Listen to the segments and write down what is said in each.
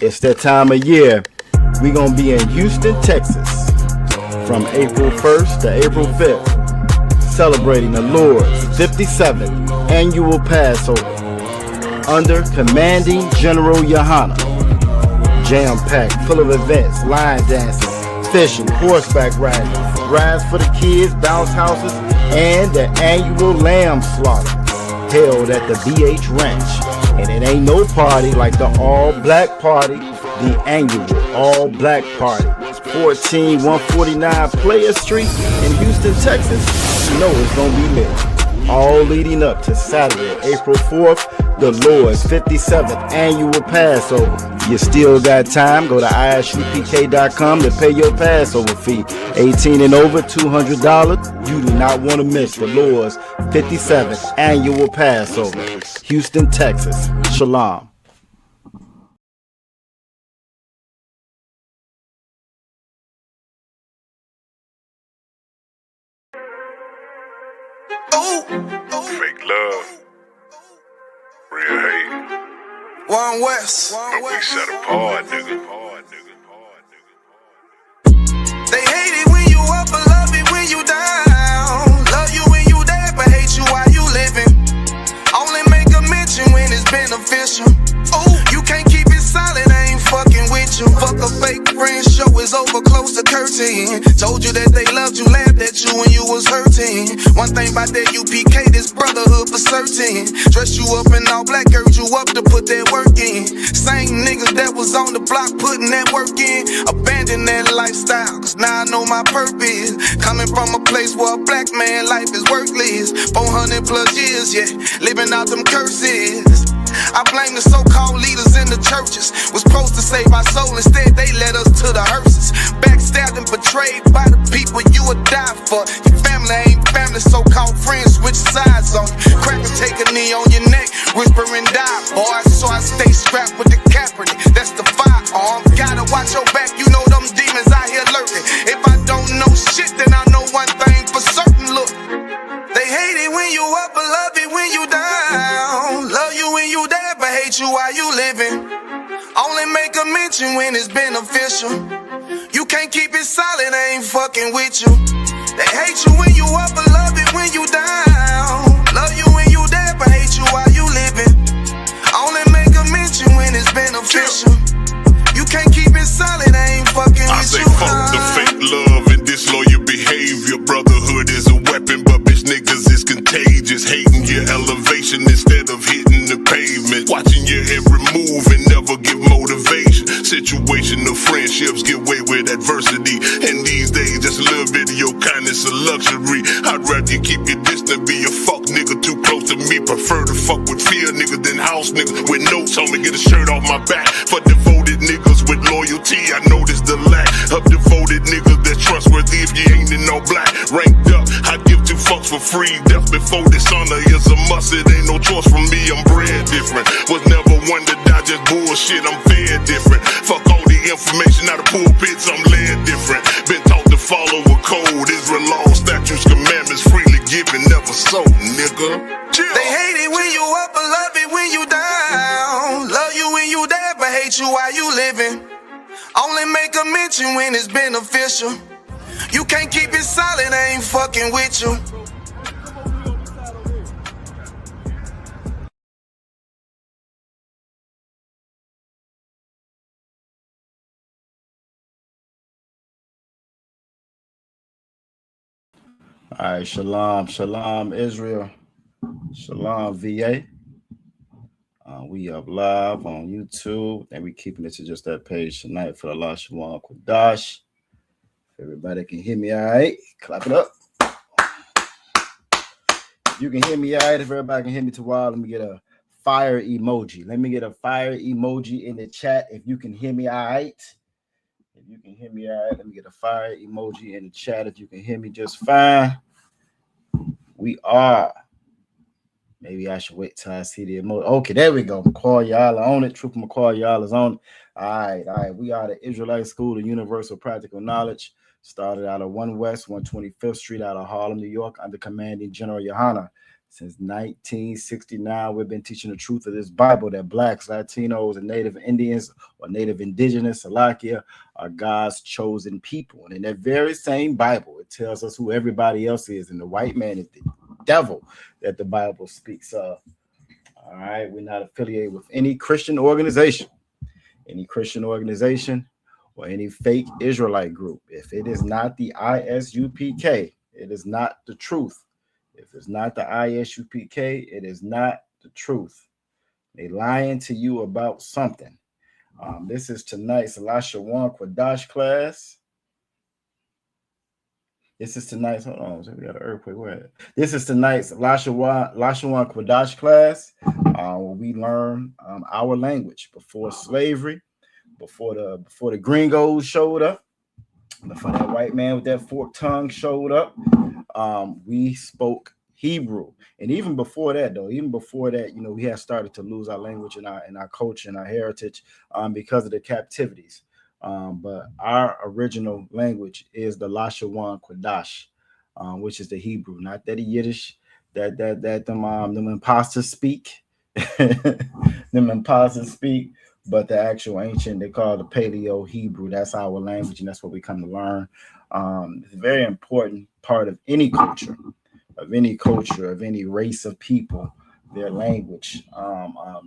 It's that time of year. We're going to be in Houston, Texas from April 1st to April 5th, celebrating the Lord's 57th annual Passover under Commanding General Yohana. Jam-packed, full of events, line dancing, fishing, horseback riding, rides for the kids, bounce houses, and the annual lamb slaughter held at the BH Ranch. And it ain't no party like the all-black party, the annual all-black party. 14149 Player Street in Houston, Texas. You know it's gonna be lit. All leading up to Saturday, April 4th, the Lord's 57th annual Passover. You still got time. Go to ISUPK.com to pay your Passover fee. 18 and over, $200. You do not want to miss the Lord's 57th annual Passover. Houston, Texas. Shalom. Fake love, real hate. One West. But we set apart, nigga. They hate it when you up, but love it when you down. Love you when you dead, but hate you while you living. Only make a mention when it's beneficial. Oh, you can't keep it silent, I ain't fucking with you. Fuck a fake friend, show is over, close the curtain. Told you that they loved you, laughed at you when you was hurting. One thing about that UPK, this brotherhood for certain. Dress you up in all black, urge you up to put that work in. Same niggas that was on the block putting that work in. Abandon that lifestyle, cause now I know my purpose. Coming from a place where a black man life is worthless. 400 plus years, yeah, living out them curses. I blame the so-called leaders in the churches. Was supposed to save our soul, instead they led us to the hearses. Backstabbed and betrayed by the people you would die for. Your family ain't family, so-called friends switch sides on you. Crack and take a knee on your neck, whisper and die, boy. So I stay strapped with the Kaepernick, that's the firearm. Gotta watch your back, you know them demons out here lurking. If I don't know shit, then I know one thing for certain, look. They hate it when you up, but love it when you down. Love you when you dead, but hate you while you living. Only make a mention when it's beneficial. You can't keep it silent, I ain't fucking with you. They hate you when you up, but love it when you down. Love you when you dead, but hate you while you living. Only make a mention when it's beneficial. You can't keep it silent, I ain't fucking with you. I say fuck the fake love and disloyal behavior. Brotherhood is a weapon, but bitch niggas is contagious. Hating your elevation instead of hitting the pavement. Watching your every move and never give motivation. Situational friendships give way with adversity. And these days just a little bit of your kindness a luxury. I'd rather you keep your distance, be a fuck nigga too close to me. Prefer to fuck with fear nigga than house nigga with notes on me. Get a shirt off my back for devoted niggas with loyalty. I notice the lack of devoted niggas that's trustworthy. If you ain't in no black ranked up, I give two fucks for free. Death before dishonor is a must. It ain't no choice for me. I'm bred different. Was never one to die just bullshit. I'm fed different. Fuck all the information out of pulpits. I'm led different. Been taught to follow a code. Israel law, statutes, commandments freely given, never sold, nigga. Chill. They hate it when you up, but love it when you down. Love you when you dead, but hate you while you living. Only make a mention when it's beneficial. You can't keep it silent, I ain't fucking with you. All right, shalom, shalom, Israel. Shalom, VA. We up live on YouTube, and we keeping it to just that page tonight for the Lashawan Qadash. If everybody can hear me all right, clap it up. If you can hear me all right, if everybody can hear me too wild, let me get a fire emoji. Let me get a fire emoji in the chat if you can hear me all right. If you can hear me all right, let me get a fire emoji in the chat if you can hear me just fine. We are. Maybe I should wait till I see the emoji. Okay, there we go. McCall, y'all are on it. Trooper McCall, y'all is on it. All right. We are the Israelite School of Universal Practical Knowledge. Started out of 1 West, 125th Street out of Harlem, New York, under Commanding General Yohana. Since 1969, we've been teaching the truth of this Bible that blacks, Latinos, and Native Indians or Native Indigenous, Salakia, are God's chosen people. And in that very same Bible, it tells us who everybody else is. And the white man is the devil that the Bible speaks of. All right, we're not affiliated with any Christian organization or any fake Israelite group. If it is not the ISUPK, it is not the truth. If it's not the ISUPK, it is not the truth. They lying to you about something. This is tonight's Lashawan Qadash class. This is tonight's, hold on, so we got an earthquake. Where? This is tonight's Lashawan Qadash class, where we learn our language before slavery, before the gringos showed up, before that white man with that forked tongue showed up. We spoke Hebrew, and even before that, we had started to lose our language and our culture and our heritage because of the captivities. But our original language is the Lashawan Qadash, which is the Hebrew, not that the Yiddish that them imposters speak, but the actual ancient, they call it the Paleo Hebrew. That's our language, and that's what we come to learn. It's a very important part of any culture, of any race of people. Their language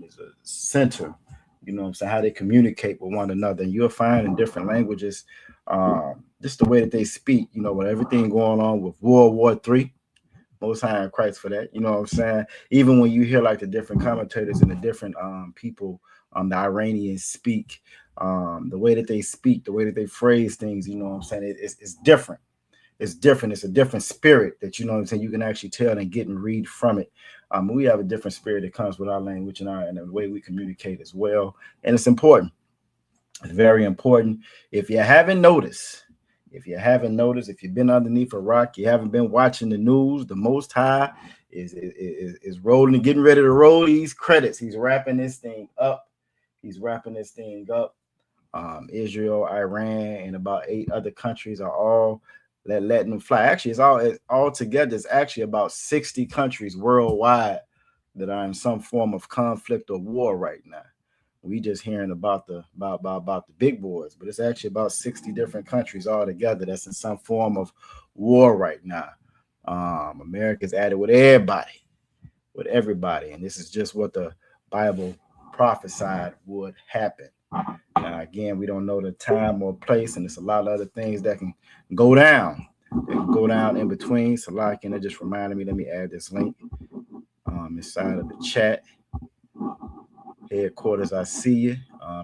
is a center. You know what I'm saying? How they communicate with one another. And you'll find in different languages, just the way that they speak, with everything going on with World War III. Most High in Christ for that. You know what I'm saying? Even when you hear like the different commentators and the different people, the Iranians speak, the way that they speak, the way that they phrase things, you know what I'm saying? It's different. It's different. It's a different spirit that, you know what I'm saying, you can actually tell and get and read from it. We have a different spirit that comes with our language and the way we communicate as well. And it's important. It's very important. If you haven't noticed, if you've been underneath a rock, you haven't been watching the news, the Most High is rolling and getting ready to roll these credits. He's wrapping this thing up. Israel, Iran, and about 8 other countries are all letting them fly. Actually, it's all together. It's actually about 60 countries worldwide that are in some form of conflict or war right now. We just hearing about the big boys, but it's actually about 60 different countries all together that's in some form of war right now. America's at it with everybody, and this is just what the Bible prophesied would happen. Now, again, we don't know the time or place, and there's a lot of other things that can go down. In between. So, like, and it just reminded me. Let me add this link inside of the chat. Headquarters, I see you.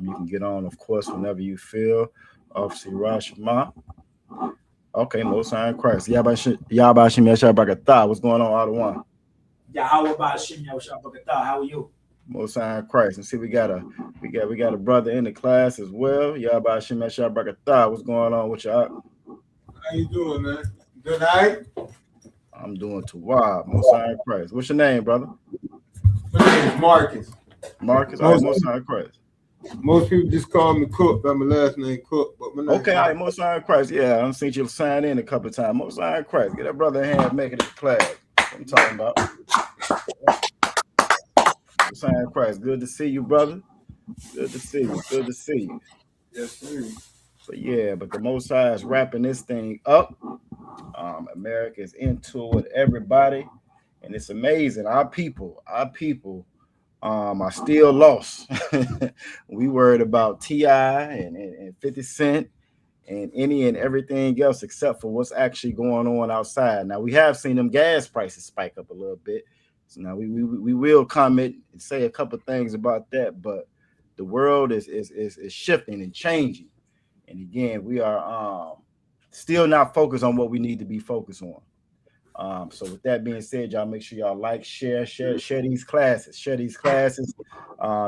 You can get on, of course, whenever you feel. Officer Rashma. Okay, Most High in Christ. Yabashim Yashabakatah. What's going on, all the one? How are you? Most High in Christ. And see, we got a brother in the class as well. Yabashim Yashabakatah. What's going on with y'all? How you doing, man? Good night. I'm doing too wild. Most High in Christ. What's your name, brother? My name is Marcus. Marcus. All right, Most High in Christ. Most people just call me Cook, but my last name Cook. But my name okay, all right, Most High in Christ. Yeah, I've seen you sign in a couple of times. Most High in Christ. Get that brother a hand, make it a class. That's what I'm talking about. Most High in Christ. Good to see you, brother. Good to see you. Yes, sir. But the Most High is wrapping this thing up. America is into it, everybody, and it's amazing. Our people are still lost. We worried about T.I. and 50 Cent and any and everything else except for what's actually going on outside. Now, we have seen them gas prices spike up a little bit. So now we will comment and say a couple things about that, but the world is shifting and changing. And again, we are still not focused on what we need to be focused on. So with that being said, y'all make sure y'all like, share these classes.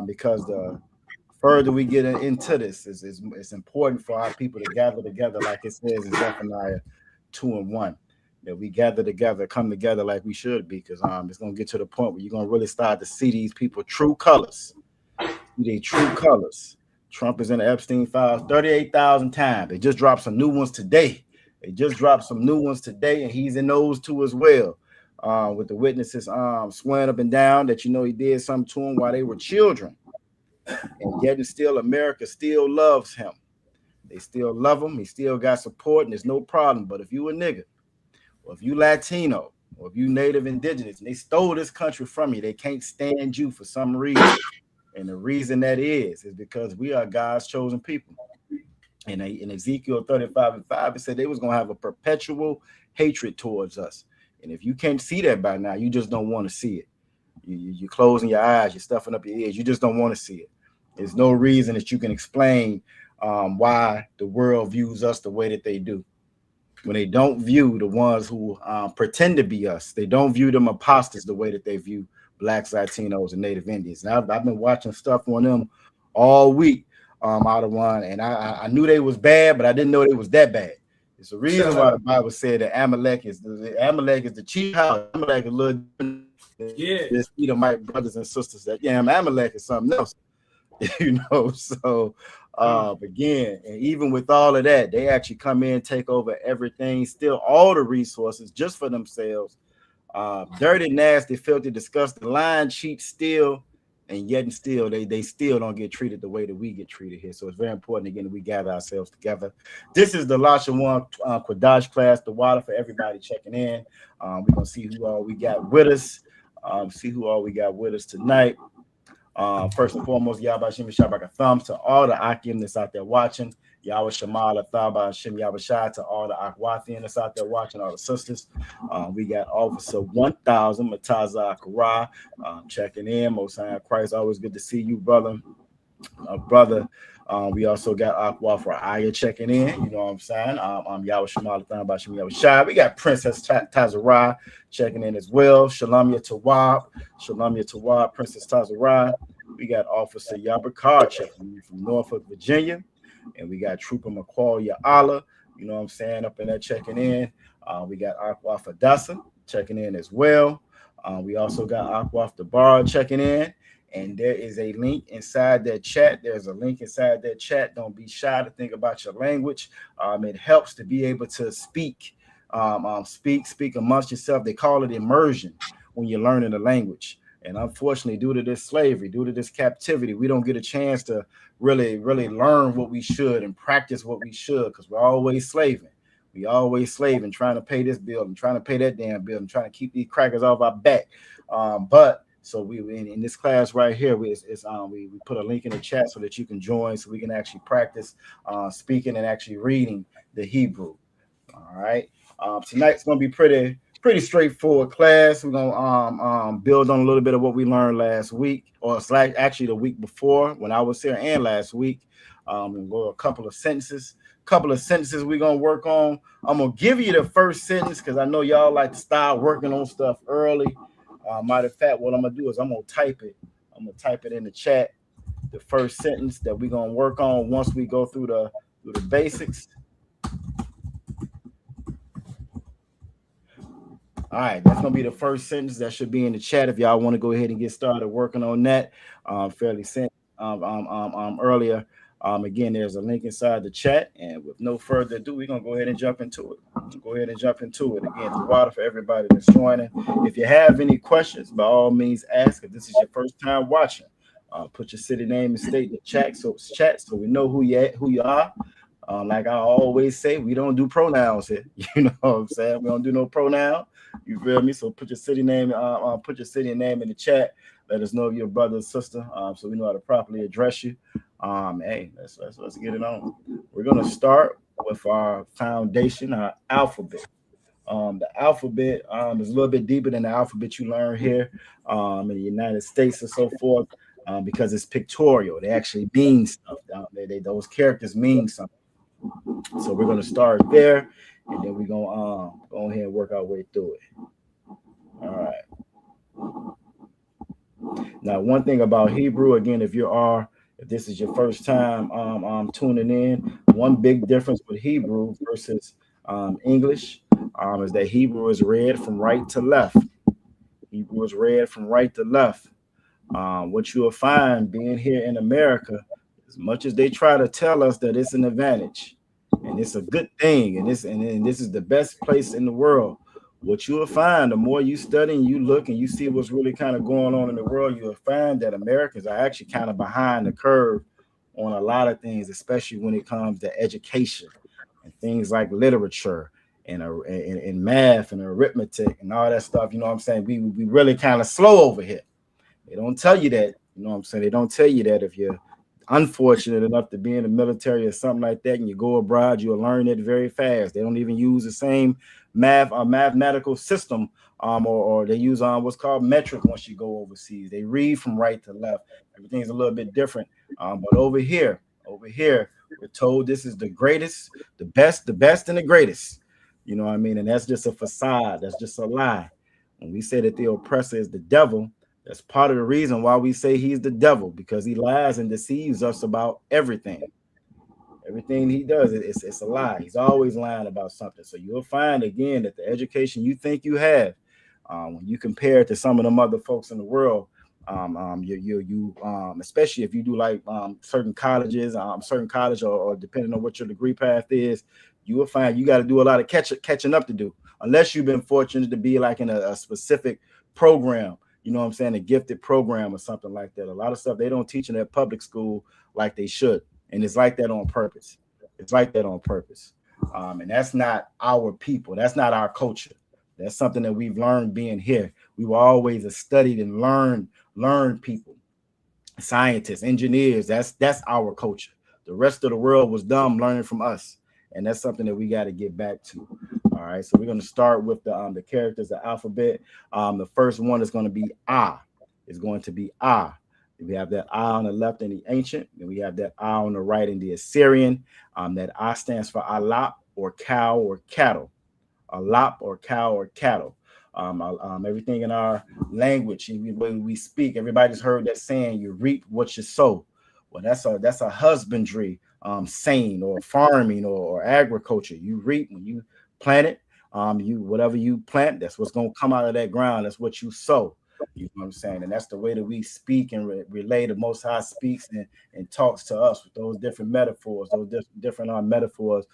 Because the further we get into this, it's important for our people to gather together, like it says in Zephaniah 2:1, that we gather together, come together like we should be, because it's gonna get to the point where you're gonna really start to see these people true colors. Trump is in the Epstein files 38,000 times. They just dropped some new ones today. And he's in those too as well. with the witnesses swearing up and down that he did something to them while they were children, and yet and still America still loves him. They still love him. He still got support, and there's no problem. But if you a nigga, or if you Latino, or if you Native Indigenous, and they stole this country from you, they can't stand you for some reason. And the reason that is because we are God's chosen people. And in Ezekiel 35:5, it said they was going to have a perpetual hatred towards us. And if you can't see that by now, you just don't want to see it. You're closing your eyes, you're stuffing up your ears. You just don't want to see it. There's no reason that you can explain why the world views us the way that they do. When they don't view the ones who pretend to be us, they don't view them imposters the way that they view Blacks, Latinos, and Native Indians. And I've been watching stuff on them all week out of one, and I knew they was bad, but I didn't know they was that bad. It's the reason why the Bible said that Amalek is the chief house. Amalek is a little this Edomite brothers and sisters. That Amalek is something else, So again, and even with all of that, they actually come in, take over everything, steal all the resources just for themselves. Dirty, nasty, filthy, disgusting, lying, cheat, steal, and yet and still they still don't get treated the way that we get treated here. So it's very important again that we gather ourselves together. This is the Lashawan Qadash class, the water for everybody checking in. We're gonna see who all we got with us. Tonight. First and foremost, Yahweh Shem Shabbat a thumbs to all the Akim that's out there watching. Yahweh Shemal Thaba Shem Yahweh Shai to all the Akwathian that's out there watching, all the sisters. We got Officer 1000 Mataza Akara checking in. Most High Christ, always good to see you, brother. We also got Aqua for Aya checking in. You know what I'm saying? Yahweh Shemal Thaba Shem Yahweh Shai. We got Princess Tazara checking in as well. Shalomia Tawab, Princess Tazara. We got Officer Yabakar checking in from Norfolk, Virginia. And we got Trooper McCall Allah, you know what I'm saying, up in there checking in. We got Aqua Fadasa checking in as well. We also got Aqua the Bar checking in. And there is a link inside that chat. There's a link inside that chat. Don't be shy to think about your language. It helps to be able to speak amongst yourself. They call it immersion when you're learning the language. And unfortunately, due to this slavery, due to this captivity, we don't get a chance to really learn what we should and practice what we should, because we're always slaving. We always slaving, trying to pay this bill and trying to pay that damn bill and trying to keep these crackers off our back. So we in this class right here, we put a link in the chat so that you can join, so we can actually practice speaking and actually reading the Hebrew. All right. Tonight's gonna be pretty straightforward class. We're gonna build on a little bit of what we learned last week, or actually the week before when I was here, and last week. And go a couple of sentences we're gonna work on. I'm gonna give you the first sentence because I know y'all like to start working on stuff early. Matter of fact, what I'm gonna do is I'm gonna type it in the chat, the first sentence that we're gonna work on once we go through the basics. All right, that's gonna be the first sentence that should be in the chat if y'all want to go ahead and get started working on that fairly soon. Earlier. Again, there's a link inside the chat, and with no further ado, we're gonna go ahead and jump into it. Again, the water for everybody that's joining. If you have any questions, by all means ask. If this is your first time watching, put your city name and state in the chat so we know who you are. Like I always say, we don't do pronouns here. You know what I'm saying? We don't do no pronoun. You feel me? So put your city name, in the chat. Let us know if you're a brother or sister, so we know how to properly address you. Hey, let's get it on. We're gonna start with our foundation, our alphabet. The alphabet is a little bit deeper than the alphabet you learn here in the United States and so forth, because it's pictorial. They actually mean stuff. Those characters mean something. So we're gonna start there, and then we're gonna go ahead and work our way through it. All right. Now, one thing about Hebrew, again, if this is your first time tuning in, one big difference with Hebrew versus English is that Hebrew is read from right to left. What you will find being here in America, as much as they try to tell us that it's an advantage and it's a good thing, and this is the best place in the world, what you will find, the more you study and you look and you see what's really kind of going on in the world, you'll find that Americans are actually kind of behind the curve on a lot of things, especially when it comes to education and things like literature and math and arithmetic and all that stuff. You know what I'm saying? We really kind of slow over here. They don't tell you that. You know what I'm saying? They don't tell you that if you're unfortunate enough to be in the military or something like that and you go abroad, you'll learn it very fast. They don't even use the same mathematical system, or they use what's called metric once you go overseas. They read from right to left. Everything's a little bit different. But over here, we're told this is the greatest, the best, and the greatest. You know what I mean? And that's just a facade. That's just a lie. When we say that the oppressor is the devil, that's part of the reason why we say he's the devil, because he lies and deceives us about everything. Everything he does, it's a lie. He's always lying about something. So you'll find again that the education you think you have, when you compare it to some of them other folks in the world, especially if you do like certain colleges, or depending on what your degree path is, you will find you got to do a lot of catching up to do, unless you've been fortunate to be like in a specific program. You know what I'm saying? A gifted program or something like that. A lot of stuff they don't teach in their public school like they should. And it's like that on purpose. It's like that on purpose. And that's not our people. That's not our culture. That's something that we've learned being here. We were always studied and learned people, scientists, engineers. That's our culture. The rest of the world was dumb learning from us. And that's something that we got to get back to. All right. So we're going to start with the characters, the alphabet. The first one is going to be Ah. It's going to be Ah. We have that I on the left in the ancient, and we have that I on the right in the Assyrian. That I stands for alap, or cow or cattle. Alap, or cow or cattle. Everything in our language, when we speak, everybody's heard that saying, you reap what you sow. Well, that's a husbandry saying, or farming, or agriculture. You reap when you plant it. Whatever you plant, that's what's going to come out of that ground. That's what you sow. You know what I'm saying? And that's the way that we speak and relay. The Most High speaks and talks to us with those different metaphors, those different metaphors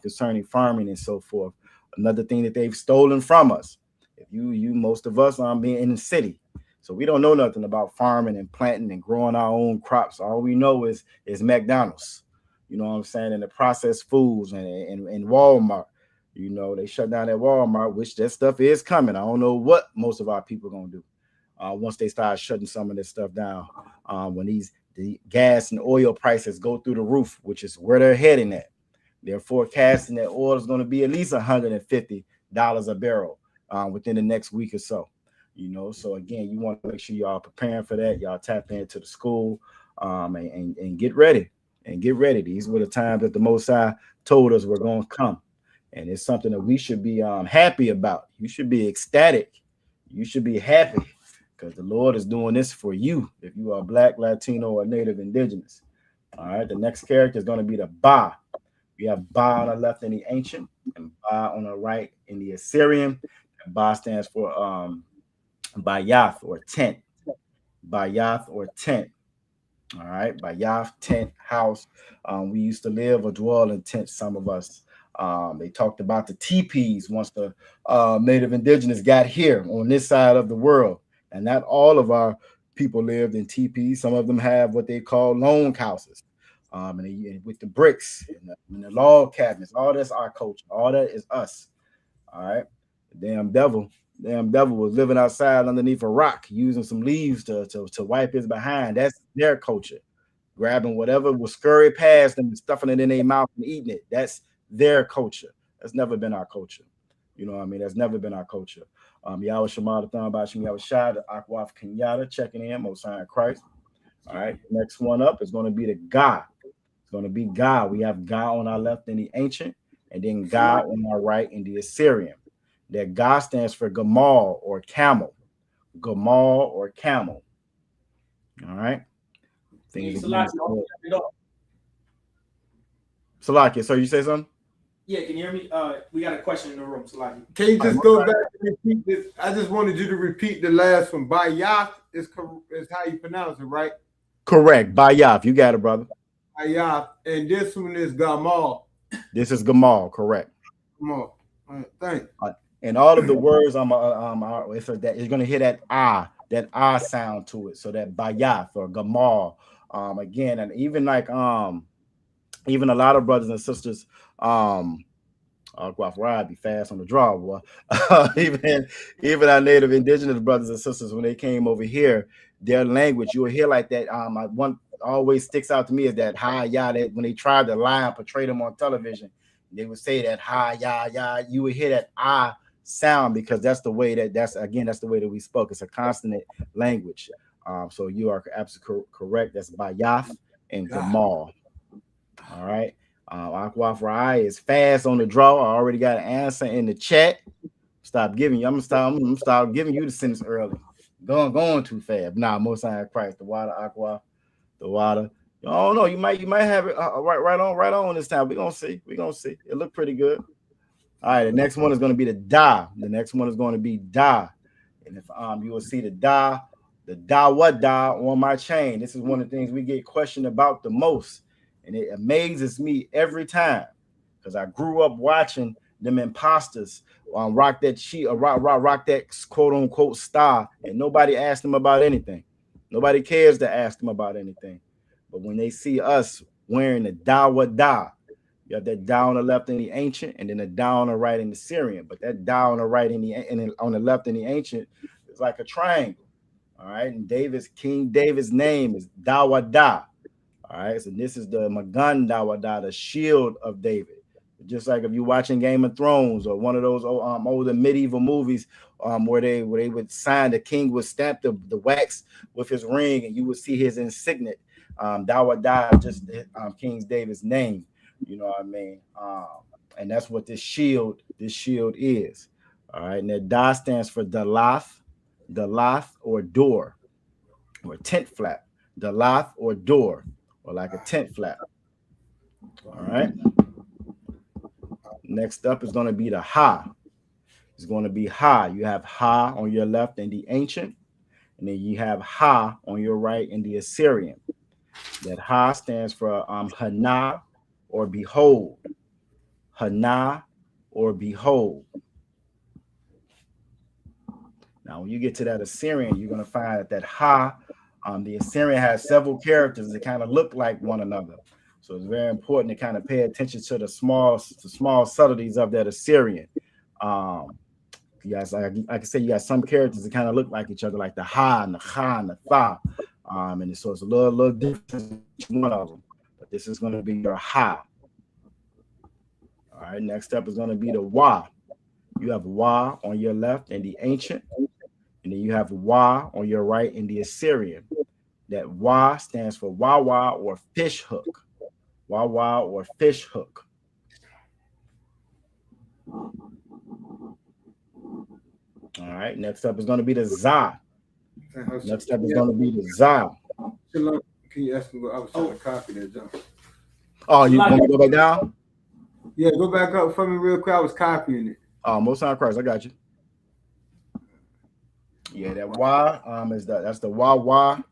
concerning farming and so forth. Another thing that they've stolen from us. If most of us being in the city, so we don't know nothing about farming and planting and growing our own crops. All we know is McDonald's. You know what I'm saying? And the processed foods and Walmart. You know, they shut down at Walmart, which that stuff is coming. I don't know what most of our people are gonna do. Once they start shutting some of this stuff down, when the gas and oil prices go through the roof, which is where they're heading at. They're forecasting that oil is going to be at least $150 a barrel within the next week or so. You know, so again, you want to make sure y'all preparing for that. Y'all tap into the school and get ready. And get ready. These were the times that the Most High told us we're going to come. And it's something that we should be happy about. You should be ecstatic. You should be happy, because the Lord is doing this for you if you are Black, Latino, or Native Indigenous. All right, the next character is going to be the Ba. We have Ba on the left in the ancient and Ba on the right in the Assyrian. And Ba stands for Bayath, or tent. Bayath, or tent. All right, Bayath, tent, house. We used to live or dwell in tents, some of us. They talked about the teepees once the Native Indigenous got here on this side of the world. And not all of our people lived in teepees. Some of them have what they call lone houses, and with the bricks and the log cabinets. All that's our culture. All that is us. All right. The damn devil was living outside underneath a rock, using some leaves to wipe his behind. That's their culture. Grabbing whatever was scurried past them and stuffing it in their mouth and eating it. That's their culture. That's never been our culture. You know what I mean? That's never been our culture. Yahweh Shema, the Bashim, Yahweh Shai, the Akwaf Kenyatta, checking in, Most High in Christ. All right. Next one up is going to be the God. It's going to be God. We have God on our left in the ancient, and then God on our right in the Assyrian. That God stands for Gamal, or camel. Gamal, or camel. All right. Salakia, so you say something? Yeah, can you hear me? We got a question in the room, Salakia. Can you just go back and repeat this? I just wanted you to repeat the last one. Bayath is how you pronounce it, right? Correct. Bayath. You got it, brother. Bayath. And this one is Gamal. This is Gamal, correct. Gamal. All right, thanks. And all of the words it's going to hear that sound to it. So that bayath or gamal, again, and even like even a lot of brothers and sisters, I'll go off ride, be fast on the draw, boy. even our native indigenous brothers and sisters, when they came over here, their language, you will hear like that. One always sticks out to me is that hi ya. That when they tried to lie and portray them on television, they would say that hi ya ya. You would hear that sound because that's the way that's the way that we spoke. It's a consonant language. So you are absolutely correct. That's bayath and gamal. All right. Aqua Fry is fast on the draw. I already got an answer in the chat. Stop giving you. I'm gonna stop giving you the sentence early. Going too fast. Nah, most time Christ. The water, Aqua, the water. Oh no, you might have it right on this time. We're gonna see. It looked pretty good. All right, the next one is gonna be the da. The next one is gonna be da. And if you will see the da on my chain. This is one of the things we get questioned about the most. And it amazes me every time because I grew up watching them imposters rock that quote unquote star, and nobody asked them about anything. Nobody cares to ask them about anything. But when they see us wearing the da, you have that da on the left in the ancient, and then the da on the right in the Syrian. But that da on the right on the left in the ancient is like a triangle. All right, and King David's name is Dawada. All right, so this is the Magan Dawada, the shield of David. Just like if you're watching Game of Thrones or one of those older medieval movies where they would sign, the king would stamp the wax with his ring, and you would see his insignia, Dawada, just King David's name. You know what I mean? And that's what this shield is. All right, and that Da stands for Dalath or door, or tent flap. Dalath or door, or like a tent flap. All right. Next up is going to be the Ha. It's going to be Ha. You have Ha on your left in the ancient, and then you have Ha on your right in the Assyrian. That Ha stands for Hana or behold. Hana or behold. Now, when you get to that Assyrian, you're going to find that Ha, the Assyrian has several characters that kind of look like one another. So it's very important to kind of pay attention to the small subtleties of that Assyrian. You guys, I can say you got some characters that kind of look like each other, like the Ha and the Kha and the Tha. And so it's a little different each one of them. But this is going to be your Ha. All right, next up is going to be the Wa. You have Wa on your left in the ancient, and then you have Wa on your right in the Assyrian. That Wa stands for Wawa or fish hook. Wawa or fish hook. All right, next up is going to be the Za. Next up is going to be the Za. Can you ask me what I was trying to copy that, John? Oh, you want me to go back down? Yeah, go back up for me real quick. I was copying it. Oh, most time Christ, I got you. Yeah, that Wa that's the Wawa.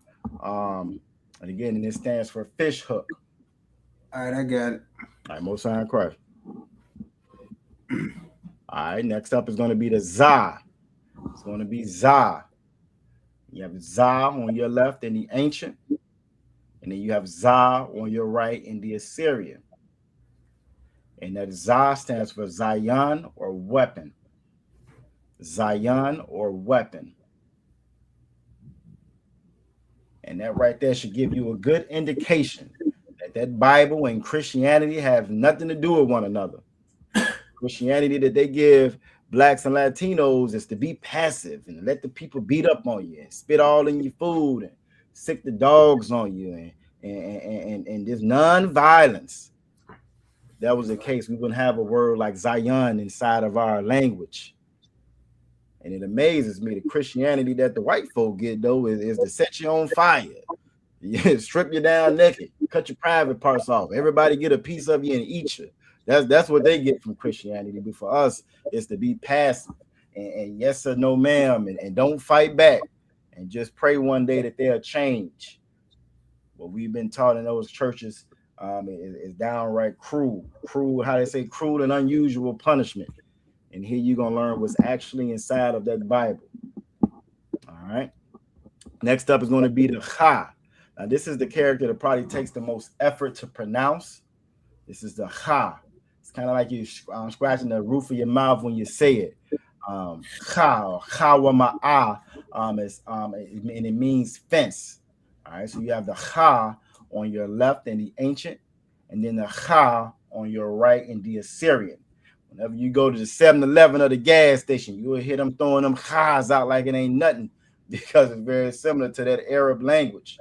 And again, and it stands for fish hook. All right, I got it. All right, most time Christ. All right, next up is going to be the Za. It's going to be Za. You have Za on your left in the ancient, and then you have Za on your right in the Assyrian. And that Za stands for Zion or weapon. Zion or weapon. And that right there should give you a good indication that Bible and Christianity have nothing to do with one another. Christianity that they give blacks and Latinos is to be passive and let the people beat up on you and spit all in your food and sick the dogs on you and this non-violence. If that was the case, we wouldn't have a word like Zion inside of our language. And it amazes me the Christianity that the white folk get, though, is to set you on fire. Strip you down naked, cut your private parts off. Everybody get a piece of you and eat you. That's what they get from Christianity. But for us, it's to be passive and yes or no, ma'am, and don't fight back and just pray one day that they'll change. What we've been taught in those churches is downright cruel. How they say cruel and unusual punishment. And here you're going to learn what's actually inside of that Bible. All right. Next up is going to be the Cha. Now, this is the character that probably takes the most effort to pronounce. This is the Cha. It's kind of like you scratching the roof of your mouth when you say it. Cha or Chawama'a, and it means fence. All right. So you have the Cha on your left in the ancient, and then the Cha on your right in the Assyrian. Whenever you go to the 7-Eleven or the gas station, you will hear them throwing them Chas out like it ain't nothing, because it's very similar to that Arab language.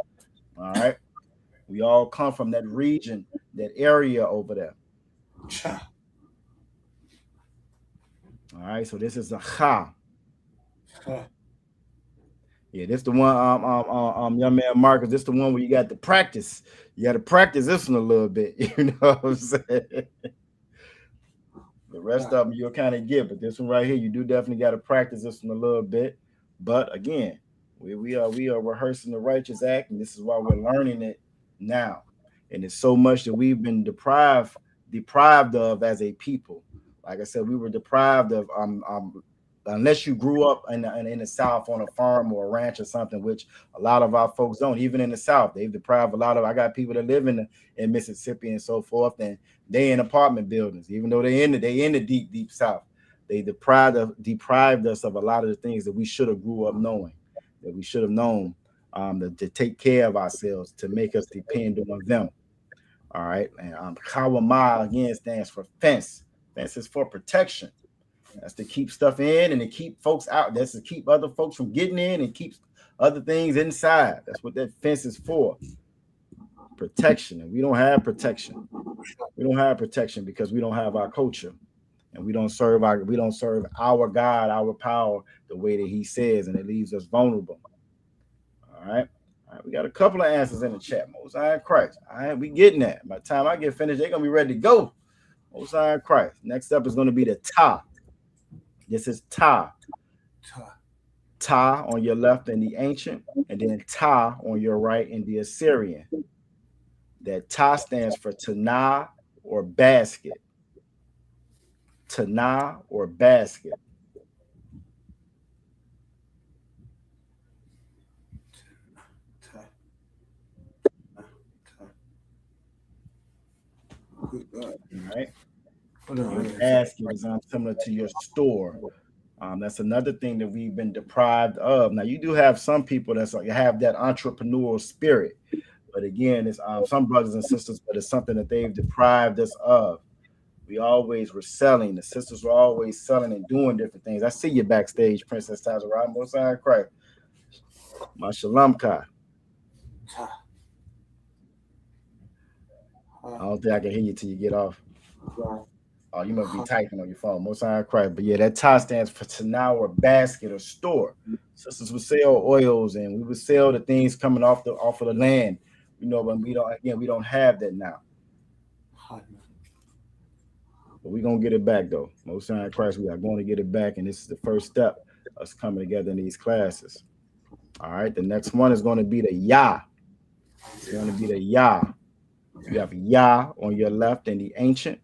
All right. We all come from that region, that area over there. All right. So this is the Cha. Yeah, this the one, young man Marcus. This the one where you got to practice. You got to practice this one a little bit. You know what I'm saying? The rest of them you'll kind of get, but this one right here, you do definitely got to practice this one a little bit. But again, we are rehearsing the righteous act, and this is why we're learning it now. And it's so much that we've been deprived of as a people. Like I said, we were deprived of unless you grew up in the South on a farm or a ranch or something, which a lot of our folks don't. Even in the South, they've deprived a lot of. I got people that live in Mississippi and so forth, and they in apartment buildings, even though they in the deep South. They deprived us of a lot of the things that we should have grew up knowing, that we should have known to take care of ourselves, to make us depend on them. All right, and Kawama again stands for fence. Fence is for protection. That's to keep stuff in and to keep folks out. That's to keep other folks from getting in and keep other things inside. That's what that fence is for. Protection. And we don't have protection. We don't have protection because we don't have our culture, and we don't serve our God, our power, the way that He says, and it leaves us vulnerable. All right. We got a couple of answers in the chat. Most High Christ. All right, we getting that. By the time I get finished, they're gonna be ready to go. Most High Christ. Next up is going to be the Ta. This is Ta. Ta on your left in the ancient, and then Ta on your right in the Assyrian. That Ta stands for Tanah or basket. Tanah or basket. All right. Your basket is similar to your store. That's another thing that we've been deprived of. Now, you do have some people that's like have that entrepreneurial spirit, but again, it's some brothers and sisters, but it's something that they've deprived us of. We always were selling. The sisters were always selling and doing different things. I see you backstage, Princess Tazara. Most High Christ. My Shalom Kai. I don't think I can hear you till you get off. Oh, you must be typing on your phone. Most High Christ. But yeah, that Ta stands for Tanah or basket or store. Sisters would sell oils, and we would sell the things coming off of the land. You know, but we don't have that now. But we're gonna get it back though. Most High Christ, we are going to get it back, and this is the first step of us coming together in these classes. All right, the next one is going to be the Yah. It's going to be the Yah. You have Yah on your left in the ancient,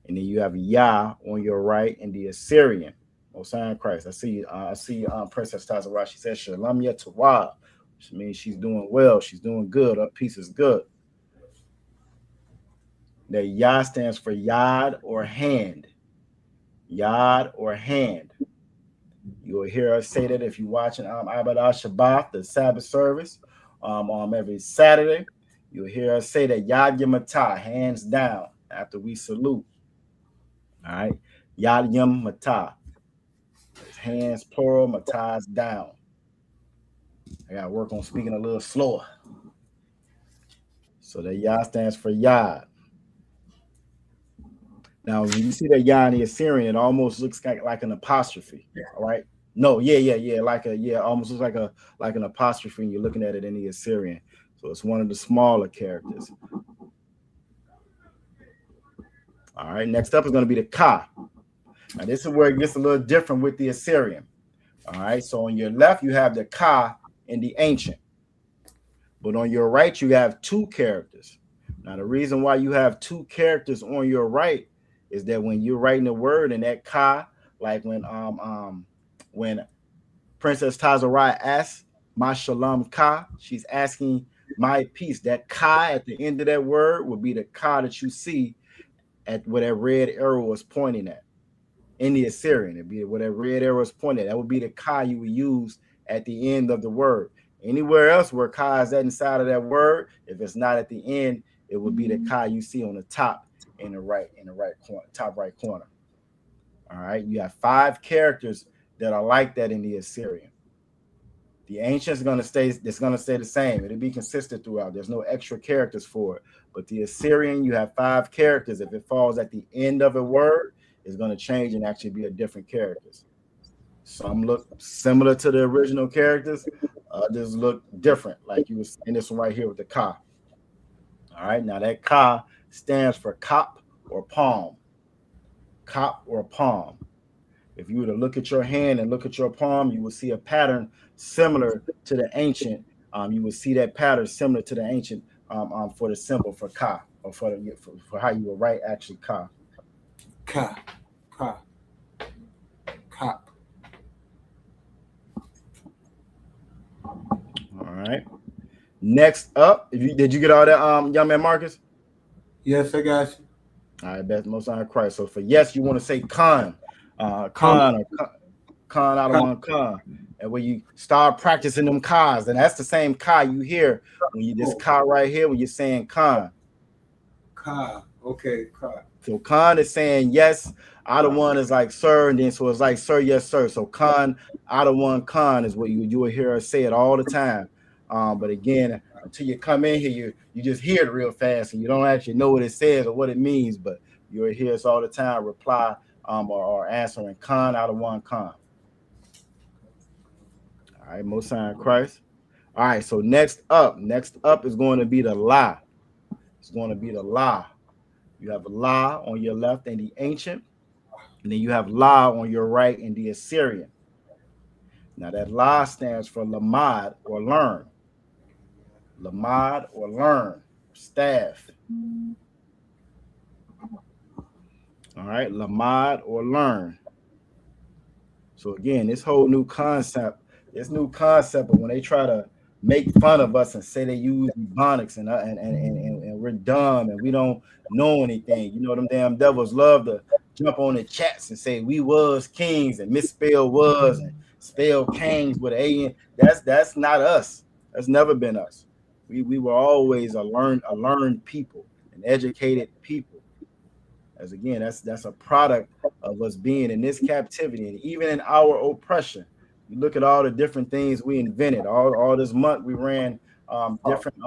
and then you have Yah on your right in the Assyrian. Most High Christ. I see Princess Tazara. She says Shalom Yatawah, which means she's doing well. She's doing good. Her piece is good. The Yah stands for Yad or hand. Yad or hand. You will hear us say that if you're watching Abad al-Shabbat, the Sabbath service, every Saturday. You'll hear us say that Yad Yamata, hands down, after we salute. All right. Yad Yamata. Hands plural, Matah's down. I got to work on speaking a little slower. So the Yah stands for Yad. Now, when you see that Yah in the Assyrian, it almost looks like an apostrophe. Yeah. All right. No, almost looks like an apostrophe, and you're looking at it in the Assyrian. So it's one of the smaller characters. All right, next up is going to be the Ka. Now, this is where it gets a little different with the Assyrian. All right, so on your left, you have the Ka in the ancient. But on your right, you have two characters. Now, the reason why you have two characters on your right is that when you're writing a word and that Ka, Like when Princess Tazarai asks, "My shalom ka," she's asking my peace. That ka at the end of that word would be the ka that you see at where that red arrow was pointing at. In the Assyrian, it'd be where that red arrow is pointed. That would be the ka you would use at the end of the word. Anywhere else where ka is at inside of that word, if it's not at the end, it would be the ka you see on the top in the right corner, top right corner. All right, you have 5 characters that are like that in the Assyrian. The ancient is going to stay. It's going to stay the same. It'll be consistent throughout. There's no extra characters for it. But the Assyrian, you have 5 characters. If it falls at the end of a word, it's going to change and actually be a different characters. Some look similar to the original characters. Others look different, like you was in this one right here with the ka. All right, now that ka stands for cop or palm. Cop or palm. If you were to look at your hand and look at your palm, you will see a pattern similar to the ancient. You will see that pattern similar to the ancient for the symbol for ka, or for how you will write actually ka. Ka. All right. Next up, did you get all that, young man Marcus? Yes, I got you. All right, that's most high Christ. So for yes, you want to say Khan, Khan out of one Khan. And when you start practicing them Khas, and that's the same Ka you hear when you this Ka right here when you're saying Khan. Ka. Okay, Ka. So Khan is saying yes, out of one is like sir, and then so it's like sir, yes, sir. So Khan out of one Khan is what you will hear us say it all the time. But again, until you come in here, you just hear it real fast and you don't actually know what it says or what it means, but you'll hear us all the time reply or answering Khan out of one Khan. All right, most high Christ. All right, so next up is going to be the La. It's going to be the La. You have La on your left in the ancient, and then you have La on your right in the Assyrian. Now that La stands for Lamad or learn. Lamad or learn, staff. All right, Lamad or learn. So again, this new concept of when they try to make fun of us and say they use ebonics and we're dumb and we don't know anything. You know, them damn devils love to jump on the chats and say we was kings and misspell was and spell kings with an A. That's not us. That's never been us. We were always a learned people, an educated people. As again, that's a product of us being in this captivity and even in our oppression. You look at all the different things we invented. All this month we ran different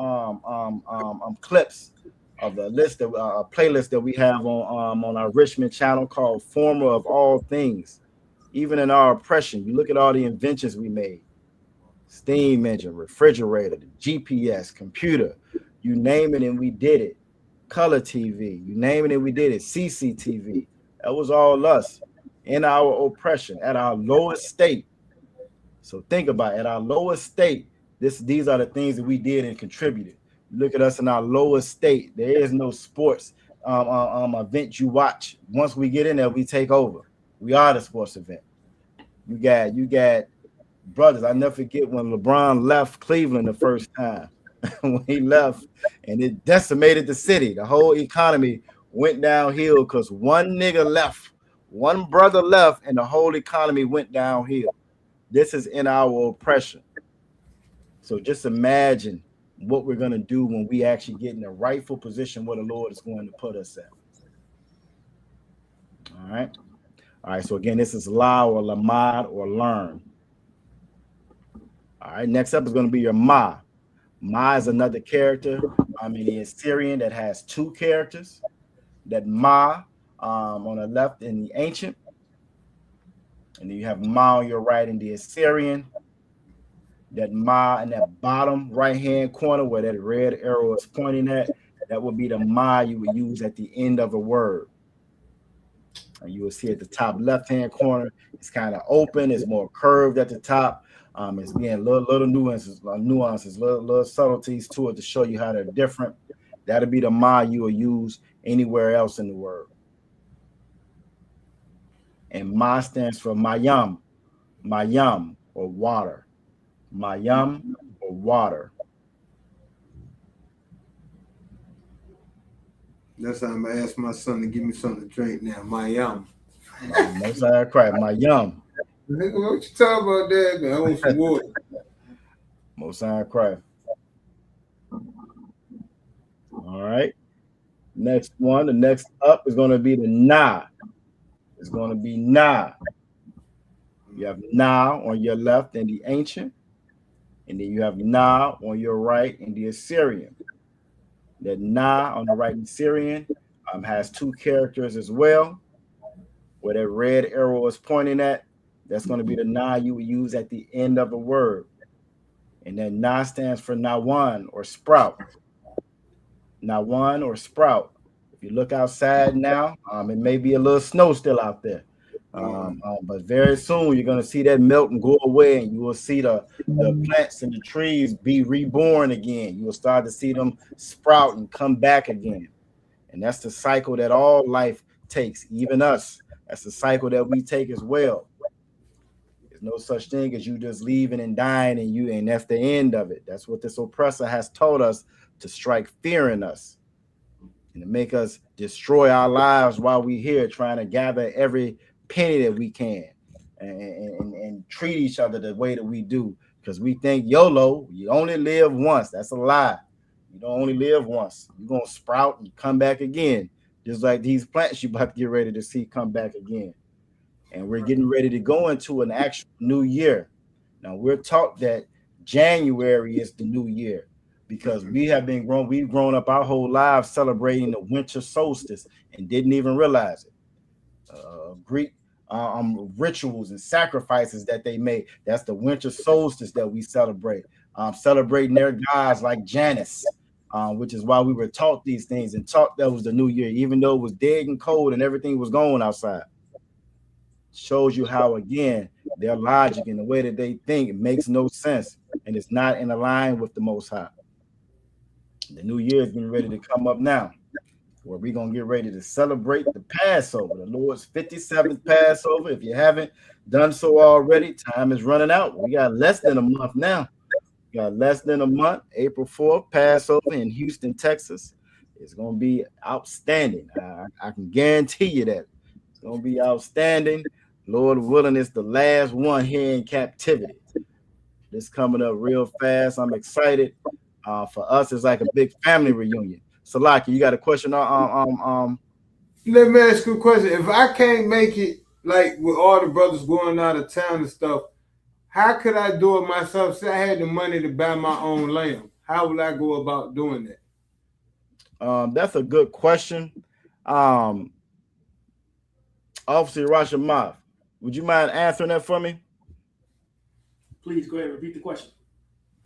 clips of the list of playlist that we have on our Richmond channel called Former of All Things. Even in our oppression, you look at all the inventions we made. Steam engine, refrigerator, the GPS, computer, you name it and we did it. Color TV, you name it and we did it. CCTV, that was all us in our oppression at our lowest state. So think about it, at our lowest state, these are the things that we did and contributed. Look at us in our lowest state. There is no sports event you watch. Once we get in there, we take over. We are the sports event. You got brothers. I never forget when LeBron left Cleveland the first time. When he left, and it decimated the city. The whole economy went downhill because one nigga left, one brother left, and the whole economy went downhill. This is in our oppression. So just imagine what we're going to do when we actually get in the rightful position where the Lord is going to put us at. All right. So again, this is La or Lamad or learn. All right. Next up is going to be your Ma. Ma is another character in the Assyrian that has 2 characters. That Ma on the left in the ancient, and then you have Ma on your right in the Assyrian. That Ma in that bottom right hand corner where that red arrow is pointing at, that would be the Ma you would use at the end of a word. And you will see at the top left hand corner, it's kind of open, it's more curved at the top. It's again little nuances, little subtleties to it to show you how they're different. That'll be the Ma you will use anywhere else in the word. and Ma stands for Mayam, Mayam or water, Mayam or water. That's how I'm gonna ask my son to give me something to drink now. My yum. Most I cry, Mayam. Nigga, what you talking about that, man? I want some water. Most I cry. All right. Next one, the next up is going to be the Na. It's going to be Na. You have Na on your left in the ancient, and then you have Na on your right in the Assyrian. That Na on the right in Syrian has two characters as well. Where that red arrow is pointing at, that's going to be the Na you would use at the end of a word. And then Na stands for Nawan or sprout. Nawan or sprout. If you look outside now, it may be a little snow still out there. But very soon you're going to see that melt and go away, and you will see the plants and the trees be reborn again. You will start to see them sprout and come back again. And that's the cycle that all life takes, even us. That's the cycle that we take as well. There's no such thing as you just leaving and dying and that's the end of it. That's what this oppressor has told us, to strike fear in us and to make us destroy our lives while we're here trying to gather every penny that we can and treat each other the way that we do, because we think YOLO, you only live once. That's a lie. You don't only live once. You're going to sprout and come back again, just like these plants you're about to get ready to see come back again. And we're getting ready to go into an actual new year. Now, we're taught that January is the new year because we've grown up our whole lives celebrating the winter solstice and didn't even realize it. Greek rituals and sacrifices that they made. That's the winter solstice that we celebrate. Celebrating their gods like Janus, which is why we were taught these things and taught that was the new year, even though it was dead and cold and everything was going outside. Shows you how, again, their logic and the way that they think, it makes no sense and it's not in line with the Most High. The new year is getting ready to come up now, where we're going to get ready to celebrate the Passover, the Lord's 57th Passover. If you haven't done so already, time is running out. We got less than a month now. We got less than a month. April 4th, Passover in Houston, Texas. It's going to be outstanding. I can guarantee you that. It's going to be outstanding. Lord willing, it's the last one here in captivity. This coming up real fast. I'm excited. For us, it's like a big family reunion. Salaki, you got a question? Let me ask you a question. If I can't make it, like with all the brothers going out of town and stuff, how could I do it myself? Say I had the money to buy my own lamb. How would I go about doing that? That's a good question. Officer Rashamath, would you mind answering that for me? Please go ahead and repeat the question.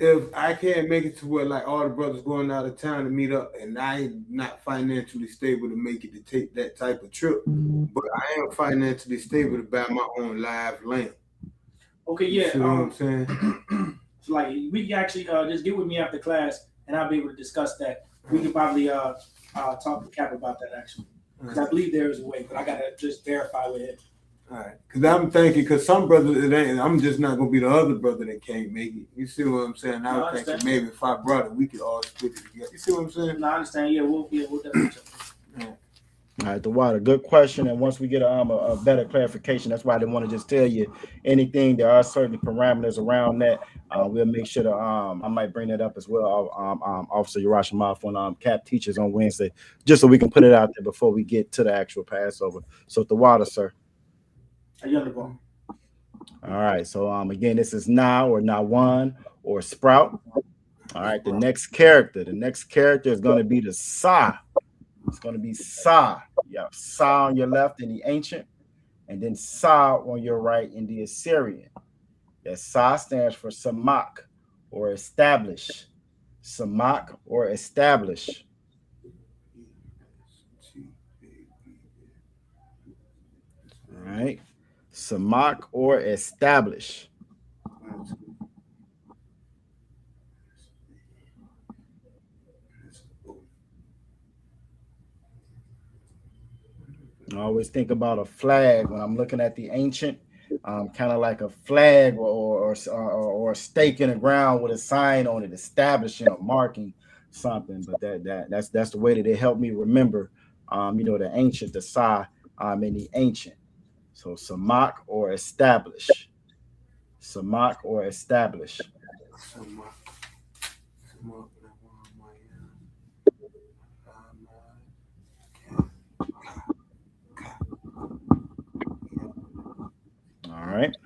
If I can't make it to where like all the brothers going out of town to meet up, and I ain't not financially stable to make it to take that type of trip, but I am financially stable to buy my own live lamb. Okay, yeah. You see what I'm saying? So like we can actually just get with me after class, and I'll be able to discuss that. We can probably talk to Cap about that actually, because I believe there is a way, but I gotta just verify with him. All right, because I'm thinking, because some brothers, it ain't. I'm just not gonna be the other brother that can't make it. You see what I'm saying? I was thinking maybe if I brought it, we could all split it together. You see what I'm saying? No, I understand. Yeah, we'll definitely check. All right, the water, good question. And once we get a better clarification, that's why I didn't want to just tell you anything. There are certain parameters around that. We'll make sure to I might bring that up as well. Officer Yerashimov when Cap teaches on Wednesday, just so we can put it out there before we get to the actual Passover. So the water, sir. All right, so again, this is now or Nawan or sprout. All right, the next character is going to be the Sa. It's going to be Sa. You have Sa on your left in the ancient, and then Sa on your right in the Assyrian. That Sa stands for Samak or establish. Samak or establish. All right. Samak or establish. I always think about a flag when I'm looking at the ancient, kind of like a flag or a stake in the ground with a sign on it, establishing or marking something. But that's the way that it helped me remember, the ancient, the Sa, and the ancient. So samak or establish, samak or establish. All right.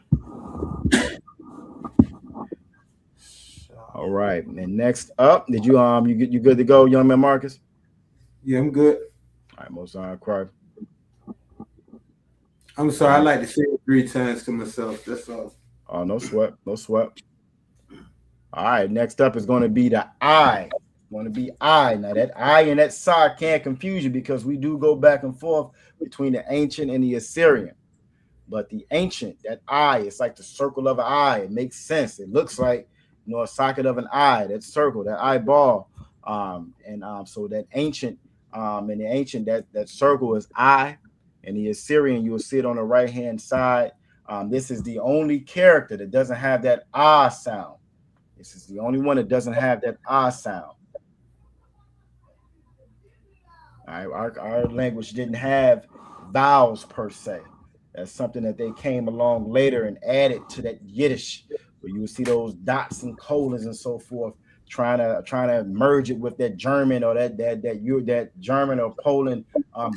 All right. And next up, did you good to go, young man Marcus? Yeah, I'm good. All right, most cry. I'm sorry, I like to say it 3 times to myself. That's all. Oh, no sweat, no sweat. All right, next up is going to be the I. Going to be I. Now that I and that Sa can't confuse you because we do go back and forth between the ancient and the Assyrian. But the ancient, that eye, it's like the circle of an eye. It makes sense. It looks like, a socket of an eye, that circle, that eyeball. So that ancient, and the ancient, that circle is I. And the Assyrian, you will see it on the right-hand side. This is the only character that doesn't have that ah sound. This is the only one that doesn't have that ah sound. All right, our language didn't have vowels per se. That's something that they came along later and added to that Yiddish, where you would see those dots and colons and so forth, trying to merge it with that German or that German or Poland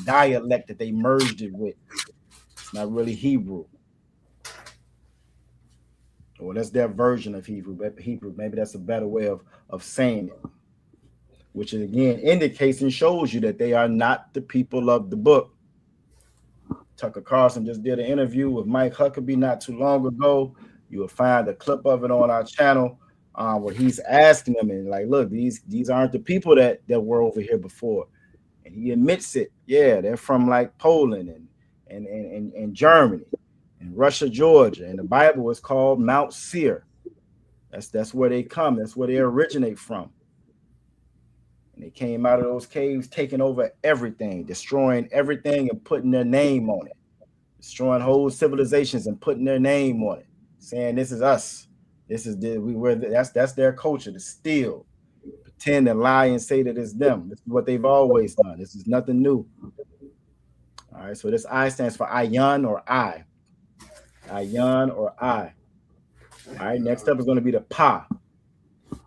dialect that they merged it with. It's not really Hebrew. Or that's their version of Hebrew. Maybe that's a better way of saying it, which again indicates and shows you that they are not the people of the book. Tucker Carlson just did an interview with Mike Huckabee not too long ago. You will find a clip of it on our channel where he's asking them and like, look, these aren't the people that were over here before. And he admits it. Yeah, they're from like Poland and Germany and Russia, Georgia. And the Bible is called Mount Seir. That's where they come. That's where they originate from. And they came out of those caves, taking over everything, destroying everything and putting their name on it, destroying whole civilizations and putting their name on it, saying this is us. This is that's their culture, to steal, pretend and lie and say that it's them. This is what they've always done. This is nothing new. All right, so this I stands for Ayan or I. Ayan or I. All right, next up is going to be the Pa.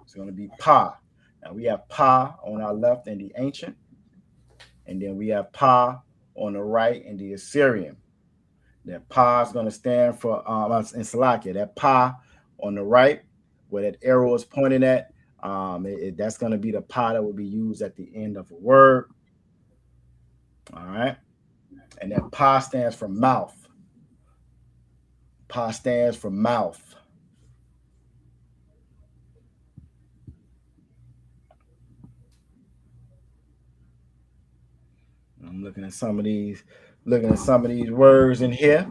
It's going to be Pa. Now we have Pa on our left in the ancient, and then we have Pa on the right in the Assyrian. That Pa is going to stand for in Salakia. That Pa on the right, where that arrow is pointing at, that's going to be the Pa that will be used at the end of a word. All right, and that Pa stands for mouth. Pa stands for mouth. I'm looking at some of these words in here.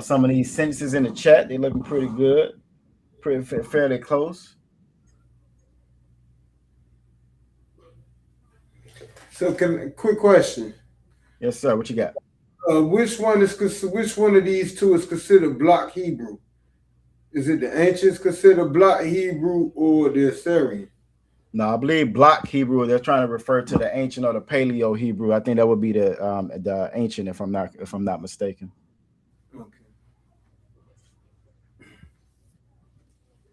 Some of these sentences in the chat, they're looking pretty good, fairly close. So, quick question. Yes, sir. What you got? Which one of these two is considered block Hebrew? Is it the ancients considered block Hebrew or the Assyrian? No, I believe block Hebrew. They're trying to refer to the ancient or the Paleo Hebrew. I think that would be the ancient, if I'm not mistaken. Okay.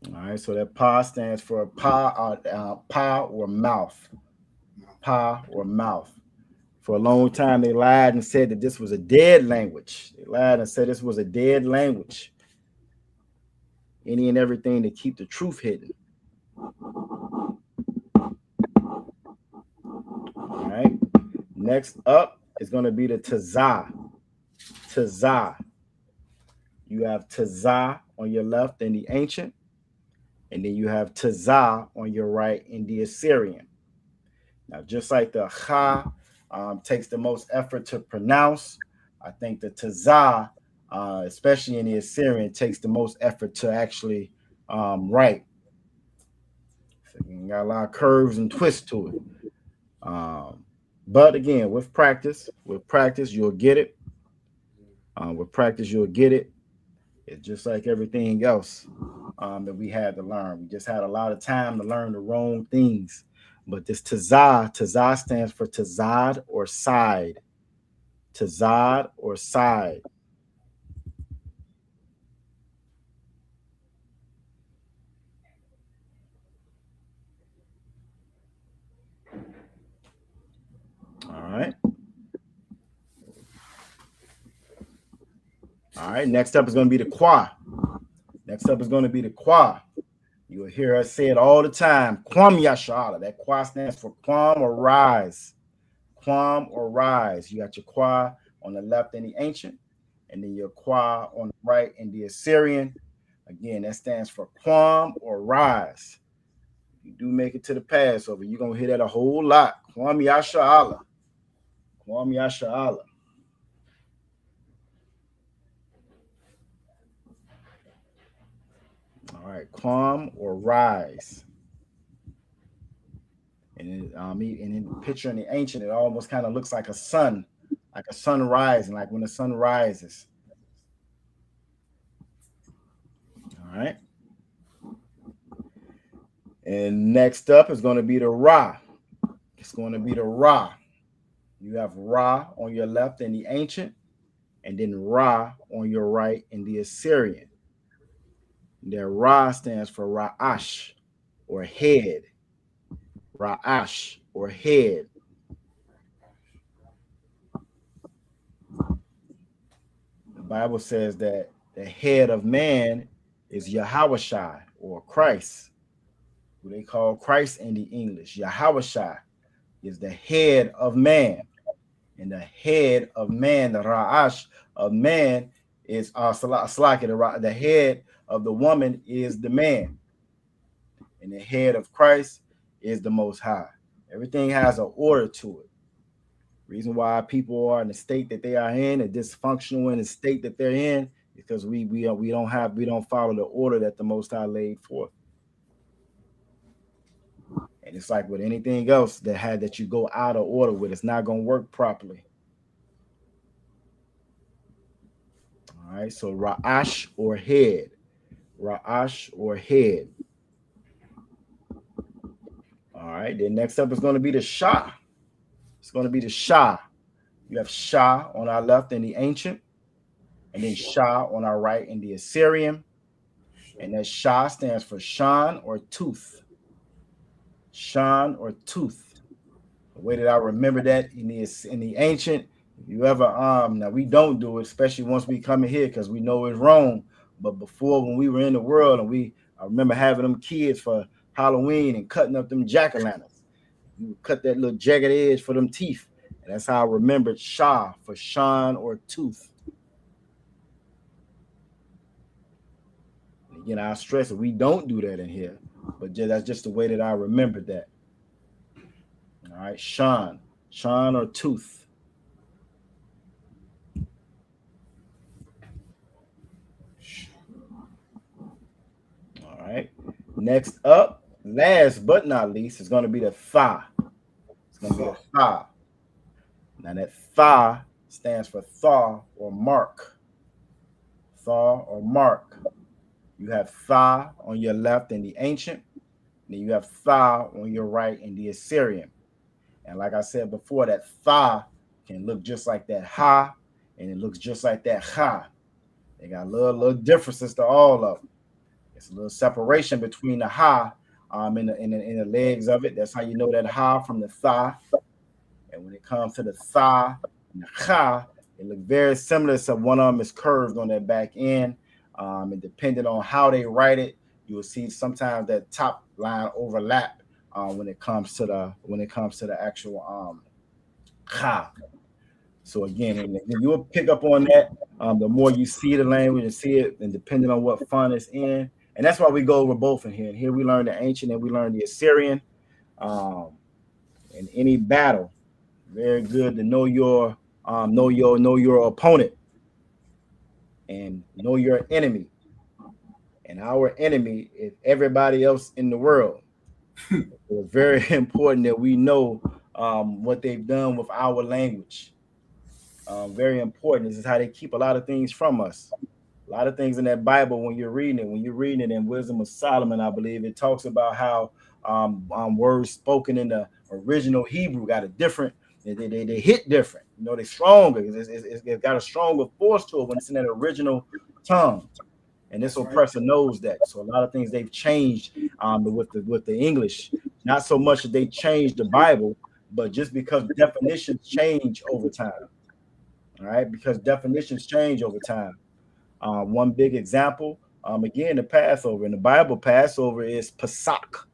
All right. So that Pa stands for Pa or mouth. Pa or mouth. For a long time, they lied and said that this was a dead language. They lied and said this was a dead language. Any and everything to keep the truth hidden. All right. Next up is going to be the Tazah. Tazah. You have Tazah on your left in the ancient, and then you have Tazah on your right in the Assyrian. Now, just like the Ha takes the most effort to pronounce, I think the Tazah, especially in the Assyrian, takes the most effort to actually write. So you got a lot of curves and twists to it. But again, with practice, you'll get it. With practice, you'll get it. It's just like everything else that we had to learn. We just had a lot of time to learn the wrong things. But this tazah stands for tazad or side. Tazad or side. All right. All right. Next up is going to be the qua. You'll hear us say it all the time. Kwam Yashala. That qua stands for quam or rise. Quam or rise. You got your qua on the left in the ancient, and then your qua on the right in the Assyrian. Again, that stands for quam or rise. If you do make it to the Passover, you're going to hear that a whole lot. Kwam Yashala. Kwam Yashala. All right, quam or rise. And in the picture in the ancient, it almost kind of looks like a sun rising, like when the sun rises. All right. And next up is going to be the Ra. It's going to be the Ra. You have Ra on your left in the ancient, and then Ra on your right in the Assyrian. The Ra stands for Ra'ash, or head. Ra'ash, or head. The Bible says that the head of man is Yahawashai, or Christ, who they call Christ in the English. Yahawashai is the head of man. And the head of man, the Ra'ash of man, is Salaki. The head of the woman is the man. And the head of Christ is the Most High. Everything has an order to it. Reason why people are in the state that they are in, and dysfunctional in the state that they're in, because we don't follow the order that the Most High laid forth. And it's like with anything else that you go out of order with, it's not going to work properly. All right, so Ra'ash or head. Ra'ash or head. All right, then next up is going to be the Shah. It's going to be the Shah. You have Shah on our left in the ancient, and then Shah on our right in the Assyrian. And that Shah stands for Shan or tooth. Shan or tooth. The way that I remember that in the ancient, if you ever now we don't do it, especially once we come in here because we know it's wrong. But before, when we were in the world, and I remember having them kids for Halloween and cutting up them jack-o'-lanterns. You would cut that little jagged edge for them teeth. And that's how I remembered Shah for Shan or tooth. And again, I stress that we don't do that in here, but that's just the way that I remembered that. All right, Shan or tooth. All right. Next up, last but not least, is going to be the Tha. It's going to be the Tha. Now that Tha stands for Tha or mark. Tha or mark. You have Tha on your left in the ancient, then you have Tha on your right in the Assyrian. And like I said before, that Tha can look just like that Ha, and it looks just like that Ha. They got little differences to all of them. It's a little separation between the Ha in the legs of it. That's how you know that Ha from the Tha. And when it comes to the Tha and the Cha, it look very similar. So one of them is curved on that back end. And depending on how they write it, you will see sometimes that top line overlap when it comes to the actual Cha. So again, you'll pick up on that. The more you see the language and see it, and depending on what font it's in. And that's why we go over both in here. And here we learn the ancient and we learn the Assyrian. In any battle, very good to know your opponent and know your enemy. And our enemy is everybody else in the world. It's very important that we know what they've done with our language. Very important. This is how they keep a lot of things from us. A lot of things in that Bible when you're reading it in Wisdom of Solomon, I believe it talks about how words spoken in the original Hebrew got a different. They hit different. You know, they're stronger. It's got a stronger force to it when it's in that original tongue. And this oppressor knows that. So a lot of things they've changed with the English. Not so much that they changed the Bible, but just because definitions change over time. All right, because definitions change over time. One big example, again, the Passover. In the Bible, Passover is Pesach.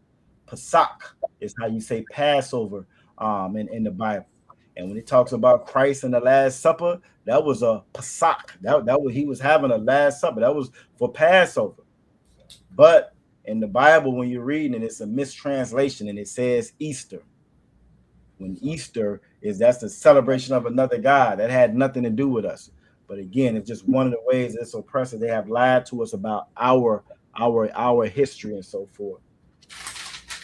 Pesach is how you say Passover in the Bible. And when it talks about Christ and the Last Supper, that was a Pesach. That was he was having a Last Supper. That was for Passover. But in the Bible, when you're reading it, it's a mistranslation and it says Easter. When Easter that's the celebration of another God that had nothing to do with us. But again, it's just one of the ways it's oppressive. They have lied to us about our history and so forth.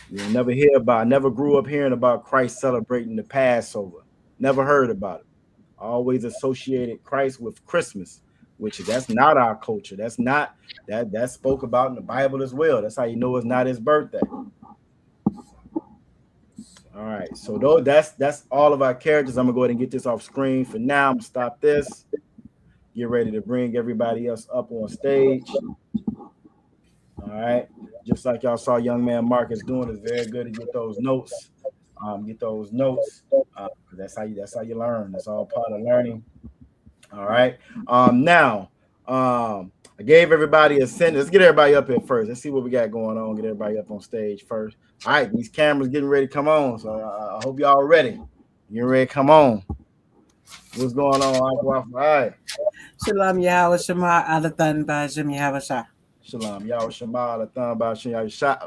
You never grew up hearing about Christ celebrating the Passover. Never heard about it. Always associated Christ with Christmas, which that's not our culture. That's not that's spoke about in the Bible as well. That's how you know it's not his birthday. All right, so though that's all of our characters. I'm gonna go ahead and get this off screen for now. I'm gonna stop this. Get ready to bring everybody else up on stage. All right, just like y'all saw young man Marcus doing, it's very good to get those notes. That's how you learn. That's all part of learning. All right. Now, I gave everybody a sentence. Let's get everybody up here first. Let's see what we got going on. Get everybody up on stage first. All right, these cameras getting ready to come on. So I hope y'all ready. You ready to come on? What's going on? All right. Shalom Yahweh Shema Alatan Bajim Yahweh Shah. Shalom Yahweh Shema Alatan Bajim Yahweh Shah.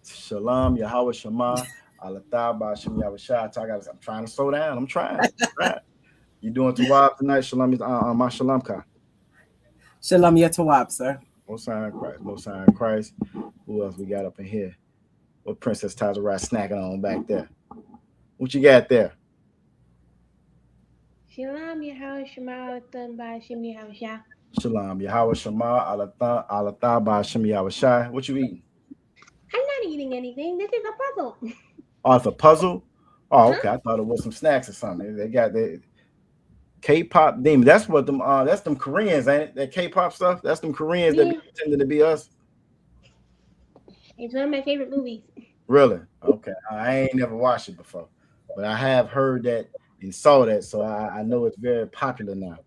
Shalom Yahweh Shema Alatan Bajim Yahweh Shah. I'm trying to slow down. I'm trying. You doing Tawab tonight? Shalom my Shalomka. Shalom Yatawab, sir. Most High in Christ. Who else we got up in here? What Princess Tazara snacking on back there? What you got there? Shalom Yahweh Shema Alatan Ba'ashem Yahweh Shah. Shalom Yahweh Shema Alatan Ba'ashem Yahweh Shah. What you eating? I'm not eating anything. This is a puzzle. Oh, it's a puzzle? Oh, okay. I thought it was some snacks or something. They got the K-pop demon. That's what them that's them Koreans, ain't it? That K-pop stuff. That's them Koreans that be pretending to be us. It's one of my favorite movies. Really? Okay. I ain't never watched it before, but I have heard that and saw that, so I know it's very popular now.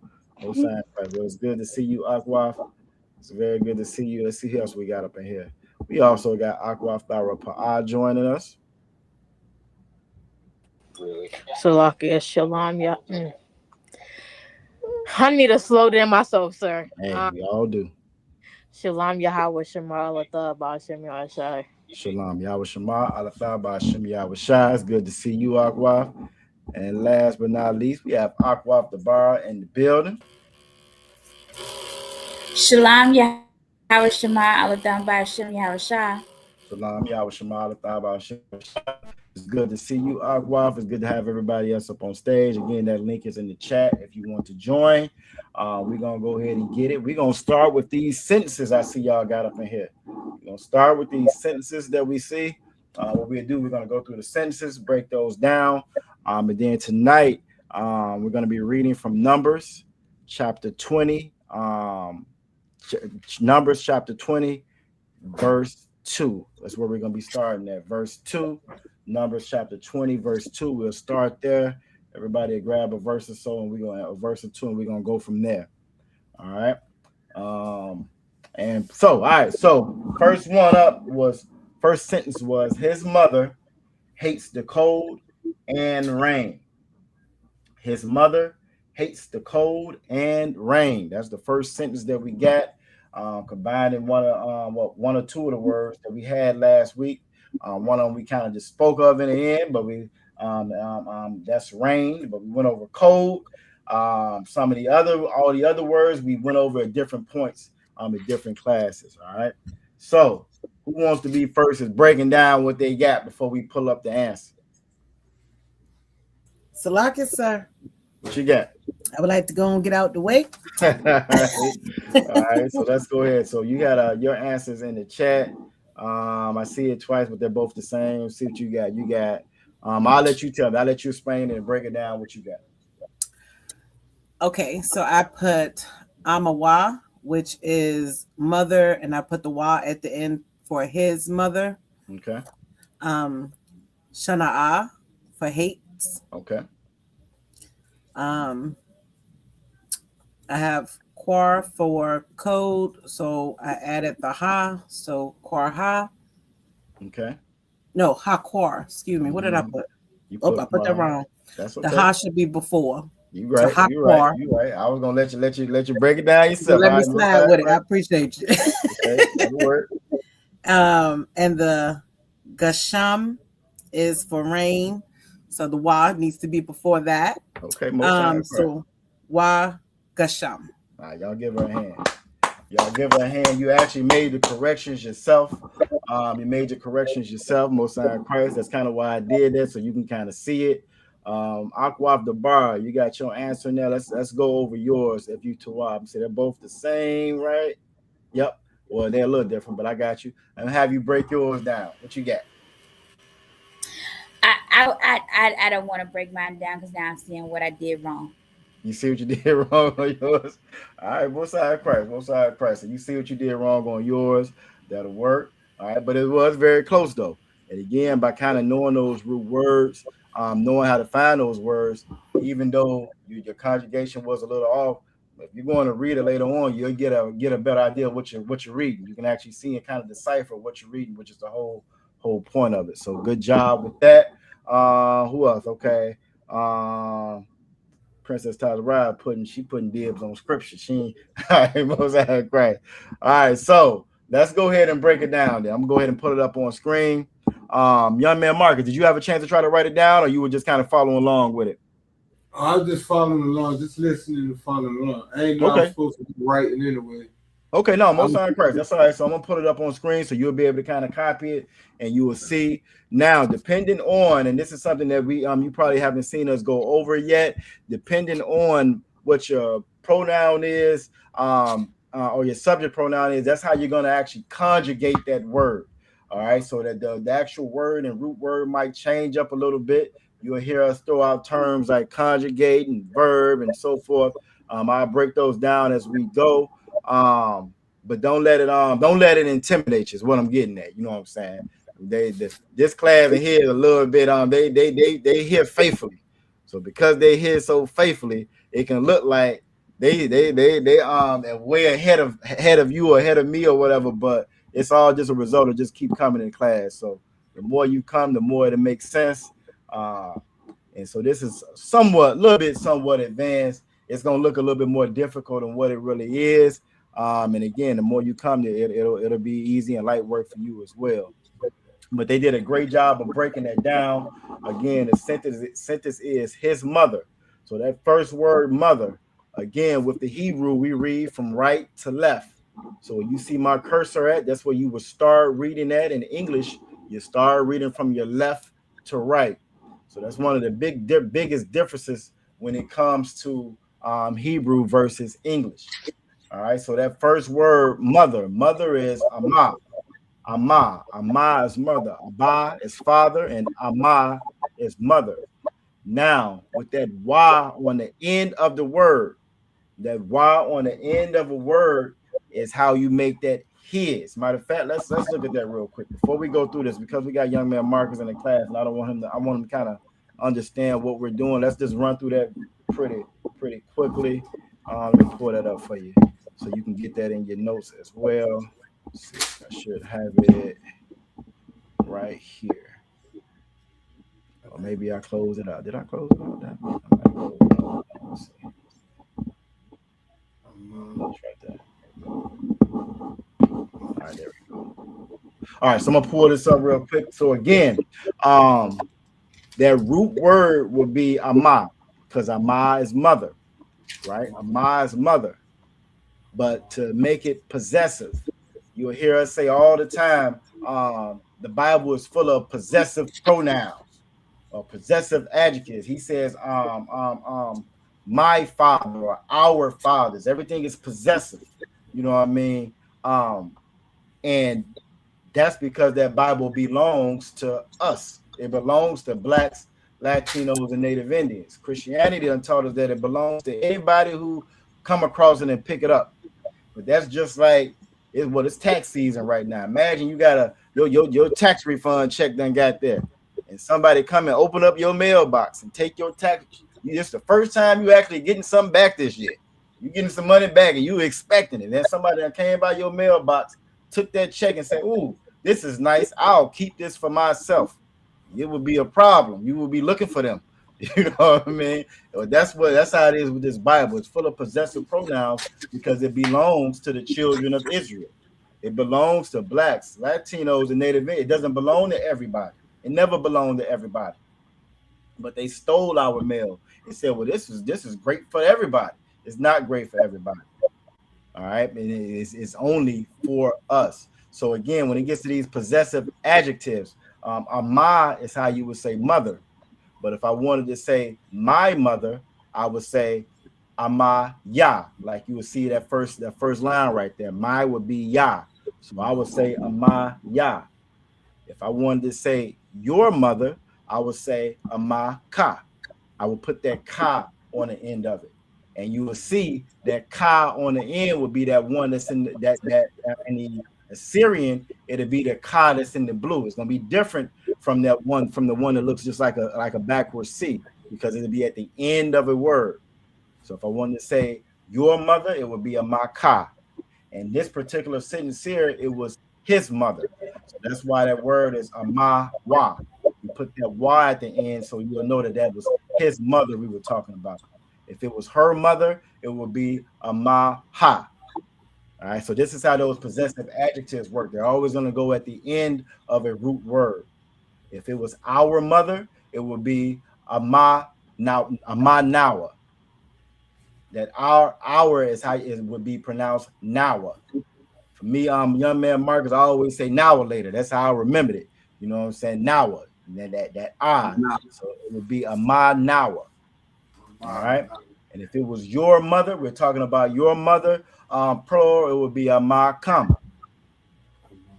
Well, it's good to see you, Akwaf. It's very good to see you. Let's see who else we got up in here. We also got Akwaf Barra Pa'a joining us. Salakia, shalom, yeah. I need to slow down myself, sir. Hey, we all do. Shalom, Yahweh Shema Alatha Ba'ashem Yahweh Shai. Shalom, Yahweh Shema Alatha Ba'ashem Yahweh Shai. It's good to see you, Akwaf. And last but not least, we have Akwaf the bar in the building. Shalom, Yahweh Shema Alatha Ba'ashem Yahweh Shai. Shalom, Yahweh Shema Alatha Ba'ashem Yahweh Shai. It's good to see you, Akwaf. It's good to have everybody else up on stage. Again, that link is in the chat if you want to join. We're going to go ahead and get it. We're going to start with these sentences I see y'all got up in here. We're going to start with these sentences that we see. What we'll do, we're going to go through the sentences, break those down. And then tonight, we're going to be reading from Numbers chapter 20. Numbers chapter 20, verse 2. That's where we're going to be starting at. Verse 2. Numbers chapter 20, verse 2. We'll start there. Everybody grab a verse or so, and we're going to have a verse or two, and we're going to go from there. All right. And so, all right. So, first sentence was, his mother hates the cold and rain. His mother hates the cold and rain. That's the first sentence that we got, combining one or two of the words that we had last week. One of them we kind of just spoke of in the end, but we that's rain, but we went over cold. All the other words we went over at different points at different classes. All right. So who wants to be first is breaking down what they got before we pull up the answer? Salakis, sir. What you got? I would like to go and get out the way. All right, so let's go ahead. So you got your answers in the chat. I see it twice, but they're both the same. See what you got. You got. I'll let you tell me. I'll let you explain it and break it down. What you got? Okay, so I put Amawa, which is mother, and I put the wa at the end for his mother. Okay. Shana'a for hates. Okay. I have Quar for code, so I added the ha, so Quar ha. Okay. No, ha Quar. Excuse me. What did I put? I put that wrong. That's okay. The ha should be before. You right. So You right. You right. I was gonna let you break it down yourself. Let me slide with it. I appreciate you. Okay, that'll work. And the Gasham is for rain, so the wa needs to be before that. Okay. So wa Gasham. All right, y'all give her a hand. Y'all give her a hand. You actually made the corrections yourself. You made your corrections yourself. Most High Christ. That's kind of why I did that, so you can kind of see it. Akwab the bar, you got your answer now. Let's go over yours. If you Tawab, so they're both the same, right? Yep. Well, they're a little different, but I got you. And have you break yours down. What you got? I don't want to break mine down because now I'm seeing what I did wrong. You see what you did wrong on yours? All right, both sides Christ. So you see what you did wrong on yours. That'll work. All right, but it was very close though. And again, by kind of knowing those root words, knowing how to find those words, even though your conjugation was a little off, if you're going to read it later on, you'll get a better idea of what you're reading. You can actually see and kind of decipher what you're reading, which is the whole point of it. So good job with that. Who else? Okay. Princess Tyler putting dibs on scripture. She most right. All right, so let's go ahead and break it down. Then I'm gonna go ahead and put it up on screen. Young man Marcus, did you have a chance to try to write it down, or you were just kind of following along with it? I was just following along, just listening and following along. I ain't know I was supposed to be writing anyway. Okay, no, most High Christ. That's all right. So I'm gonna put it up on screen so you'll be able to kind of copy it and you will see. Now, depending on, and this is something that we you probably haven't seen us go over yet, depending on what your pronoun is, or your subject pronoun is, that's how you're gonna actually conjugate that word. All right, so that the actual word and root word might change up a little bit. You'll hear us throw out terms like conjugate and verb and so forth. I'll break those down as we go. But don't let it intimidate you is what I'm getting at. You know what I'm saying? This class in here is a little bit they hear faithfully. So because they hear so faithfully, it can look like they way ahead of you or ahead of me or whatever, but it's all just a result of just keep coming in class. So the more you come, the more it makes sense. And so this is somewhat advanced. It's gonna look a little bit more difficult than what it really is. And again, the more you come, it'll be easy and light work for you as well. But they did a great job of breaking that down. Again, the sentence is his mother. So that first word, mother, again, with the Hebrew, we read from right to left. So you see my cursor at, that's where you would start reading at. In English, you start reading from your left to right. So that's one of the biggest differences when it comes to Hebrew versus English. All right, so that first word, mother is Amma. Amma is mother. Abba is father, and Amma is mother. Now, with that wa on the end of the word, that wa on the end of a word is how you make that his. Matter of fact, let's look at that real quick before we go through this, because we got young man Marcus in the class, and I want him to kind of understand what we're doing. Let's just run through that pretty quickly. Let me pull that up for you so you can get that in your notes as well. Let's see, I should have it right here. Or maybe I closed it out. Did I close it out? Let's see. Let's try that. All right, there we go. All right, so I'm gonna pull this up real quick. So again, that root word would be Amma, because Amma is mother, right? Amma is mother. But to make it possessive, you'll hear us say all the time, the Bible is full of possessive pronouns. or possessive adjectives. He says, my father or our fathers. Everything is possessive. You know what I mean? And that's because that Bible belongs to us. It belongs to blacks, Latinos, and Native Indians. Christianity done taught us that it belongs to anybody who come across it and pick it up. But that's just like it's tax season right now. Imagine you got your tax refund check done got there, and somebody come and open up your mailbox and take your tax. It's the first time you actually getting something back this year. You getting some money back and you expecting it. Then somebody that came by your mailbox, took that check and said, "Ooh, this is nice. I'll keep this for myself." It would be a problem. You will be looking for them. You know what I mean? That's how it is with this Bible. It's full of possessive pronouns because it belongs to the children of Israel. It belongs to blacks, Latinos, and Native Indians. It doesn't belong to everybody. It never belonged to everybody. But they stole our mail and said, "Well, this is great for everybody." It's not great for everybody. All right, and it's only for us. So again, when it gets to these possessive adjectives, ama is how you would say mother. But if I wanted to say my mother, I would say ama ya, like you would see that first line right there. My would be ya, so I would say ama ya. If I wanted to say your mother, I would say ama ka. I would put that ka on the end of it, and you will see that ka on the end would be that one that's in that in the Assyrian. It'll be the ka that's in the blue. It's gonna be different from the one that looks just like a backwards C, because it'll be at the end of a word. So if I wanted to say your mother, it would be a maka. And this particular sentence here, it was his mother. So that's why that word is a ma wa. You put that y at the end, so you'll know that was his mother we were talking about. If it was her mother, it would be a ma ha. All right, so this is how those possessive adjectives work. They're always going to go at the end of a root word. If it was our mother, it would be a ma nawa. That our is how it would be pronounced nawa. For me, young man Marcus, I always say nawa later. That's how I remembered it. You know what I'm saying? Nawa. And then that I. So it would be a ma nawa. All right. And if it was your mother, we're talking about your mother. Plural, it would be a ma kam.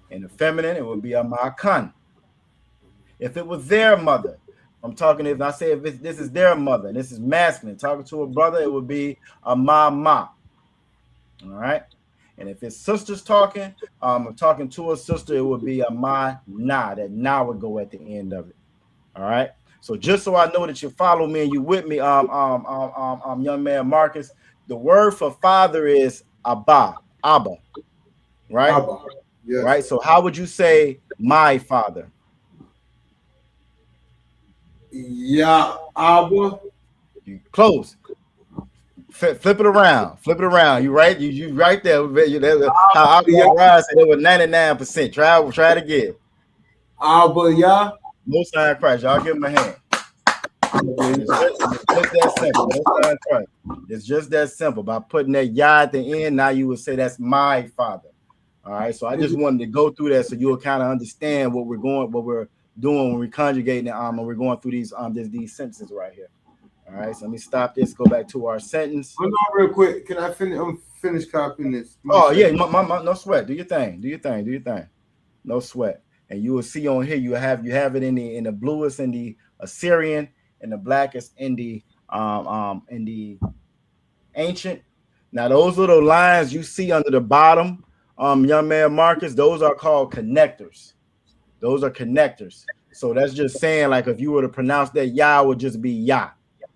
In the feminine, it would be a ma kan. If it was their mother, if this is their mother, and this is masculine, talking to a brother, it would be a ma. All right. And if it's sisters talking, talking to a sister, it would be a ma na. That na would go at the end of it. All right. So just so I know that you follow me and you with me, young man Marcus, the word for father is abba, right? Abba. Yes. Right. So how would you say my father? Yeah, Abba. You close. Flip it around. You right. You right there. How I said it was 99%. Try it again. Abba, yeah. Most High Christ. Y'all give him a hand. It's just that simple. Most High Christ. It's just that simple. By putting that yah at the end, now you would say that's my father. All right. So I just wanted to go through that so you'll kind of understand what we're doing when we're conjugating and we're going through these sentences right here. All right, so let me stop this. Go back to our sentence. Hold on, real quick. Can I finish? I'm finished copying this. Yeah, no sweat. Do your thing. No sweat. And you will see on here you have it in the bluest in the Assyrian and the blackest in the ancient. Now those little lines you see under the bottom, young man Marcus, those are called connectors. Those are connectors. So that's just saying, like, if you were to pronounce that yah, would just be yah,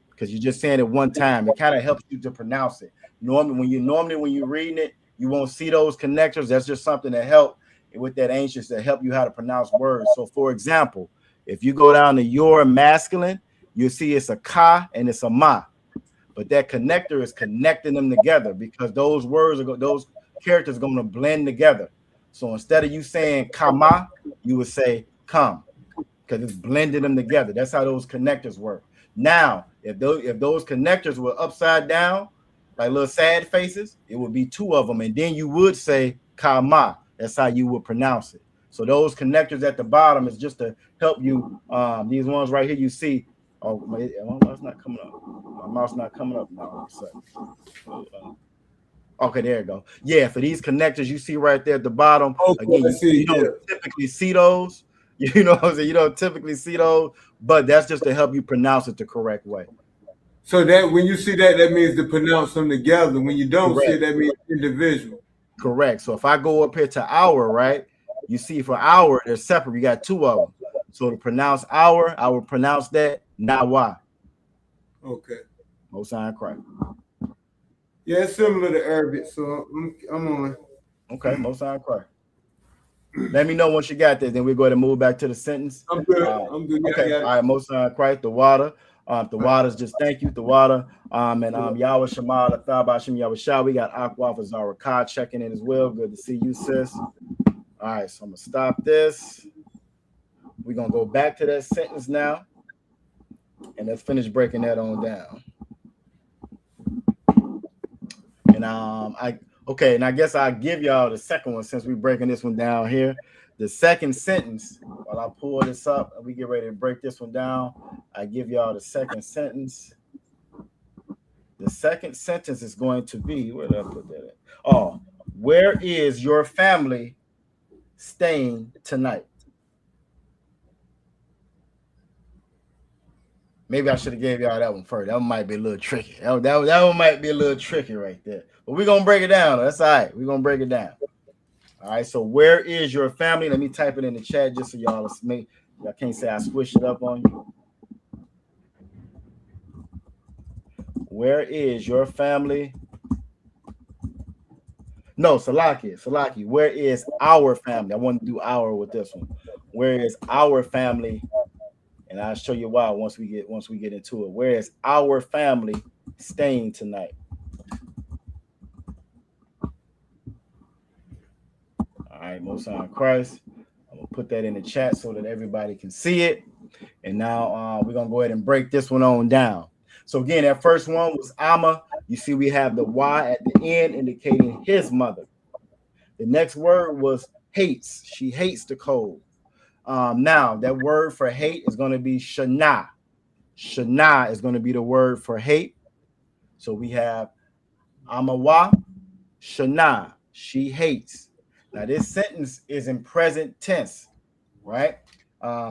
because you're just saying it one time. It kind of helps you to pronounce it. Normally when you're reading it, you won't see those connectors. That's just something to help with that ancients to help you how to pronounce words. So, for example, if you go down to your masculine, you'll see it's a ka and it's a ma, but that connector is connecting them together because those characters are going to blend together. So instead of you saying kama, you would say come, because it's blending them together. That's how those connectors work. Now, if those connectors were upside down, like little sad faces, it would be two of them, and then you would say kama. That's how you would pronounce it. So those connectors at the bottom is just to help you. These ones right here, you see. Oh, my mouse not coming up. My mouse not coming up now. Okay, there you go. Yeah, for these connectors you see right there at the bottom. Okay, Again, you don't typically see those. You know what I'm saying? You don't typically see those, but that's just to help you pronounce it the correct way. So that when you see that, that means to pronounce them together. When you don't see it, Correct. that means individual. Correct. So if I go up here to hour, right? You see for hour, they're separate. We got two of them. So to pronounce hour, I will pronounce that Nawa. Okay. Most High Christ. Yeah, it's similar to Arabic, so I'm on. Okay, Most High Christ. Let me know once you got this, then we're going to move back to the sentence. I'm good. I'm good. Yeah, Okay. All right, Most High Christ, the water. The water's just thank you, the water. And Yahweh Shema, Lathabashim, Yahweh Shah. We got Aqua for Zarakah checking in as well. Good to see you, sis. All right, so I'm gonna stop this. We're gonna go back to that sentence now, and let's finish breaking that on down. And I guess I'll give y'all the second one since we're breaking this one down here. The second sentence, while I pull this up and we get ready to break this one down, I give y'all the second sentence. The second sentence is going to be, where did I put that at? Oh, where is your family staying tonight? Maybe I should have gave y'all that one first. That one might be a little tricky. That one might be a little tricky right there. But we're going to break it down. That's all right. We're going to break it down. All right, so where is your family? Let me type it in the chat just so y'all can't say I squished it up on you. Where is your family? No, Salaki. Where is our family? I want to do our with this one. Where is our family? And I'll show you why once we get into it. Where is our family staying tonight? All right, Most High Christ. I'm gonna put that in the chat so that everybody can see it. And now we're gonna go ahead and break this one on down. So again, that first one was Amma. You see, we have the Y at the end indicating his mother. The next word was hates. She hates the cold. Now that word for hate is going to be shana. Shana is going to be the word for hate. So we have Amawa, shana. She hates. Now this sentence is in present tense, right?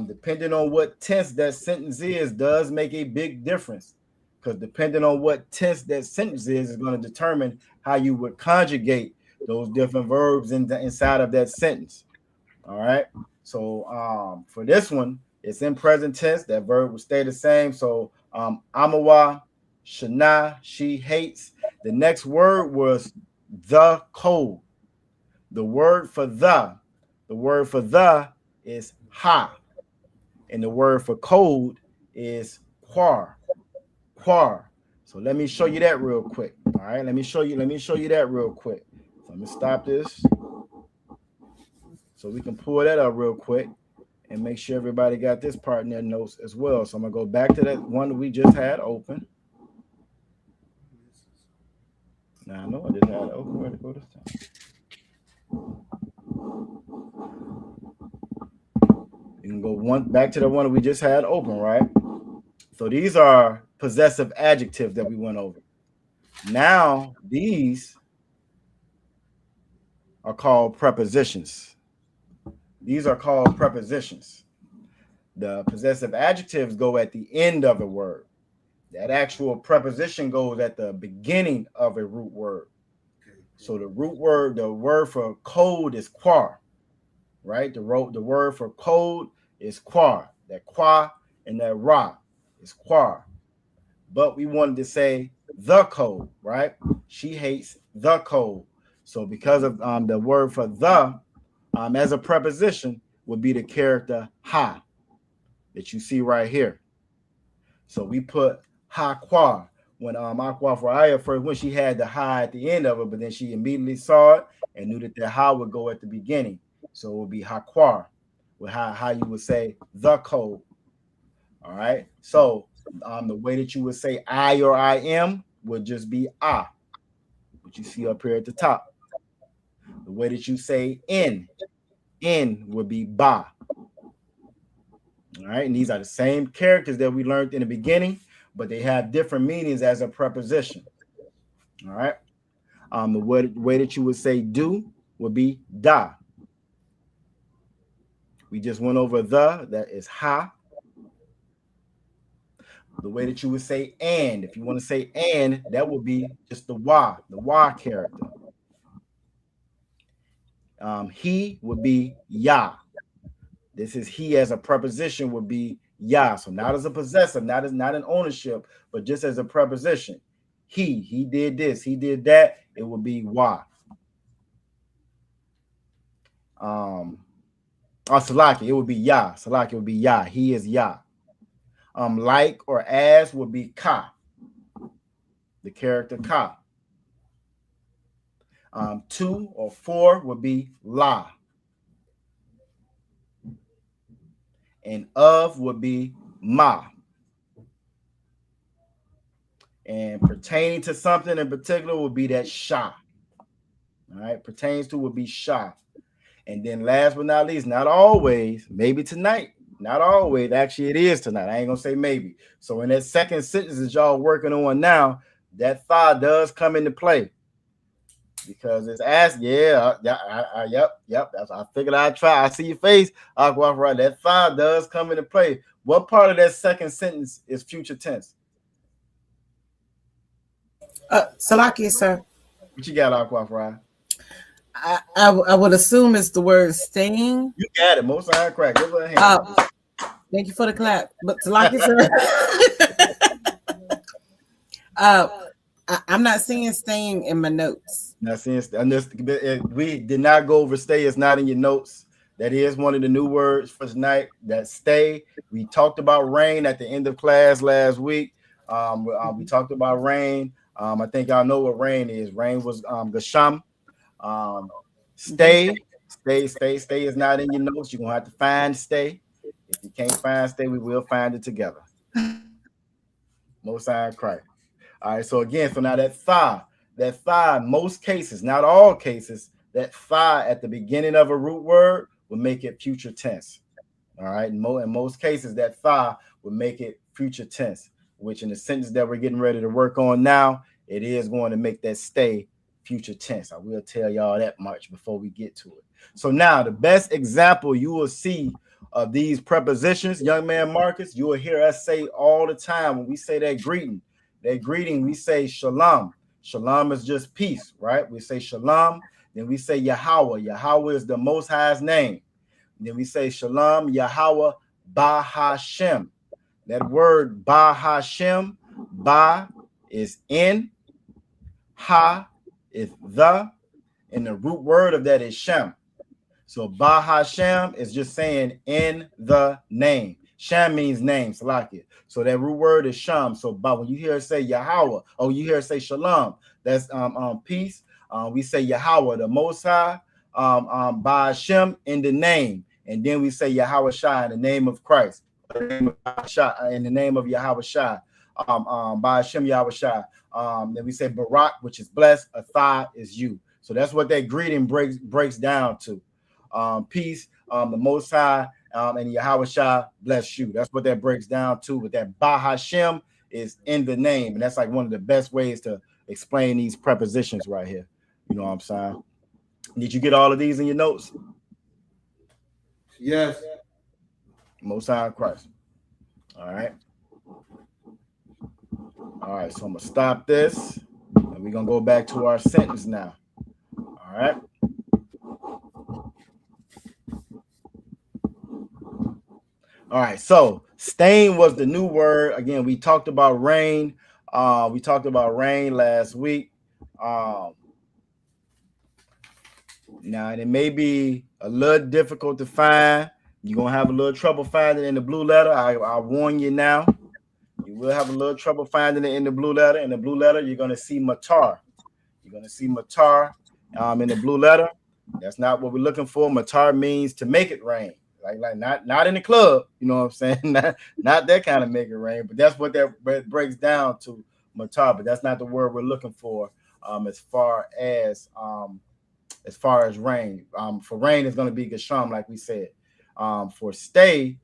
Depending on what tense that sentence is, does make a big difference. Because depending on what tense that sentence is going to determine how you would conjugate those different verbs inside of that sentence. All right. So for this one, it's in present tense. That verb will stay the same. So Amawa, Shana, she hates. The next word was the cold. The word for the is ha. And the word for cold is quar. So let me show you that real quick. All right, let me show you that real quick. So let me stop this so we can pull that up real quick and make sure everybody got this part in their notes as well. So I'm gonna go back to that one that we just had open. Now I know I just had it open. Where to go this time? You can go back to the one that we just had open, right? So these are possessive adjectives that we went over. Now these are called prepositions. These are called prepositions. The possessive adjectives go at the end of a word. That actual preposition goes at the beginning of a root word. So the word for cold is quar, right? The word for cold is quar. That qua and that ra is quar. But we wanted to say the cold, right? She hates the cold. So because of the word for the as a preposition would be the character ha that you see right here. So we put ha qua when Aqua for Aya first, when she had the ha at the end of it, but then she immediately saw it and knew that the ha would go at the beginning. So it would be ha qua, with how you would say the cold. All right. So the way that you would say I or I am would just be ah, what you see up here at the top. The way that you say in N would be ba. All right, and these are the same characters that we learned in the beginning, but they have different meanings as a preposition. All right. The way that you would say do would be da. We just went over that is ha. The way that you would say and, if you want to say and, that would be just the wa character. He would be ya. This is he as a preposition would be ya. So not as a possessive, not an ownership, but just as a preposition. He did this, he did that. It would be wa. Salaki, it would be ya. Salaki would be ya. He is ya. Like or as would be ka. The character ka. To or for would be la. And of would be ma. And pertaining to something in particular would be that sha. All right, pertains to would be sha. And then last but not least, not always, maybe tonight, not always, actually it is tonight. I ain't gonna say maybe. So in that second sentence that y'all working on now, that tha does come into play. Because it's asked, yep. That's I figured I'd try. I see your face, Aqua. That tha does come into play. What part of that second sentence is future tense? Salaki, sir. What you got, Aqua? I would assume it's the word staying. You got it. Most iron crack. Give her a hand. Thank you for the clap. But Salaki, sir. I'm not seeing staying in my notes. Not seeing. We did not go over stay. It's not in your notes. That is one of the new words for tonight. That stay. We talked about rain at the end of class last week. We talked about rain. I think y'all know what rain is. Rain was gasham. Stay is not in your notes. You're gonna have to find stay. If you can't find stay, we will find it together. Most iron crack. All right, so again, so now that tha, most cases, not all cases, that tha at the beginning of a root word will make it future tense. All right, in most cases, that tha will make it future tense, which in the sentence that we're getting ready to work on now, it is going to make that stay future tense. I will tell y'all that much before we get to it. So now the best example you will see of these prepositions, young man Marcus, you will hear us say all the time when we say that greeting, we say shalom. Shalom is just peace, right? We say shalom, then we say Yahweh. Yahweh is the Most High's name. Then we say shalom, Yahweh, Ba Hashem. That word Ba Hashem, Ba is in, Ha is the, and the root word of that is Shem. So Ba Hashem is just saying in the name. Shem means name, Salakia. So that root word is Shem. So when you hear it say Yahweh, or you hear it say Shalom, that's peace. We say Yahweh, the Most High, Ba Hashem in the name. And then we say Yahweh Shai in the name of Christ. In the name of Yahweh Shai. Ba Hashem Yahweh Shai. Then we say Barak, which is blessed. Atha is you. So that's what that greeting breaks down to. Peace, the Most High, and Yahweh Shai bless you. That's what that breaks down to. But that Ba Hashem is in the name, and that's like one of the best ways to explain these prepositions right here. You know what I'm saying? Did you get all of these in your notes? Yes. Most High Christ. All right. All right, so I'm gonna stop this, and we're gonna go back to our sentence now. All right. All right, so stain was the new word. Again, we talked about rain. We talked about rain last week. Now, and it may be a little difficult to find. You're gonna have a little trouble finding it in the blue letter. I warn you now. You will have a little trouble finding it in the blue letter. In the blue letter, you're gonna see matar. You're gonna see matar in the blue letter. That's not what we're looking for. Matar means to make it rain. Like not in the club, you know what I'm saying? not that kind of make it rain, but that's what that breaks down to, matar. But that's not the word we're looking for as far as as far as rain. For rain, it's going to be Gasham, like we said. For stay,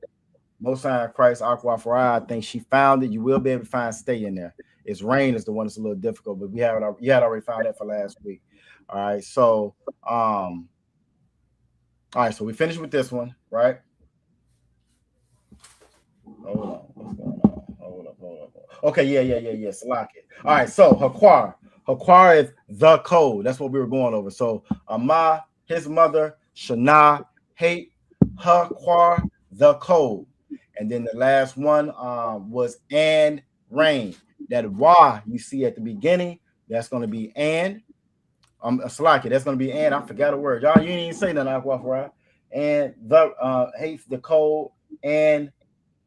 Most High in Christ, Aqua Farai, I think she found it. You will be able to find stay in there. It's rain is the one that's a little difficult, but you had already found that for last week. All right, so so we finished with this one, right? Hold on, what's going on? Hold up. Okay, yeah. Salaki. All right, so Hakwar is the code. That's what we were going over. So Ama, his mother, Shana, hate, Hakwar, the code. And then the last one was and rain. That wa you see at the beginning, that's going to be and. Salaki, that's going to be and. I forgot a word. Y'all, you didn't even say nothing, Aqua, right? And the hates the code and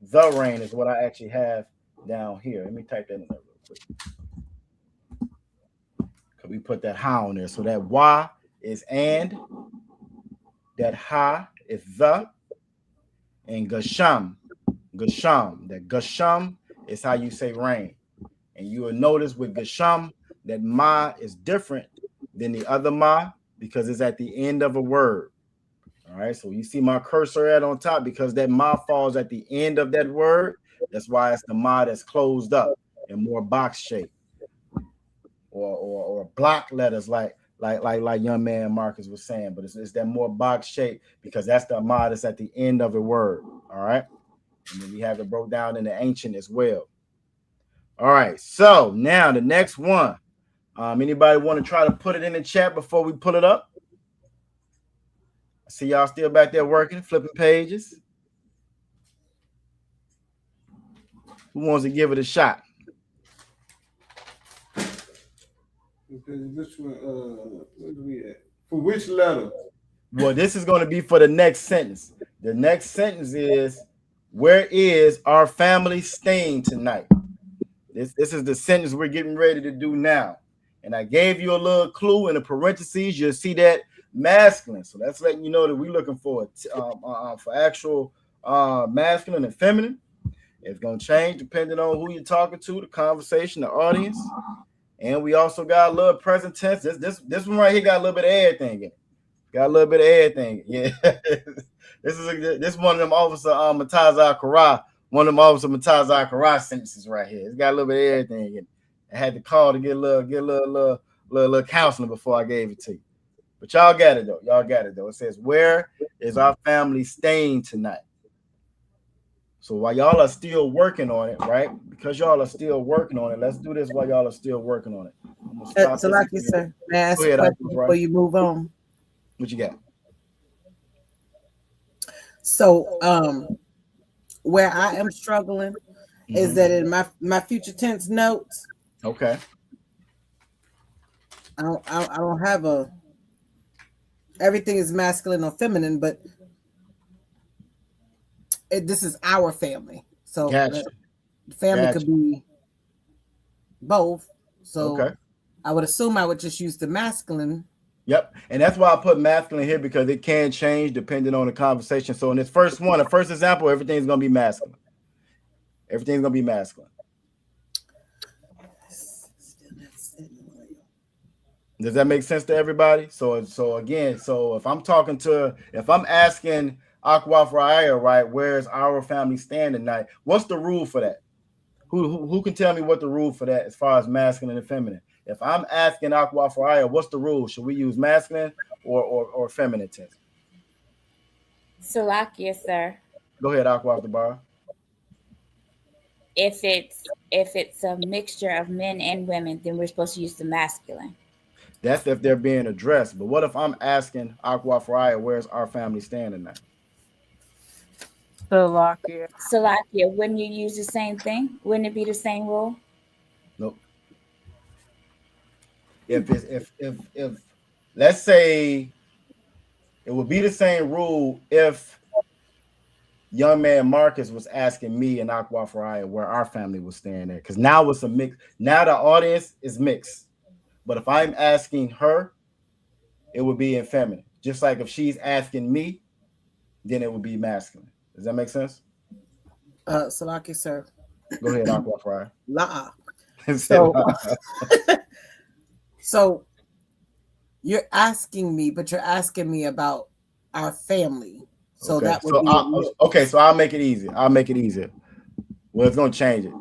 the rain is what I actually have down here. Let me type that in there real quick. Because we put that ha on there. So that wa is and, that ha is the, and gasham. That gasham is how you say rain. And you will notice with gasham that ma is different than the other ma because it's at the end of a word. All right, so you see my cursor at on top because that ma falls at the end of that word. That's why it's the ma that's closed up and more box shape or block letters like young man Marcus was saying. But it's that more box shape because that's the ma that's at the end of a word. All right, and then we have it broke down in the ancient as well. All right, so now the next one. Anybody want to try to put it in the chat before we pull it up? I see y'all still back there working, flipping pages. Who wants to give it a shot? This one, where do we at? For which letter? Well, this is going to be for the next sentence. The next sentence is, where is our family staying tonight? This is the sentence we're getting ready to do now. And I gave you a little clue in the parentheses. You'll see that masculine. So that's letting you know that we're looking for actual masculine and feminine. It's going to change depending on who you're talking to, the conversation, the audience. And we also got a little present tense. This one right here got a little bit of everything in it. Got a little bit of everything. Yeah. This one of them Officer Matazah Kara, one of them Officer Matazah Kara sentences right here. It's got a little bit of everything in it. I had to call to get a little counseling before I gave it to you. But y'all got it though. It says, where is our family staying tonight? So while y'all are still working on it, right? Because y'all are still working on it, let's do this while y'all are still working on it. So like you said, may I ask a question before you move on? What you got? So where I am struggling is that in my future tense notes. Okay. I don't have everything is masculine or feminine, but this is our family. So gotcha. The family could be both. So okay. I would assume I would just use the masculine. Yep. And that's why I put masculine here because it can change depending on the conversation. So in this first one, the first example, everything's going to be masculine. Everything's going to be masculine. Does that make sense to everybody? So again, if I'm asking Aqua Fraya, right, where's our family stand tonight? What's the rule for that? Who can tell me what the rule for that as far as masculine and feminine? If I'm asking Aqua Fraya, what's the rule? Should we use masculine or feminine tense? Salakia, sir. Go ahead, Aqua off the bar. If it's a mixture of men and women, then we're supposed to use the masculine. That's if they're being addressed. But what if I'm asking Aqua Fraya, where's our family standing now? Salakia, wouldn't you use the same thing? Wouldn't it be the same rule? Nope. If let's say it would be the same rule if young man Marcus was asking me and Aqua Fraya where our family was staying at, because now it's a mix. Now the audience is mixed. But if I'm asking her, it would be in feminine. Just like if she's asking me, then it would be masculine. Does that make sense? Salaki, sir. Go ahead, Aqua Fryer. La. So, So You're asking me, but you're asking me about our family. So Okay. that would So be okay. So I'll make it easy. I'll make it easier. Well, it's gonna change it.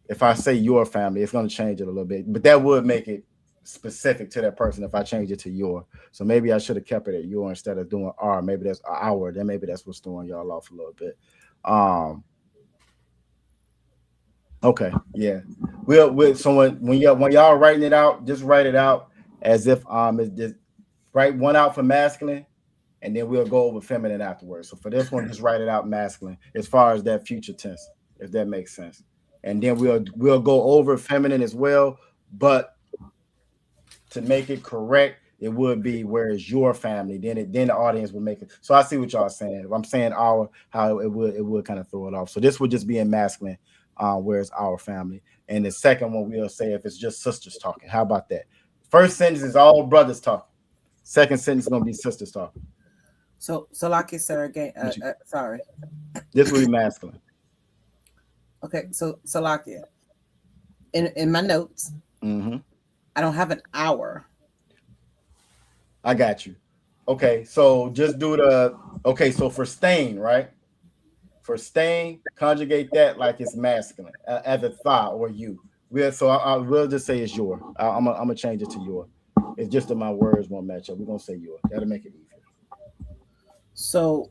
If I say your family, it's gonna change it a little bit. But that would make it specific to that person if I change it to your. So maybe I should have kept it at your instead of doing our. Maybe that's our. Then maybe that's what's throwing y'all off a little bit. Um. Okay. Yeah. We'll. So when y'all writing it out, just write it out as if it's just write one out for masculine, and then we'll go over feminine afterwards. So for this one, just write it out masculine as far as that future tense, if that makes sense. And then we'll go over feminine as well, but to make it correct, it would be whereas your family, then the audience would make it. So I see what y'all saying. If I'm saying our, how it would kind of throw it off. So this would just be in masculine, whereas our family. And the second one we'll say if it's just sisters talking. How about that? First sentence is all brothers talking. Second sentence is gonna be sisters talking. so like you said again. Sorry. This will be masculine. Okay, so Salakia. In my notes, Mm-hmm. I don't have an hour. I got you. Okay, so just do the so for stain, right? For stain, conjugate that like it's masculine as a thigh or you. We'll just say it's your. I'm gonna change it to your. It's just that my words won't match up. We're gonna say your. That'll make it easier. So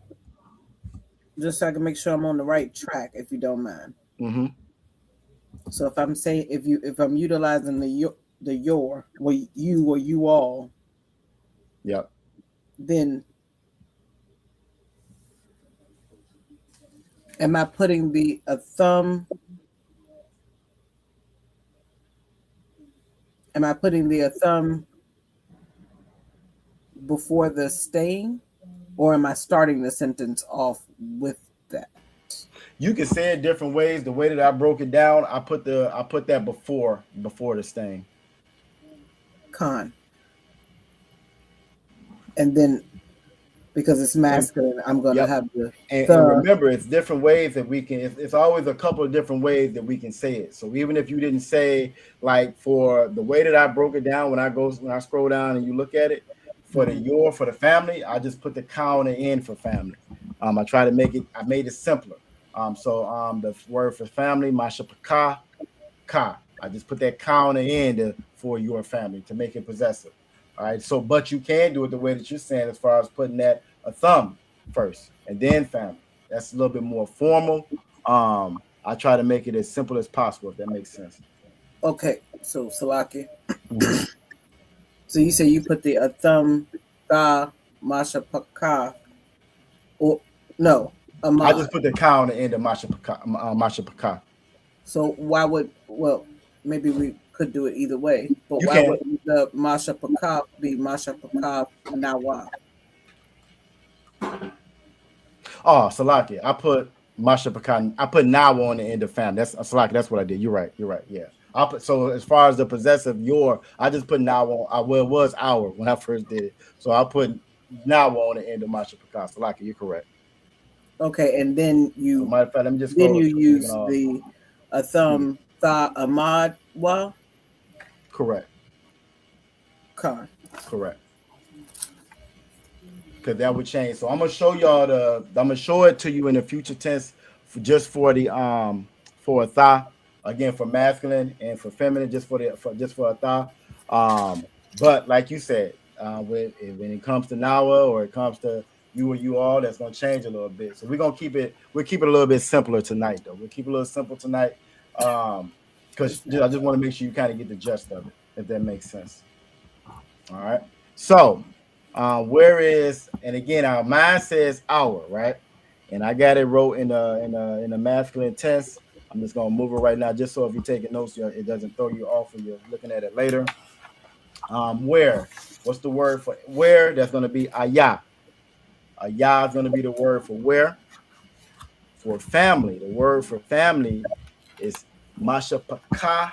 just so I can make sure I'm on the right track, if you don't mind. Mm-hmm. So if I'm saying if I'm utilizing the your or you or you all, Yep. then am I putting the thumb? Am I putting the thumb before the stain, or am I starting the sentence off with that? You can say it different ways. The way that I broke it down, I put that before the stain. Con. And then because it's masculine, I'm gonna Yep. have the And remember, it's different ways that we can. It's always a couple of different ways that we can say it. So even if you didn't say like for the way that I broke it down, when I scroll down and you look at it, for the family, I just put the counter in for family. I try to make it. I made it simpler. The word for family, mashapaka, ka. I just put that counter in for your family to make it possessive. All right. So, but you can do it the way that you're saying, as far as putting that a thumb first and then family. That's a little bit more formal. I try to make it as simple as possible, if that makes sense. Okay. So Salaki. So you say you put the thumb, ka, mashapaka, or no? I just put the counter in the mashapaka. So why would maybe we could do it either way, but You why can. would the mashapaka be mashapaka nawa? Oh, Salaki, I put mashapaka. I put nawa on the end of family. That's Salaki. That's what I did. You're right. Yeah. So as far as the possessive your, I just put nawa. It was our when I first did it. So I put nawa on the end of mashapaka. Salaki, you're correct. Okay, and then you matter of fact, let me just use the thumb tha amad wa. Correct. Con. Correct. Because that would change. So I'm gonna show y'all I'm gonna show it to you in the future tense for for a tha, again for masculine and for feminine, just for a tha. But like you said, when it comes to nawa or it comes to you or you all, that's gonna change a little bit. So we'll keep it a little bit simpler tonight, though. We'll keep it a little simple tonight. Because I just want to make sure you kind of get the gist of it, if that makes sense. All right. So where is, and again, mine says our, right? And I got it wrote in a masculine tense. I'm just gonna move it right now, just so if you're taking notes, it doesn't throw you off when you're looking at it later. Where? What's the word for where? That's gonna be ayah. Ayah is gonna be the word for where. For family, the word for family is mashapaka.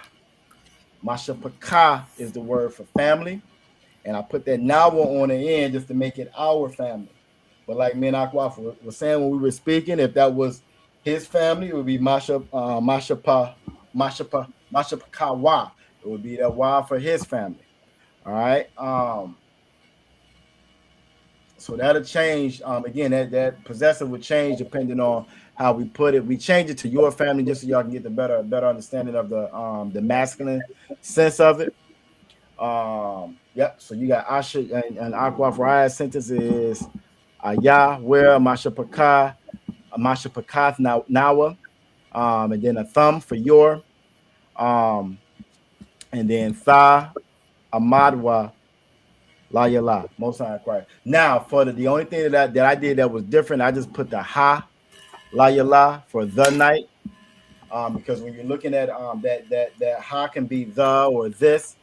Mashapaka is the word for family. And I put that nawa on the end just to make it our family. But like me and Akwafa was saying when we were speaking, if that was his family, it would be Mashapakawa. It would be that wa for his family. All right. So that'll change. Again, that possessive would change depending on how we put it. We change it to your family just so y'all can get the better understanding of the masculine sense of it. Yep. So you got Asha and Aqua for I sentence is Aya, where Masha Paka, Masha Pakath Nawa, and then a thumb for your, and then Tha Amadwa La Yala, most high Christ. Now for the only thing that I did that was different, I just put the Ha La Yala for the night. Because when you're looking at that Ha can be the or this.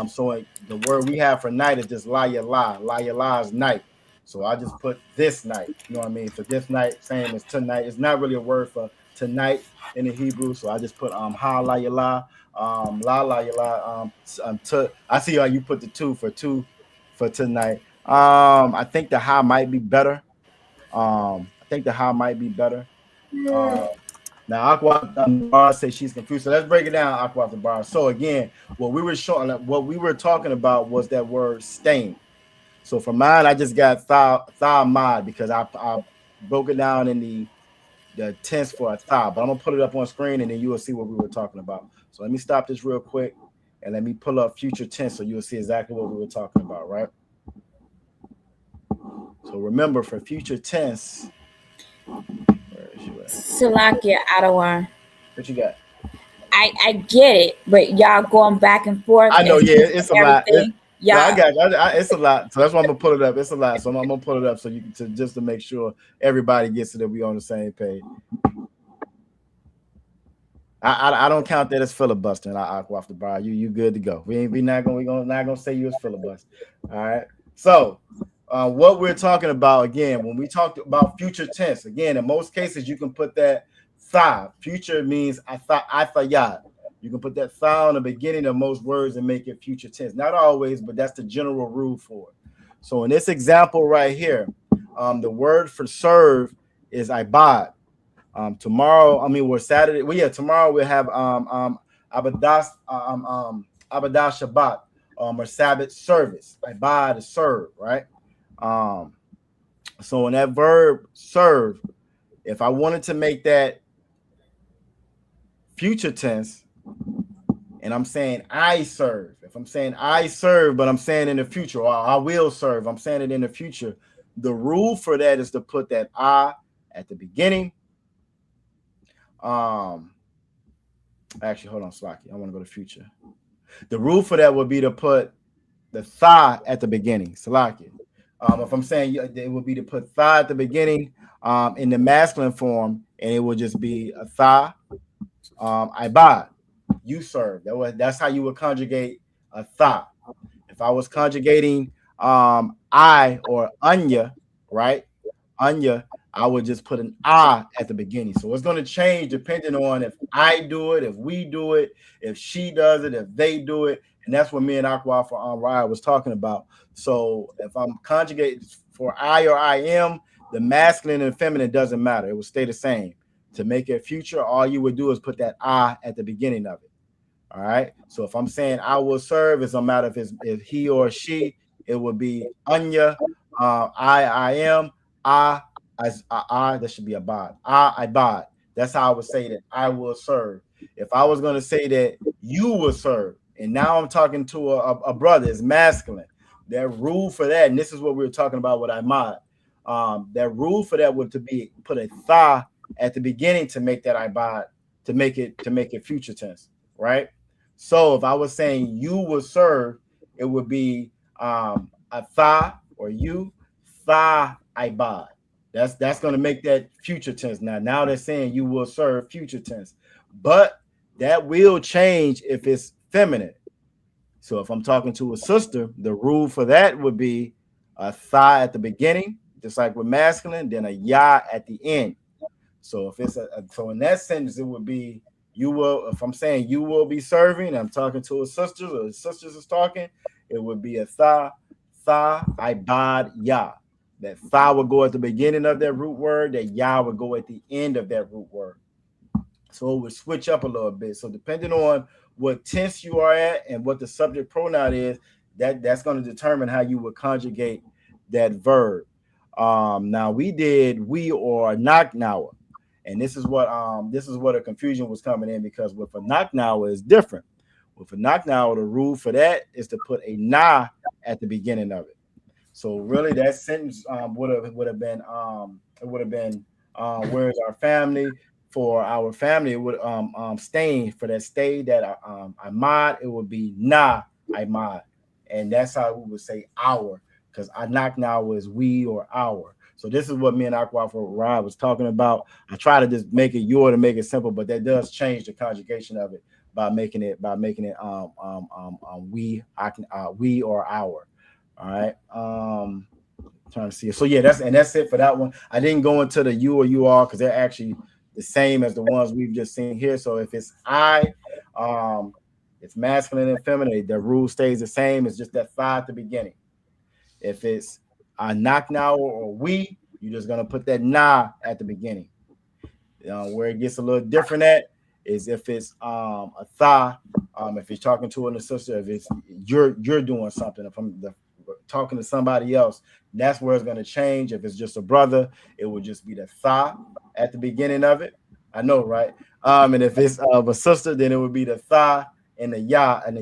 So the word we have for night is just La Yala. La Yala is night. So I just put this night. You know what I mean? So this night, same as tonight. It's not really a word for tonight in the Hebrew. So I just put Ha La Yala, La La Yala. I see how you put the two for tonight. I think the Ha might be better. I think the Ha might be better. Now Aqua Bar says she's confused. So let's break it down, Aqua Bar. So again, what we were talking about was that word stain. So for mine, I just got tha because I broke it down in the tense for a tha, but I'm gonna put it up on screen and then you will see what we were talking about. So let me stop this real quick and let me pull up future tense so you'll see exactly what we were talking about, right? So remember, for future tense, where is you at? Salakia Ottawa. What you got? I get it, but y'all going back and forth. I know, yeah, it's a lot. Yeah, I got it's a lot. So that's why I'm gonna pull it up. It's a lot. So I'm gonna pull it up so you can just to make sure everybody gets it that we on the same page. I don't count that as filibustering. I off the bar. You good to go. We not gonna say you as filibuster. All right. So what we're talking about again, when we talked about future tense, again, in most cases you can put that tha. Future means I thought. You can put that tha on the beginning of most words and make it future tense. Not always, but that's the general rule for it. So in this example right here, the word for serve is ibad. Tomorrow, Saturday. Tomorrow we'll have Abadah Shabbat, or Sabbath service. Ibad is serve, right? So in that verb serve, if I wanted to make that future tense, and I'm saying I serve. If I'm saying I serve, but I'm saying in the future, or I will serve, I'm saying it in the future. The rule for that is to put that I at the beginning. Actually, hold on, Slocky. I want to go to future. The rule for that would be to put the tha at the beginning, Slocky. If I'm saying it would be to put tha at the beginning in the masculine form, and it would just be a tha, ibad. You serve. That's how you would conjugate a tha. If I was conjugating I or anya, right? Anya, I would just put an I at the beginning. So it's going to change depending on if I do it, if we do it, if she does it, if they do it. And that's what me and Aqua for Raya was talking about. So if I'm conjugating for I or I am, the masculine and feminine doesn't matter. It will stay the same. To make it future, all you would do is put that I at the beginning of it. All right. So if I'm saying I will serve, it's no matter if he or she, it would be Anya, I am, I, that should be abad. I abad. That's how I would say that I will serve. If I was going to say that you will serve, and now I'm talking to a brother, it's masculine. That rule for that, and this is what we were talking about with Imad. That rule for that would to be put a tha at the beginning to make that ibad, to make it future tense, right? So if I was saying you will serve, it would be a tha or you tha ibad. That's going to make that future tense. Now they're saying you will serve future tense, but that will change if it's feminine. So if I'm talking to a sister, the rule for that would be a tha at the beginning, just like with masculine, then a ya at the end. So if it's so in that sentence, it would be you will. If I'm saying you will be serving, I'm talking to a sister, or the sisters is talking, it would be a tha ibad ya. That tha would go at the beginning of that root word, that ya would go at the end of that root word. So it would switch up a little bit. So depending on what tense you are at and what the subject pronoun is, that's going to determine how you would conjugate that verb. Now we did we or Naknawa. And this is what a confusion was coming in, because with a Naknawa is different. With a Naknawa, the rule for that is to put a na at the beginning of it. So really, that sentence would have been where's our family? For our family, it would staying for that stay that Ahmad, it would be na Ahmad, and that's how we would say our, because Anak now is we or our. So this is what me and Aqua for Ryan was talking about. I try to just make it your to make it simple, but that does change the conjugation of it by making it we or our. All right. Trying to see it. So yeah, that's it for that one. I didn't go into the you or you are because they're actually the same as the ones we've just seen here. So if it's it's masculine and feminine, the rule stays the same. It's just that tha at the beginning. If it's knock now or we, you're just gonna put that na at the beginning. Where it gets a little different at is if it's a tha, if you're talking to an sister, if it's you're doing something, if I'm talking to somebody else, that's where it's going to change. If it's just a brother, it would just be the tha at the beginning of it. I know, right? And if it's of a sister, then it would be the tha and the ya at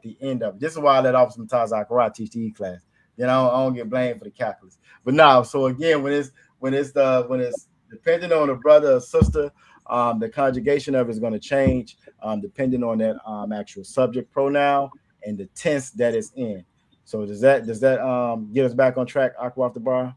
the end of it. This is why I let off sometimes I karate teach the E class. Then I don't get blamed for the calculus. But now, so again, when it's depending on the brother or sister, the conjugation of it is going to change depending on that actual subject pronoun and the tense that it's in. So does that get us back on track, Aqua off the bar?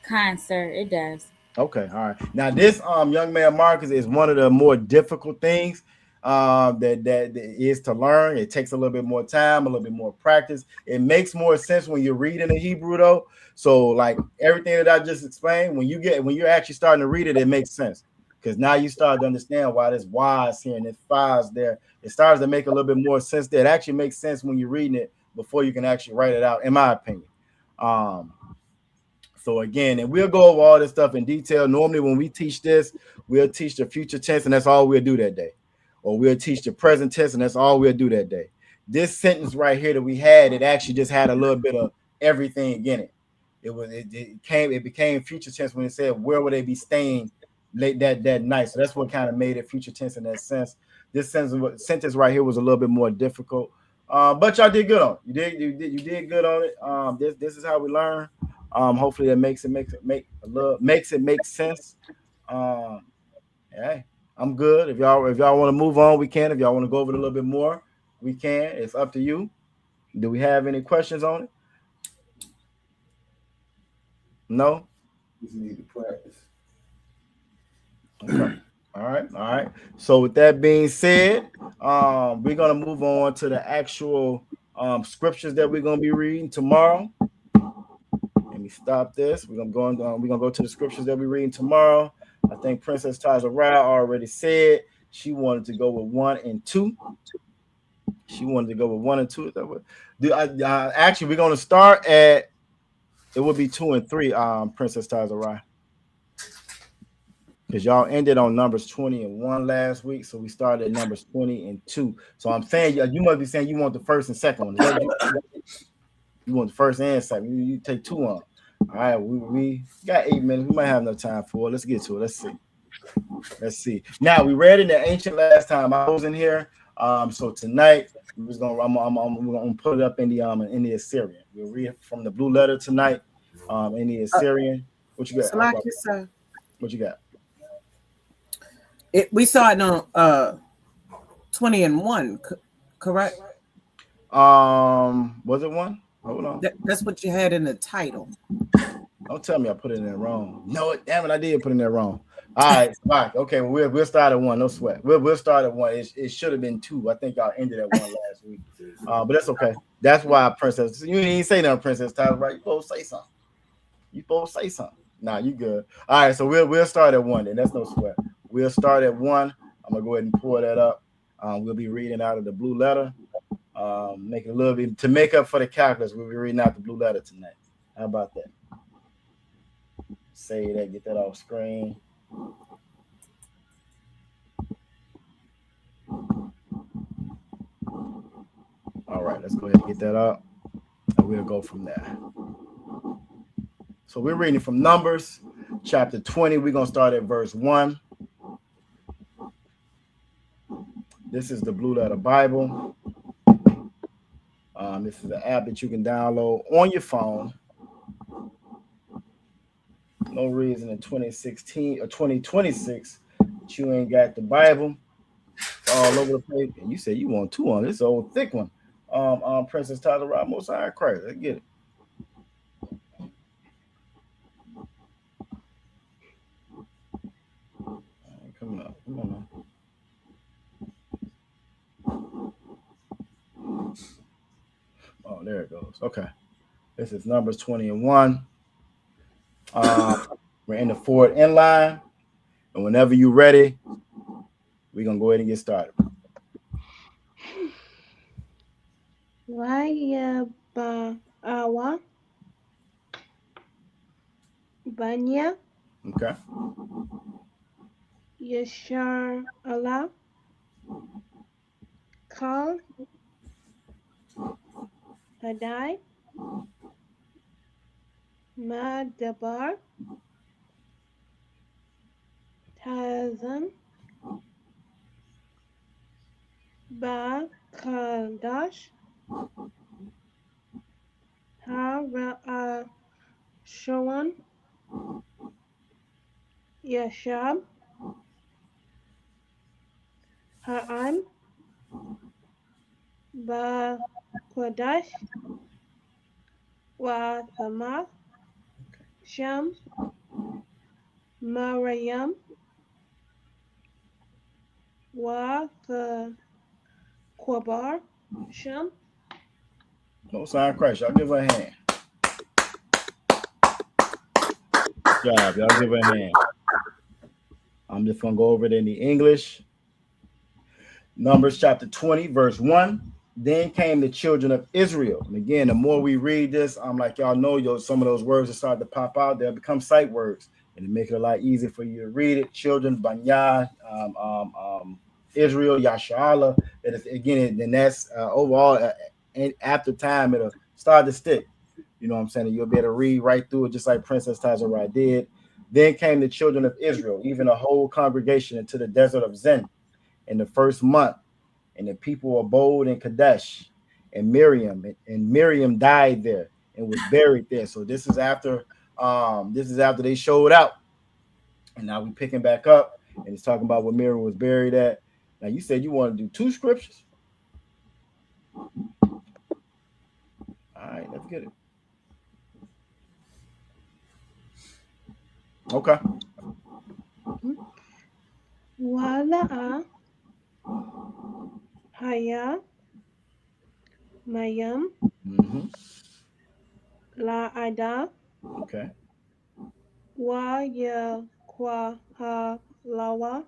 Kind sir, it does. Okay, all right. Now this young man Marcus is one of the more difficult things that is to learn. It takes a little bit more time, a little bit more practice. It makes more sense when you're reading the Hebrew though. So like everything that I just explained, when you're actually starting to read it, it makes sense. Because now you start to understand why this Y is here and this phi is there. It starts to make a little bit more sense there. It actually makes sense when you're reading it before you can actually write it out, in my opinion. So again, and we'll go over all this stuff in detail. Normally when we teach this, we'll teach the future tense, and that's all we'll do that day. Or we'll teach the present tense, and that's all we'll do that day. This sentence right here that we had, it actually just had a little bit of everything in it. It became future tense when it said, where would they be staying late that night? So that's what kind of made it future tense in that sense. This sentence right here was a little bit more difficult. But y'all did good on it. You did good on it. This is how we learn. Hopefully that makes it make sense. Hey, I'm good. If y'all want to move on, we can. If y'all want to go over it a little bit more, we can. It's up to you. Do we have any questions on it? No. Just need to practice. Okay. All right. So with that being said, we're gonna move on to the actual scriptures that we're gonna be reading tomorrow. Let me stop this. We're gonna go to the scriptures that we're reading tomorrow. I think Princess Taza Rao already said she wanted to go with 1 and 2. Actually, we're gonna start at, it would be 2 and 3. Princess Taza Rao. Because y'all ended on Numbers 20 and 1 last week, so we started at Numbers 20 and 2. So I'm saying you must be saying you want the first and second one. You want the first and second. You take 2 on. All right, we got 8 minutes. We might have no time for it. Let's get to it. Let's see. Now we read in the ancient last time I was in here. So tonight we're gonna put it up in the Assyrian. We'll read from the blue letter tonight. In the Assyrian. What you got? What you got? We saw it on 20 and 1, correct? Was it 1? Hold on. That's what you had in the title. Don't tell me I put it in there wrong. No, damn it, I did put it in there wrong. All right. Okay, well, we'll start at 1. No sweat. We'll start at 1. It should have been 2. I think I ended at 1 last week. But that's okay. That's why, Princess. You didn't say nothing, Princess Tyler, right? You both say something. Nah, you good. All right, so we'll start at 1. Then that's no sweat. We'll start at 1. I'm gonna go ahead and pull that up. We'll be reading out of the blue letter. Make it a little bit to make up for the calculus. We'll be reading out the blue letter tonight. How about that? Say that, get that off screen. All right, let's go ahead and get that up, and we'll go from there. So we're reading from Numbers, chapter 20. We're going to start at verse 1. This is the Blue Letter Bible. This is the app that you can download on your phone. No reason in 2016 or 2026 that you ain't got the Bible all over the place. And you said you want 2 on this old thick one. Princess Tyler Ramos, I Christ, let's get it. Come on. Oh, there it goes. Okay. This is Numbers 20 and 1. We're in the forward end line. And whenever you're ready, we're going to go ahead and get started. Vaya awa Banya Okay. Yashar Allah Kal Hadai Madabar Tazan Ba Qadash Lashawan Yashab Ha'am Ba Qadash Wa Thama Sham Maryam Wa Kwabar Sham. Most High Christ, y'all give her a hand. Good job, y'all give her a hand. I'm just going to go over it in the English. Numbers chapter 20, verse 1. Then came the children of Israel. And again, the more we read this, I'm like, y'all know some of those words that start to pop out, they'll become sight words. And it make it a lot easier for you to read it. Children, Banya, Israel, Yashala. Again, and that's overall, and after time, it'll start to stick. You know what I'm saying? And you'll be able to read right through it, just like Princess Tazara did. Then came the children of Israel, even a whole congregation, into the desert of Zin in the first month. And the people abode in Kadesh, and Miriam died there and was buried there. So this is after they showed out. And now we're picking back up, and it's talking about where Miriam was buried at. Now you said you want to do 2 scriptures. All right, let's get it. Okay. Wala'a Haya Mayam La'ada Okay. Wa Ya Kwa Lawa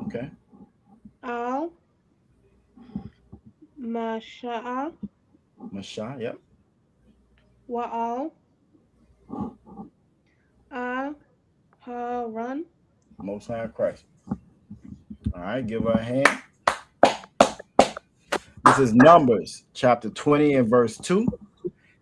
Okay. Al Masha'a Masha, yep. Wa'al Haran. Most High Christ. All right, give her a hand. This is Numbers chapter 20 and verse 2.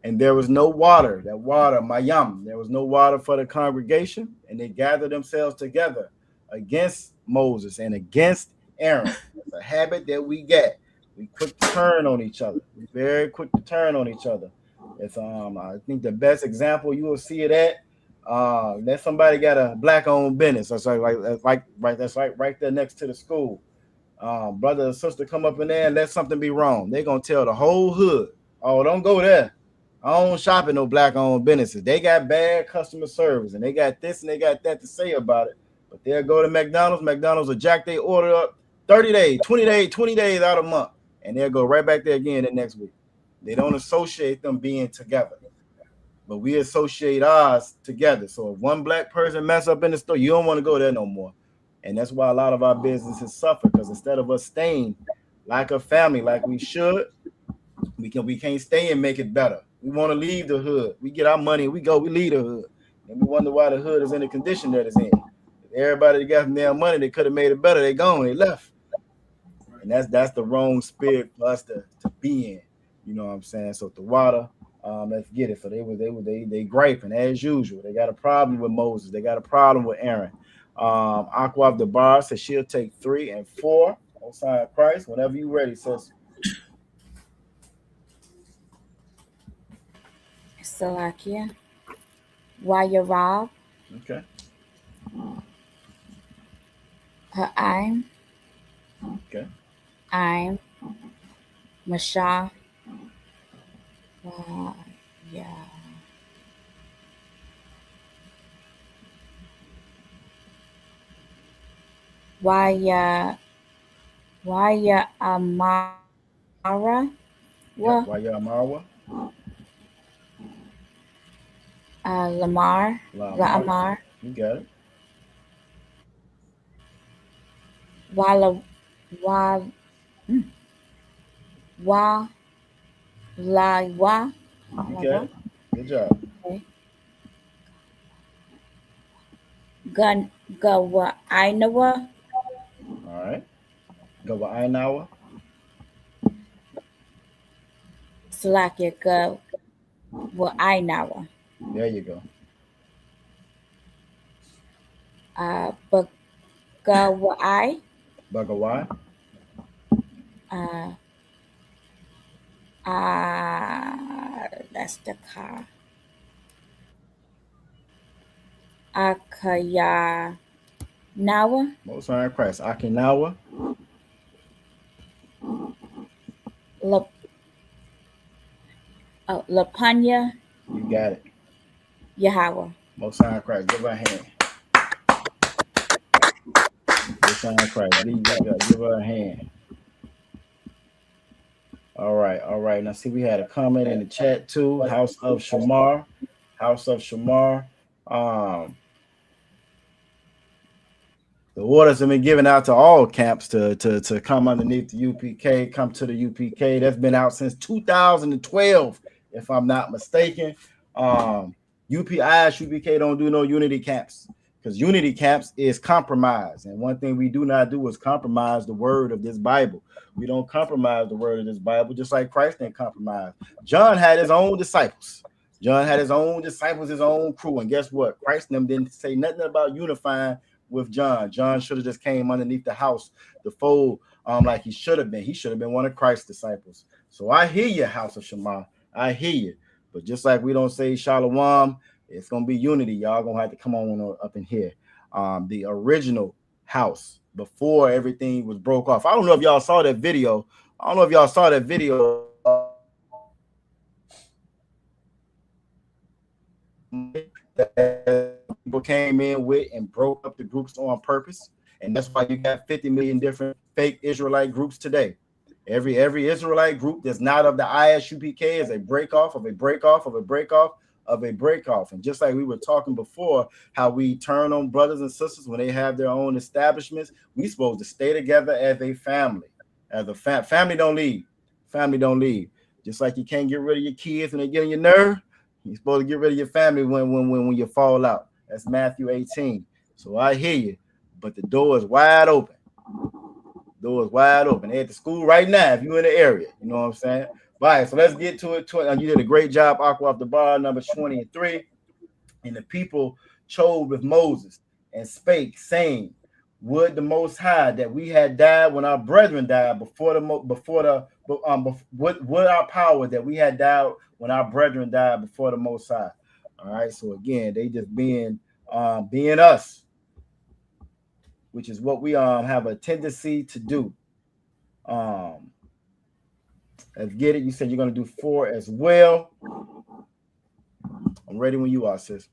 And there was no water, that water, Mayam, there was no water for the congregation, and they gathered themselves together against Moses and against Aaron. It's a habit that we get. We quick to turn on each other. We're very quick to turn on each other. It's I think the best example you will see it at, that somebody got a black-owned business. That's right there next to the school. Brother or sister come up in there and let something be wrong. They're gonna tell the whole hood, "Oh, don't go there. I don't shop at no black-owned businesses. They got bad customer service, and they got this and they got that to say about it." But they'll go to McDonald's. McDonald's will jack their order up 30 days, 20 days out of a month, and they'll go right back there again the next week. They don't associate them being together, but we associate ours together. So if one black person mess up in the store, you don't want to go there no more. And that's why a lot of our businesses suffer, because instead of us staying like a family, like we should, we can't stay and make it better. We want to leave the hood. We get our money, we leave the hood. And we wonder why the hood is in the condition that it's in. Everybody that got their money, they could have made it better. They gone, they left. And that's the wrong spirit for us to be in. You know what I'm saying? So the water, Let's get it. So they griping as usual. They got a problem with Moses. They got a problem with Aaron. Aqua of the bar says she'll take 3 and 4. On sign of Christ. Whenever you ready, sis. Salakia. Wayarab. Okay. Ha'im. Okay. I'm. Mashah. Yeah. Waya Amara. Yep. Waya Marwa. Lamar. La'amar. You got it. Wala wa wa la wa. You got it. Good job. Okay. Gun gawa Ainawa. All right. Go with Einawa. Salakia gawa Ainawa. There you go. But gawa I. Bagawai. That's the car. Akaya Nawa. Most High in Christ. Akinawa. Lapanya. You got it. Yahweh. Most High in Christ. Give her a hand. Most High in Christ. Give her a hand. All right. All right. Now, see, we had a comment in the chat too. House of Shamar. House of Shamar. The orders have been given out to all camps to come underneath the UPK, come to the UPK. That's been out since 2012, if I'm not mistaken. ISUPK don't do no unity camps because unity camps is compromise. And one thing we do not do is compromise the word of this Bible. We don't compromise the word of this Bible, just like Christ didn't compromise. John had his own disciples. John had his own disciples, his own crew. And guess what? Christ and them didn't say nothing about unifying with John. John should have just came underneath the house, the fold, like he should have been. He should have been one of Christ's disciples. So I hear you, House of Shema. I hear you. But just like we don't say Shalom, it's gonna be unity. Y'all gonna have to come on up in here. The original house before everything was broke off. I don't know if y'all saw that video. That people came in with and broke up the groups on purpose, and that's why you got 50 million different fake Israelite groups today. Every Israelite group that's not of the ISUPK is a break off of a break off of a break off of a break off. And just like we were talking before, how we turn on brothers and sisters when they have their own establishments, we supposed to stay together as a family. As a family don't leave. Family don't leave. Just like you can't get rid of your kids when they get on your nerve, you're supposed to get rid of your family when you fall out. That's Matthew 18. So I hear you, but the door is wide open. Door is wide open. They're at the school right now if you're in the area. You know what I'm saying? All right, so let's get to it. You did a great job, Aqua off the bar, number 23. And the people chose with Moses and spake, saying, would the Most High that we had died when our brethren died would our power that we had died when our brethren died before the Most High. All right, so again, they just being us, which is what we have a tendency to do. Let's get it. You said you're gonna do 4 as well. I'm ready when you are, sis.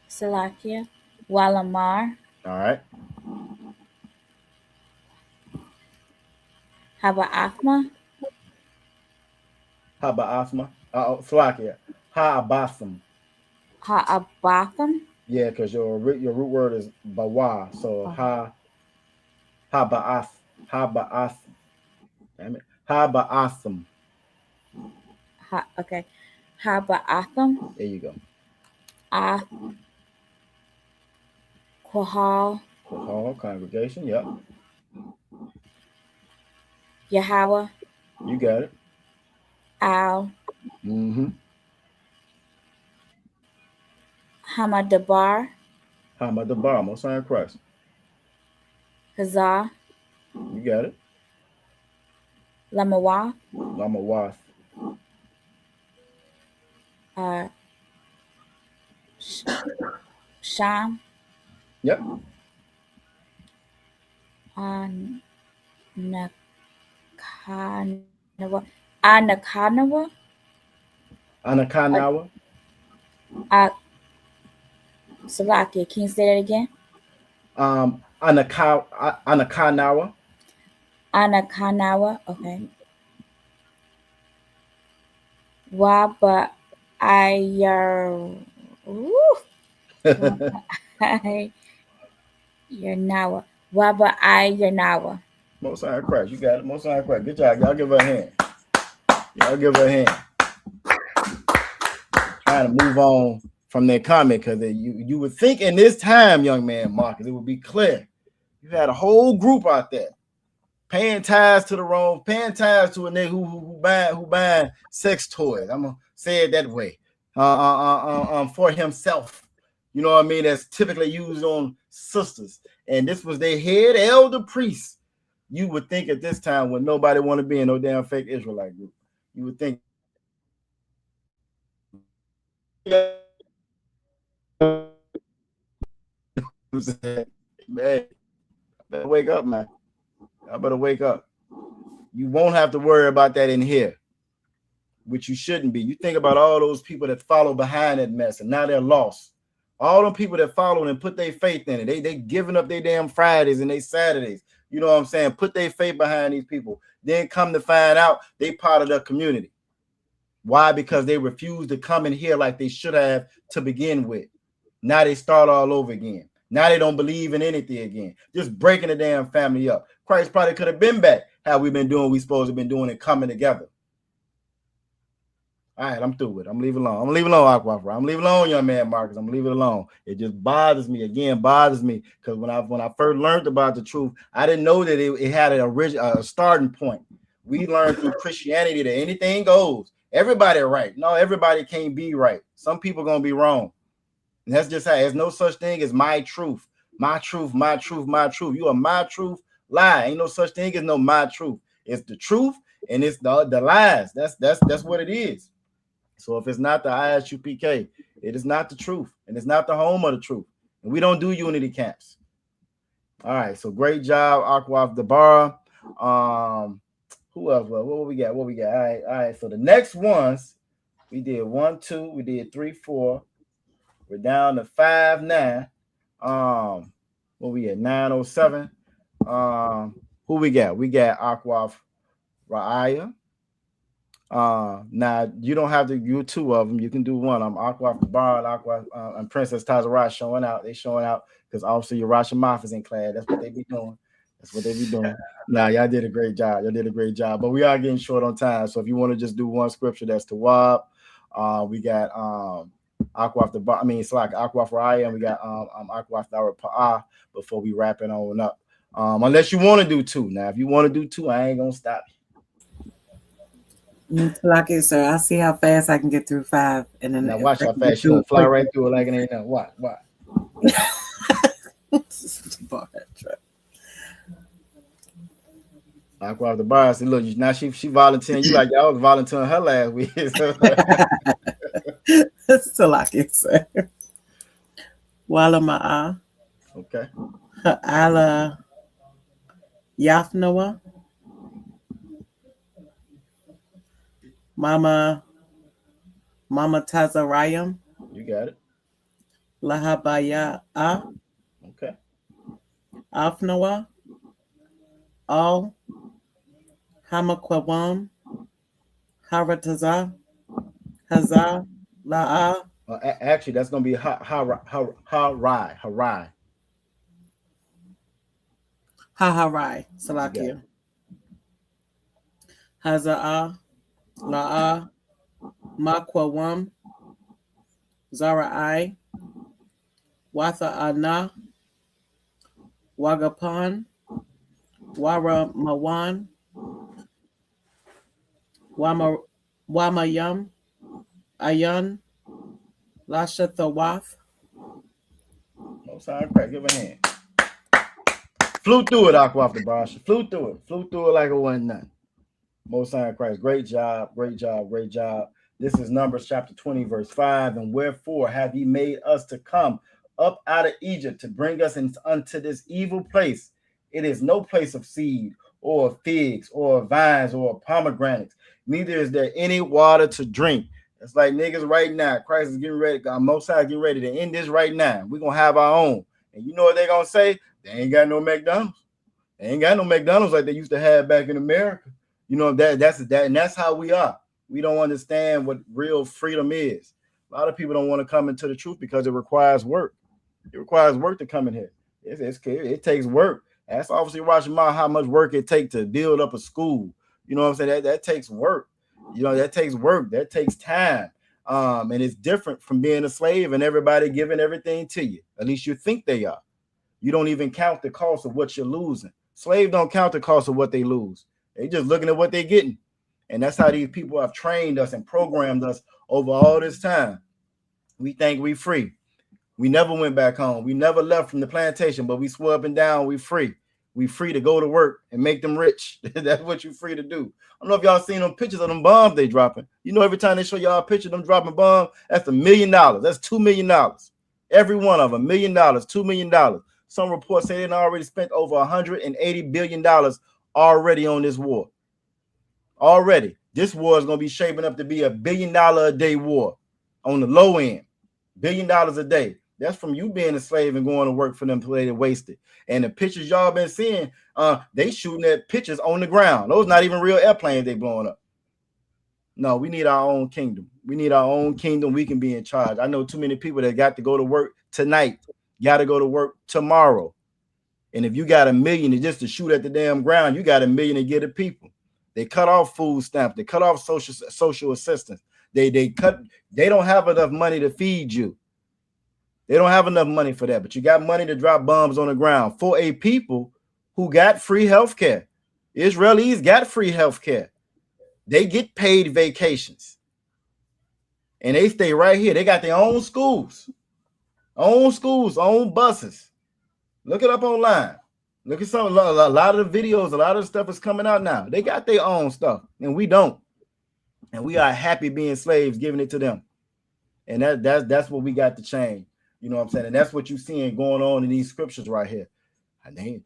Salakia. Walamar. All right. Haba Asma. Salakia. Ha'abatham. Ha'abatham. Yeah, because your root word is bawa. So Haba'ath. Damn it. Haba'atham. Okay. Haba'atham. There you go. Kohal. Congregation. Yep. Yahweh. You got it. Al Mm-hmm. Hamadabar, Hamad the bar, most high in Christ. Hazar, You got it. Lamawa, Lama Wath. uh, Sh- Sham, Yep. Anakanawa, Anakanawa, Anakanawa. uh, Salakia. Can you say that again? Anakanawa. Anakanawa, okay. Waba Ayar, Waba Ayarnawa, Waba Ayarnawa. Most high in Christ. You got it. Most high in Christ. Good job. Y'all give her a hand. Y'all give her a hand. Trying to move on from that comment because you would think in this time, young man Marcus, it would be clear. You had a whole group out there paying ties to the wrong, paying ties to a nigga who buying sex toys. I'm gonna say it that way. For himself. You know what I mean? That's typically used on sisters. And this was their head elder priest. You would think at this time when nobody want to be in no damn fake Israelite group. You would think. Man, better wake up, man. I better wake up. You won't have to worry about that in here, which you shouldn't be. You think about all those people that follow behind that mess, and now they're lost. All them people that follow and put their faith in it, they giving up their damn Fridays and their Saturdays. You know what I'm saying? Put their faith behind these people. Then come to find out they part of the community. Why? Because they refuse to come in here like they should have to begin with. Now they start all over again. Now they don't believe in anything again. Just breaking the damn family up. Christ probably could have been back how we've been doing, we supposed to have been doing it, coming together. All right, I'm through with it. I'm leaving alone. I'm leaving alone, Aquafra. I'm leaving alone, young man Marcus. I'm leaving it alone. It just bothers me. Again, bothers me because when I first learned about the truth, I didn't know that it had a starting point. We learned through Christianity that anything goes. Everybody right. No, everybody can't be right. Some people gonna be wrong. And that's just how. There's no such thing as my truth. My truth, my truth, my truth. You are my truth. Lie. Ain't no such thing as no my truth. It's the truth and it's the lies. That's what it is. So if it's not the ISUPK, it is not the truth, and it's not the home of the truth. And we don't do unity camps. All right, so great job, Aquaf Dabara. Who else? What we got? What we got? All right. So the next ones, we did 1, 2, we did 3, 4. We're down to 5, 9. What we at? 907. Who we got? We got Aquaf Ra'aya. Now you don't have to do 2 of them. You can do one. I'm Aqua the Bar and Aqua and Princess Tazarat showing out. They showing out because obviously Yarasha Moff is in class. That's what they be doing. That's what they be doing. Nah, y'all did a great job. Y'all did a great job. But we are getting short on time. So if you want to just do one scripture, that's Tawab. We got Aqua the Bar. I mean, it's like Aqua Raya, and we got Aqua Thara Pa'a before we wrap it on up. Unless you want to do 2. Now, if you want to do 2, I ain't gonna stop you. Like it, sir. I'll see how fast I can get through 5, and then now watch how fast she gonna fly right through it like it ain't nothing. What? Aqua the Bar. I said, look, now she volunteering. You like y'all was volunteering her last week. Still like it, sir. Wala ma'a. Okay. Ala Yafnawa. Mama Tazarayam. You got it. Lahabaya A. Okay. Afnawa. Al Hamakwawam. Harataza. Haza. La'a. Actually, that's gonna be Harai. Haharai. Salakia. Haza'a. La'a. Makwawam. Zara'ai. Watha'ana. Wagapan. Wara Mawan. Wamayam, Ayan, Lasha Thawaf. Most High Christ, give a hand. Flew through it, Aqua the Brasha. Flew through it like it wasn't nothing. Most High Christ, great job. This is Numbers chapter 20, verse 5. And wherefore have ye made us to come up out of Egypt to bring us unto this evil place? It is no place of seed or of figs or of vines or of pomegranates. Neither is there any water to drink. It's like niggas right now. Christ is getting ready. Most High getting ready to end this right now. We're going to have our own. And you know what they're going to say? They ain't got no McDonald's. They ain't got no McDonald's like they used to have back in America. You know, that's how we are. We don't understand what real freedom is. A lot of people don't want to come into the truth because it requires work. It requires work to come in here. It takes work. That's obviously watching how much work it takes to build up a school. You know what I'm saying? That takes work. You know, that takes work. That takes time. And it's different from being a slave and everybody giving everything to you. At least you think they are. You don't even count the cost of what you're losing. Slaves don't count the cost of what they lose. They just looking at what they're getting. And that's how these people have trained us and programmed us over all this time. We think we free. We never went back home. We never left from the plantation, but we swore up and down we free. We free to go to work and make them rich. That's what you're free to do. I don't know if y'all seen them pictures of them bombs they dropping. You know, every time they show y'all a picture of them dropping bombs, that's $1 million. That's $2 million. Every one of them, $1 million, $2 million. Some reports say they already spent over $180 billion already on this war. Already. This war is going to be shaping up to be $1 billion a day war on the low end. $1 billion a day. That's from you being a slave and going to work for them till they wasted. And the pictures y'all been seeing, they shooting at pictures on the ground. Those not even real airplanes they blowing up. No, we need our own kingdom. We need our own kingdom. We can be in charge. I know too many people that got to go to work tonight, got to go to work tomorrow. And if you got $1 million just to shoot at the damn ground, you got $1 million to get to people. They cut off food stamps. They cut off social assistance. They don't have enough money to feed you. They don't have enough money for that, but you got money to drop bombs on the ground for a people who got free health care. Israelis got free health care. They get paid vacations. And they stay right here. They got their own schools, own buses. Look it up online. Look at a lot of the videos, a lot of the stuff is coming out now. They got their own stuff, and we don't. And we are happy being slaves, giving it to them. And that's what we got to change. You know what I'm saying? And that's what you're seeing going on in these scriptures right here. And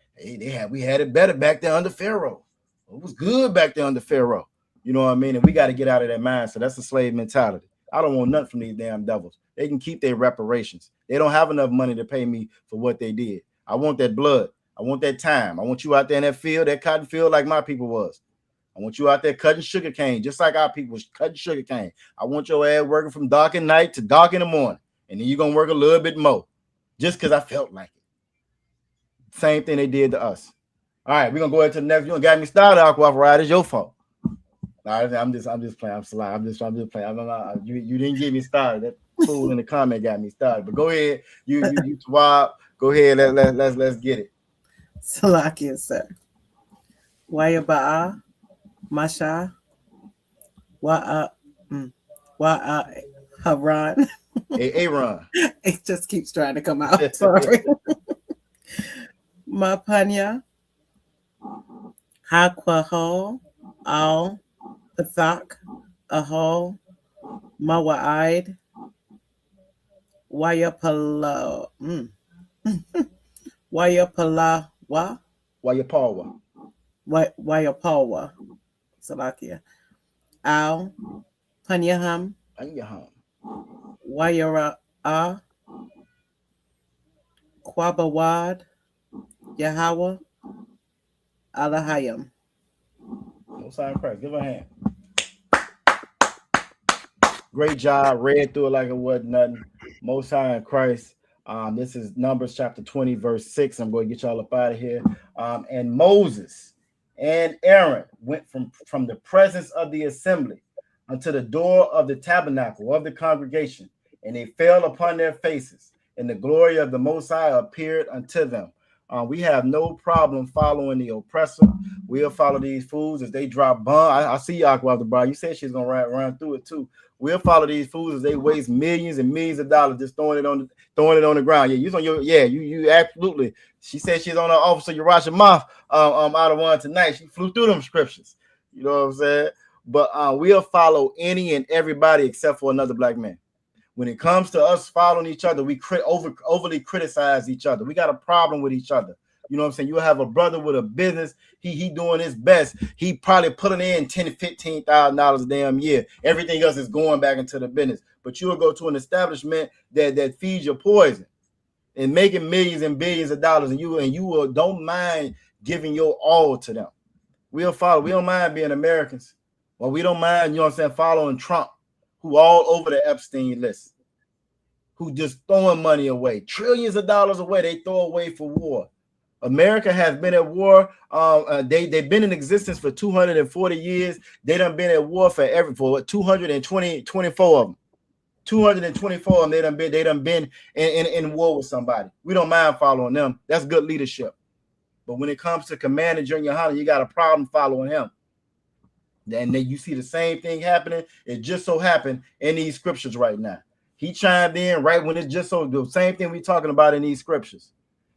we had it better back there under Pharaoh. It was good back there under Pharaoh. You know what I mean? And we got to get out of that mindset. That's a slave mentality. I don't want nothing from these damn devils. They can keep their reparations. They don't have enough money to pay me for what they did. I want that blood. I want that time. I want you out there in that field, that cotton field, like my people was. I want you out there cutting sugar cane, just like our people was cutting sugar cane. I want your ass working from dark at night to dark in the morning. And then you're going to work a little bit more just because I felt like it. Same thing they did to us. All right, we're going to go ahead to the next. You got me started, Aqua Ride. It's your fault. I'm just playing. I'm sorry. I'm just playing. You didn't get me started. That fool in the comment got me started. But go ahead. You swap. Go ahead. Let's get it. Salakia, sir. Waya ba'a, Masha, wa'a Haran. Aaron. It just keeps trying to come out. Sorry. Mapanya, Hakwaho, Al, Pathak, Aho, Mawa'id, Wayapala, Wayapalawa, Wayapalwa, Salakia, Al, Panyaham, Wayara'a, Kwabawad, Yahweh, Alahayim. Most High Christ. Give a hand. Great job. Read through it like it wasn't nothing. Most High in Christ. This is Numbers chapter 20, verse 6. I'm going to get y'all up out of here. And Moses and Aaron went from the presence of the assembly unto the door of the tabernacle of the congregation, and they fell upon their faces, and the glory of the Most High appeared unto them. We have no problem following the oppressor. We'll follow these fools as they drop bombs. I see Aqua the bar. You said she's gonna run through it too. We'll follow these fools as they waste millions and millions of dollars just throwing it on the ground. You absolutely. She said she's on her Officer Uriah Moth out of one tonight. She flew through them scriptures. You know what I'm saying? But we'll follow any and everybody except for another black man. When it comes to us following each other, we overly criticize each other. We got a problem with each other. You know what I'm saying? You'll have a brother with a business. He doing his best. He probably putting in $10,000 to $15,000 a damn year. Everything else is going back into the business. But you'll go to an establishment that feeds your poison and making millions and billions of dollars, and you will don't mind giving your all to them. We'll follow. We don't mind being Americans. Well, we don't mind, you know what I'm saying, following Trump, who all over the Epstein list, who just throwing money away, trillions of dollars away. They throw away for war. America has been at war. They've been in existence for 240 years. They done been at war for 224 of them. 224 of them. They done been in war with somebody. We don't mind following them. That's good leadership. But when it comes to Commander Junior Hunter, you got a problem following him. And then you see the same thing happening. It just so happened in these scriptures right now. He chimed in right when it's just so the same thing we're talking about in these scriptures.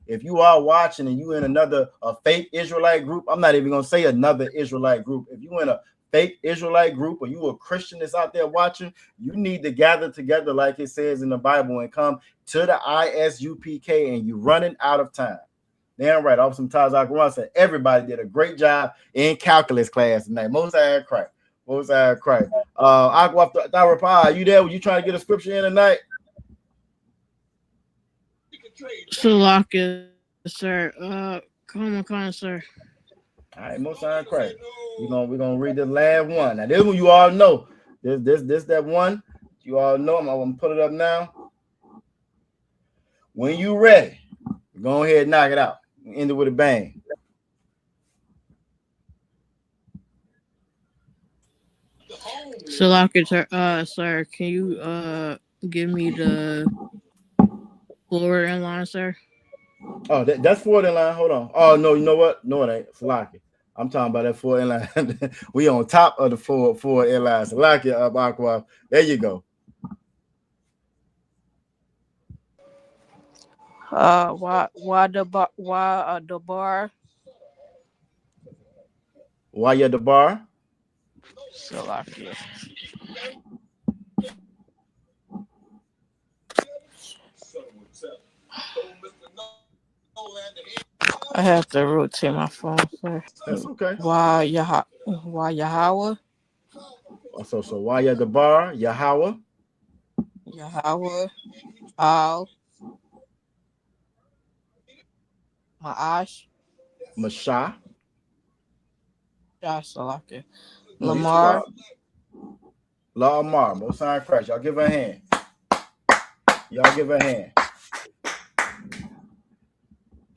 If you are watching and you in a fake Israelite group, I'm not even going to say another Israelite group. If you in a fake Israelite group or you a Christian that's out there watching, you need to gather together like it says in the Bible and come to the ISUPK, and you running out of time. Damn right. Officer Tazak Ron said everybody did a great job in calculus class tonight. Most I cry. Aqua are you there? Were you trying to get a scripture in tonight? Salaka, sir. Come on, sir. All right, most I cry. We're gonna read the last one. Now, this one you all know. This that one. You all know. I'm gonna put it up now. When you ready, go ahead and knock it out. End it with a bang. Salaka, sir, can you give me the forward in line, sir? Oh, that's forward in line. Hold on. Oh no, you know what? No, it ain't. Salaki. I'm talking about that forward in line. We on top of the forward in line. Salaki up Aqua. There you go. Why the bar? Why you at the bar? Salaka. I have to rotate my phone, sir. That's okay. Why Yahweh? So why you at the bar? Yahweh. Al. Ma'ash. Mashah. Salaka. Lamar. Lamar. Most sign Christ. Y'all give her a hand.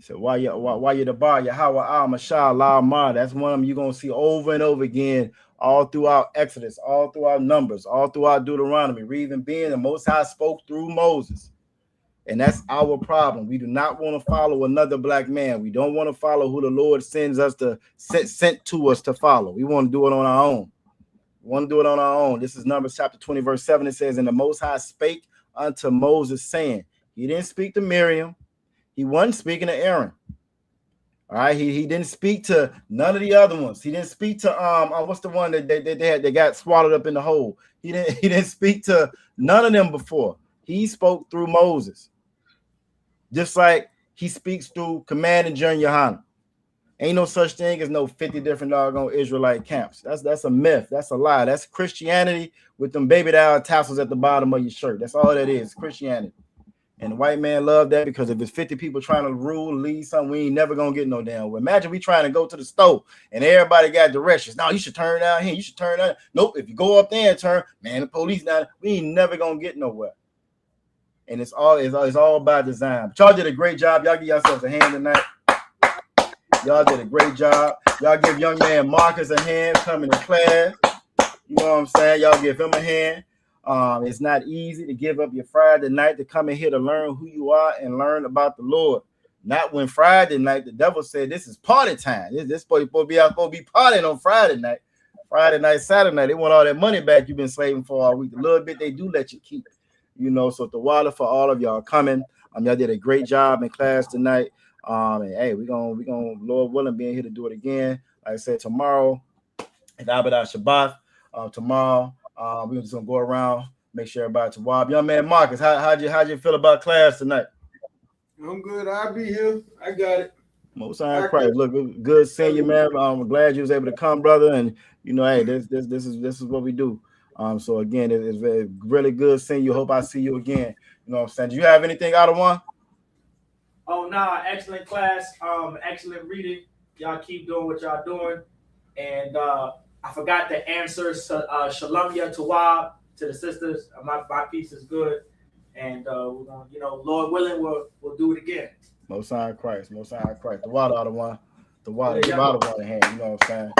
So why you the bar? Yahweh al Mashah Lamar. That's one of them you're gonna see over and over again, all throughout Exodus, all throughout Numbers, all throughout Deuteronomy. Reason being, the Most High spoke through Moses. And that's our problem. We do not want to follow another black man. We don't want to follow who the Lord sent to us to follow. We want to do it on our own. This is Numbers chapter 20, verse 7. It says, and the Most High spake unto Moses, saying, he didn't speak to Miriam. He wasn't speaking to Aaron. All right. He didn't speak to none of the other ones. He didn't speak to what's the one that they got swallowed up in the hole. He didn't speak to none of them before. He spoke through Moses. Just like he speaks through Commander Junior Hunter. Ain't no such thing as no 50 different doggone Israelite camps. That's a myth. That's a lie. That's Christianity with them baby doll tassels at the bottom of your shirt. That's all that is, Christianity. And the white man love that, because if it's 50 people trying to lead something, we ain't never gonna get no damn way. Imagine we trying to go to the store and everybody got directions. No, you should turn down here. You should turn down. Nope. If you go up there and turn, man, the police now, we ain't never gonna get nowhere. And it's all by design. But y'all did a great job. Y'all give yourselves a hand tonight. Y'all did a great job. Y'all give young man Marcus a hand coming to class. You know what I'm saying? Y'all give him a hand. It's not easy to give up your Friday night to come in here to learn who you are and learn about the Lord. Not when Friday night the devil said this is party time. This supposed to be out, supposed to be partying on Friday night. Friday night, Saturday night, they want all that money back you've been slaving for all week. A little bit they do let you keep, you know. So the water for all of y'all coming. Y'all did a great job in class tonight. And hey, we're gonna Lord willing being here to do it again. Like I said, tomorrow at Abada Shabbat. Tomorrow, we're just gonna go around, make sure everybody to Wob. Young man Marcus, how'd you feel about class tonight? I'm good. I'll be here. I got it. Most high Christ. Look, good seeing you, man. I'm glad you was able to come, brother. And you know, hey, this is what we do. So again, it's very really good seeing you. Hope I see you again. You know what I'm saying? Do you have anything out of one? Oh nah, excellent class, excellent reading. Y'all keep doing what y'all doing. And I forgot to answer Shalom Tawab to the sisters. My piece is good. And we're gonna, you know, Lord willing, we'll do it again. Most high Christ, most high Christ. The water out of one, the water, give out of one hand. You know what I'm saying?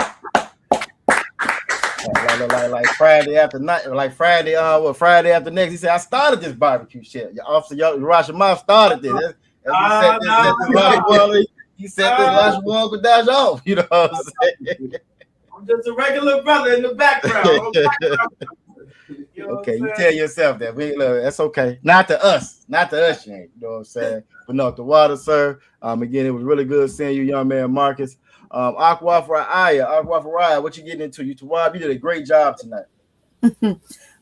Like Friday after night, like Friday, Friday after next. He said, I started this barbecue shit. Your officer, Lashawan started this. He set this Lashawan Qadash off. You know what I'm saying? I'm just a regular brother in the background. You know okay, you tell yourself that. Look, that's okay. Not to us, you ain't. You know what I'm saying? But no, the water, sir. Again, it was really good seeing you, young man Marcus. Aqua for Raya, what you getting into? You Tawab, you did a great job tonight.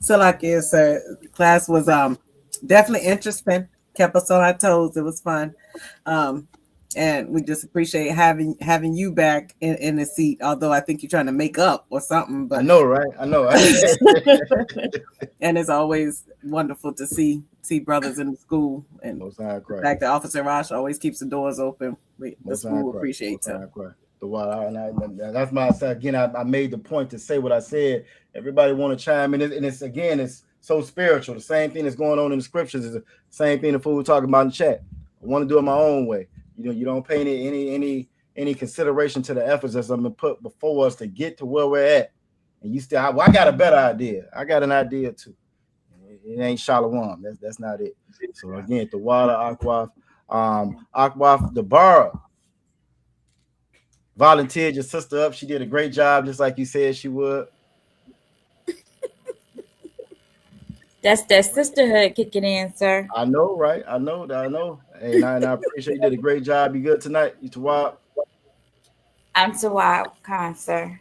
So like you said, class was definitely interesting. Kept us on our toes. It was fun. And we just appreciate having you back in the seat. Although I think you're trying to make up or something. But I know, right? I know. And it's always wonderful to see brothers in the school. And in fact, the Officer Rosh always keeps the doors open. The school appreciates it. The water, and that's my again. I made the point to say what I said. Everybody want to chime in, and it's so spiritual. The same thing that's going on in the scriptures is the same thing the fool talking about in the chat. I want to do it my own way. You know, you don't pay any consideration to the efforts that's been put before us to get to where we're at. And you still, I got a better idea. I got an idea too. It ain't Shalom. That's not it. So again, the water, Aqua, the bar volunteered your sister up. She did a great job, just like you said she would. That's that sisterhood kicking in, sir. I know, right? I know. And I appreciate you did a great job. You good tonight? You Tawab? I'm Tawab Khan, sir.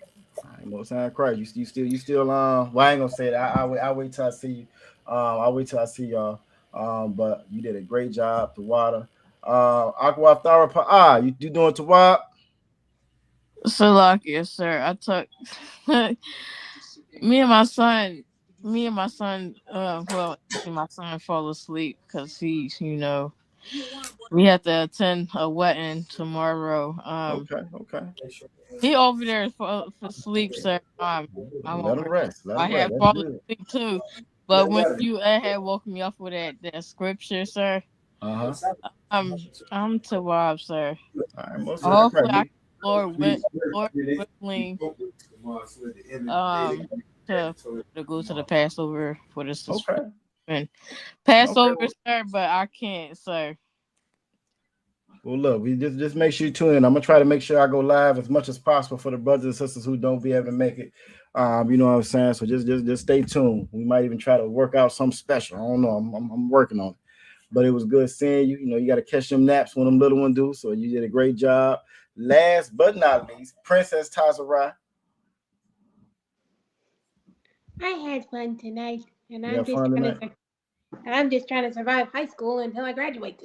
Most high Christ. You still well, I ain't gonna say that. I'll wait till I see you. I'll wait till I see y'all. But you did a great job, Tawada. Aqua Thara you doing Tawab? Salakia, sir. I took me and my son, my son fall asleep because he, you know, we have to attend a wedding tomorrow. Okay. He over there for sleep, sir. Let him rest. I had fallen asleep too, but when you had woke me up with that scripture, sir. I'm Tawab, sir. Hopefully, Lord willing, to go to the Passover for this. And Passover, sir, but I can't, sir. Well, look, we just make sure you tune in. I'm gonna try to make sure I go live as much as possible for the brothers and sisters who don't be able to make it. You know what I'm saying? So just stay tuned. We might even try to work out something special. I don't know. I'm working on it. But it was good seeing you. You know, you got to catch them naps when them little ones do. So you did a great job. Last but not least, Princess Tazarai. I had fun tonight, and I'm just trying to survive high school until I graduate.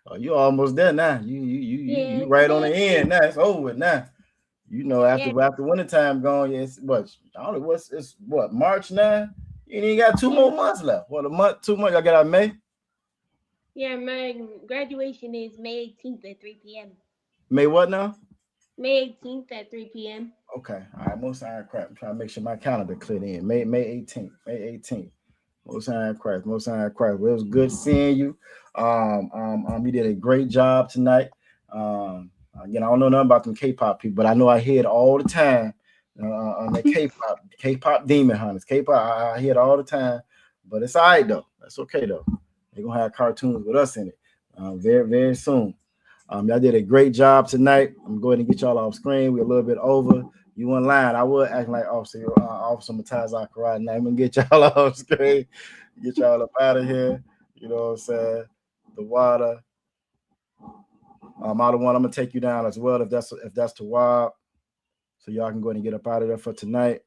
Oh, you almost there now. You right on the end now. It's over now. You know, after wintertime gone, it's what March now. You ain't got 2 more months left. What, a month, 2 months? I got out May. Yeah, my graduation is May 18th at 3 p.m. May what now? May 18th at 3 p.m. Okay, all right. Most high crap. I'm trying to make sure my calendar cleared in. May 18th. May 18th. Most high crap. Most high crap. Well, it was good seeing you. You did a great job tonight. Again, I don't know nothing about them K-pop people, but I know I hear it all the time on the K-pop demon hunters. K-pop, I hear it all the time. But it's all right though. That's okay though. They're gonna have cartoons with us in it. very, very soon. Y'all did a great job tonight. I'm going to get y'all off screen. We're a little bit over. You online. I would act like Officer Mataz Akarad. Now I'm going to get y'all off screen. Get y'all up out of here. You know what I'm saying? The water. I'm the one. I'm going to take you down as well if that's the wild. So y'all can go ahead and get up out of there for tonight.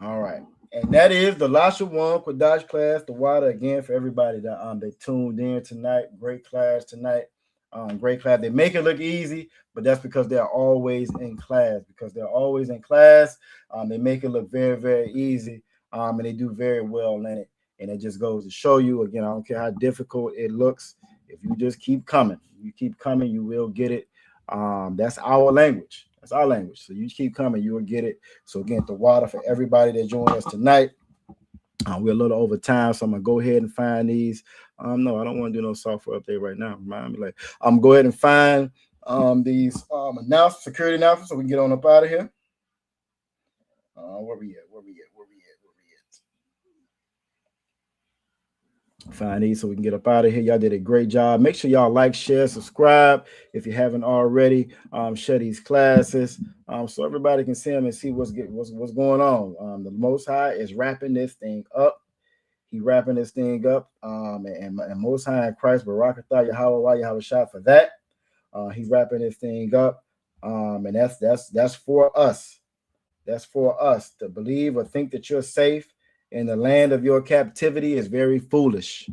All right. And that is the Lashawan Qadash class, the water again for everybody that they tuned in tonight. Great class tonight. Great class. They make it look easy, but that's because they're always in class. Because they're always in class, they make it look very, very easy. And they do very well in it. And it just goes to show you again. I don't care how difficult it looks. If you just keep coming, you will get it. That's our language. That's our language. So you keep coming, you will get it. So again, the water for everybody that joined us tonight. We're a little over time, so I'm gonna go ahead and find these. No, I don't want to do no software update right now. Remind me like I'm go ahead and find these security announcements so we can get on up out of here. Where we at? Find these so we can get up out of here. Y'all did a great job. Make sure y'all like, share, subscribe if you haven't already. Share these classes so everybody can see them and see what's going on. The Most High is wrapping this thing up. He wrapping this thing up. And Most High in Christ, Barakatah Yahweh Shah for that. He's wrapping this thing up. And that's for us. That's for us to believe or think that you're safe in the land of your captivity is very foolish.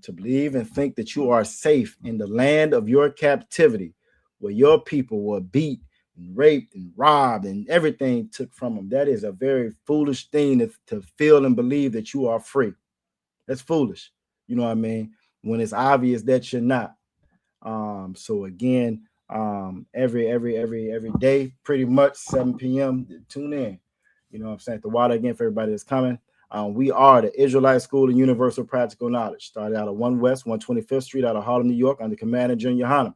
To believe and think that you are safe in the land of your captivity, where your people were beat and raped and robbed and everything took from them. That is a very foolish thing to feel and believe that you are free. That's foolish. You know what I mean? When it's obvious that you're not. So again, every day, pretty much 7 p.m. Tune in. You know what I'm saying? The water again for everybody that's coming. We are the Israelite School of Universal Practical Knowledge. Started out of 1 West, 125th Street out of Harlem, New York, under Commander Junior Hanna.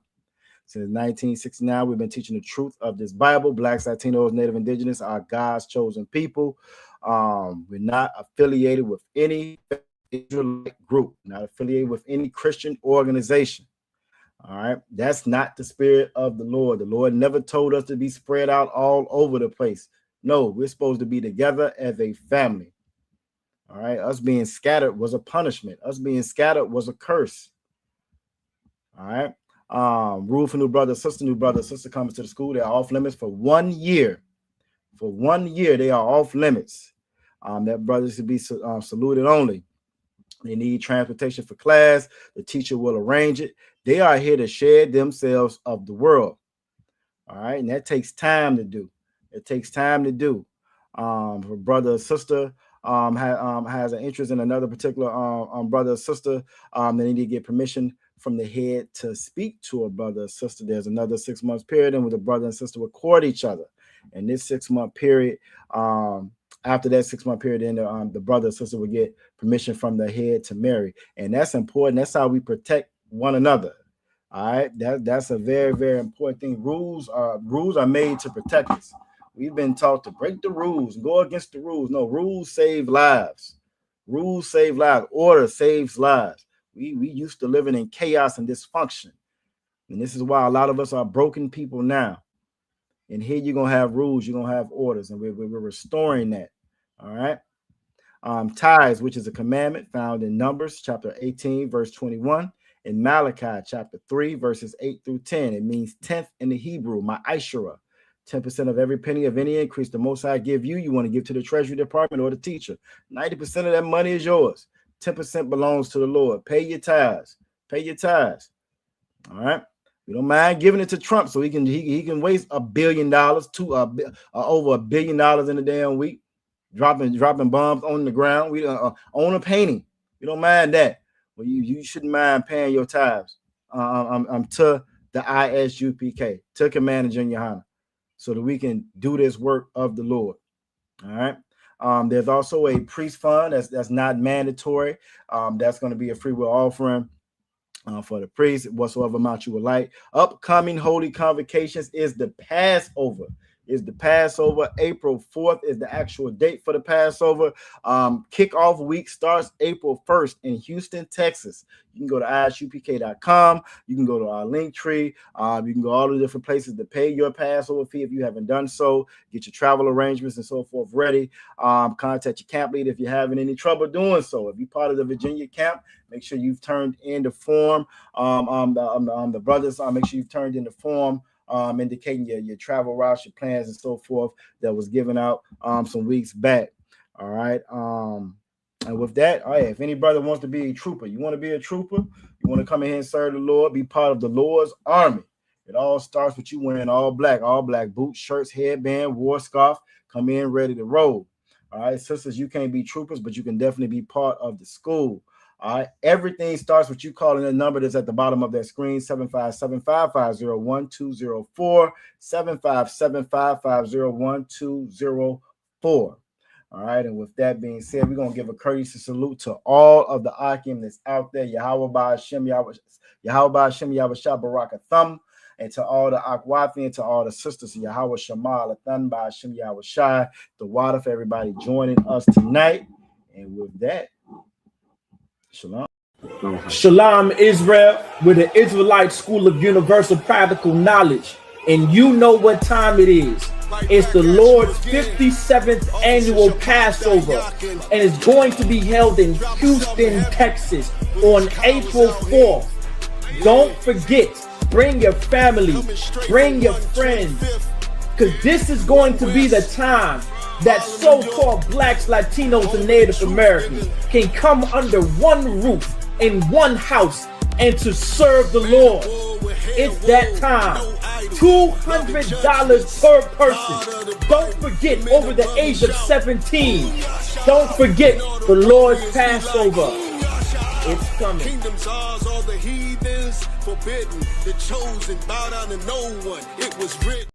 Since 1969, we've been teaching the truth of this Bible. Blacks, Latinos, Native Indigenous are God's chosen people. We're not affiliated with any Israelite group, not affiliated with any Christian organization. All right, that's not the spirit of the Lord. The Lord never told us to be spread out all over the place. No, we're supposed to be together as a family. All right, us being scattered was a punishment. Us being scattered was a curse. All right, rule for new brother, sister comes to the school. They're off limits for 1 year. For 1 year, they are off limits. That brothers should be saluted only. They need transportation for class. The teacher will arrange it. They are here to shed themselves of the world. All right, and that takes time to do. It takes time to do. If a brother or sister has an interest in another particular brother or sister, they need to get permission from the head to speak to a brother or sister. There's another 6 months period in which the brother and sister will court each other. And this 6 month period, after that 6 month period, then the brother or sister will get permission from the head to marry. And that's important. That's how we protect one another. All right, that's a very, very important thing. Rules are made to protect us. We've been taught to break the rules and go against the rules. No, rules save lives. Rules save lives. Order saves lives. We used to living in chaos and dysfunction. And this is why a lot of us are broken people now. And here you're going to have rules. You're going to have orders. And we're restoring that. All right. Tithes, which is a commandment found in Numbers chapter 18, verse 21. In Malachi chapter 3, verses 8 through 10. It means 10th in the Hebrew, ma'ashara. 10% of every penny of any increase the Most High give you, you want to give to the Treasury Department or the teacher. 90% of that money is yours. 10% belongs to the Lord. Pay your tithes. Pay your tithes. All right. We don't mind giving it to Trump so he can waste $1 billion to over $1 billion in a damn week, dropping bombs on the ground. We own a painting. We don't mind that. Well, you shouldn't mind paying your tithes to the ISUPK, to Commander Junior Hanna, so that we can do this work of the Lord. All right. There's also a priest fund that's not mandatory. That's going to be a free will offering for the priest, whatsoever amount you would like. Upcoming holy convocations is the Passover. is the Passover. April 4th is the actual date for the Passover. Kickoff week starts April 1st in Houston, Texas. You can go to ISUPK.com. You can go to our link tree. You can go all the different places to pay your Passover fee if you haven't done so. Get your travel arrangements and so forth ready. Contact your camp leader if you're having any trouble doing so. If you're part of the Virginia camp, make sure you've turned in the form. The brothers, make sure you've turned in the form indicating your travel routes, your plans, and so forth that was given out some weeks back. All right. And with that, if any brother wants to be a trooper, you want to be a trooper, you want to come in here and serve the Lord, be part of the Lord's army. It all starts with you wearing all black boots, shirts, headband, war scarf, come in ready to roll. All right, sisters, you can't be troopers, but you can definitely be part of the school. All right, everything starts with you calling the number that's at the bottom of that screen, 757-550-1204, 757-550-1204. All right, and with that being said, we're going to give a courtesy salute to all of the Akim that's out there, Yahweh Ba'Shem Yahweh Baraka Thumb, and to all the Akwathi and to all the sisters, Yahweh Shema Lathan Ba'Shem Yahweh Shai, the water for everybody joining us tonight. And with that, Shalom. Shalom, Israel. We're the Israelite School of Universal Practical Knowledge, and you know what time it is. It's the Lord's 57th annual Passover, and it's going to be held in Houston, Texas on April 4th. Don't forget, bring your family, bring your friends, because this is going to be the time that so-called blacks, Latinos, and Native Americans can come under one roof in one house and to serve the Lord. It's that time. $200 per person. Don't forget, over the age of 17. Don't forget the Lord's Passover. It's coming. Kingdoms ours, all the heathens forbidden. The chosen bow down to no one. It was written.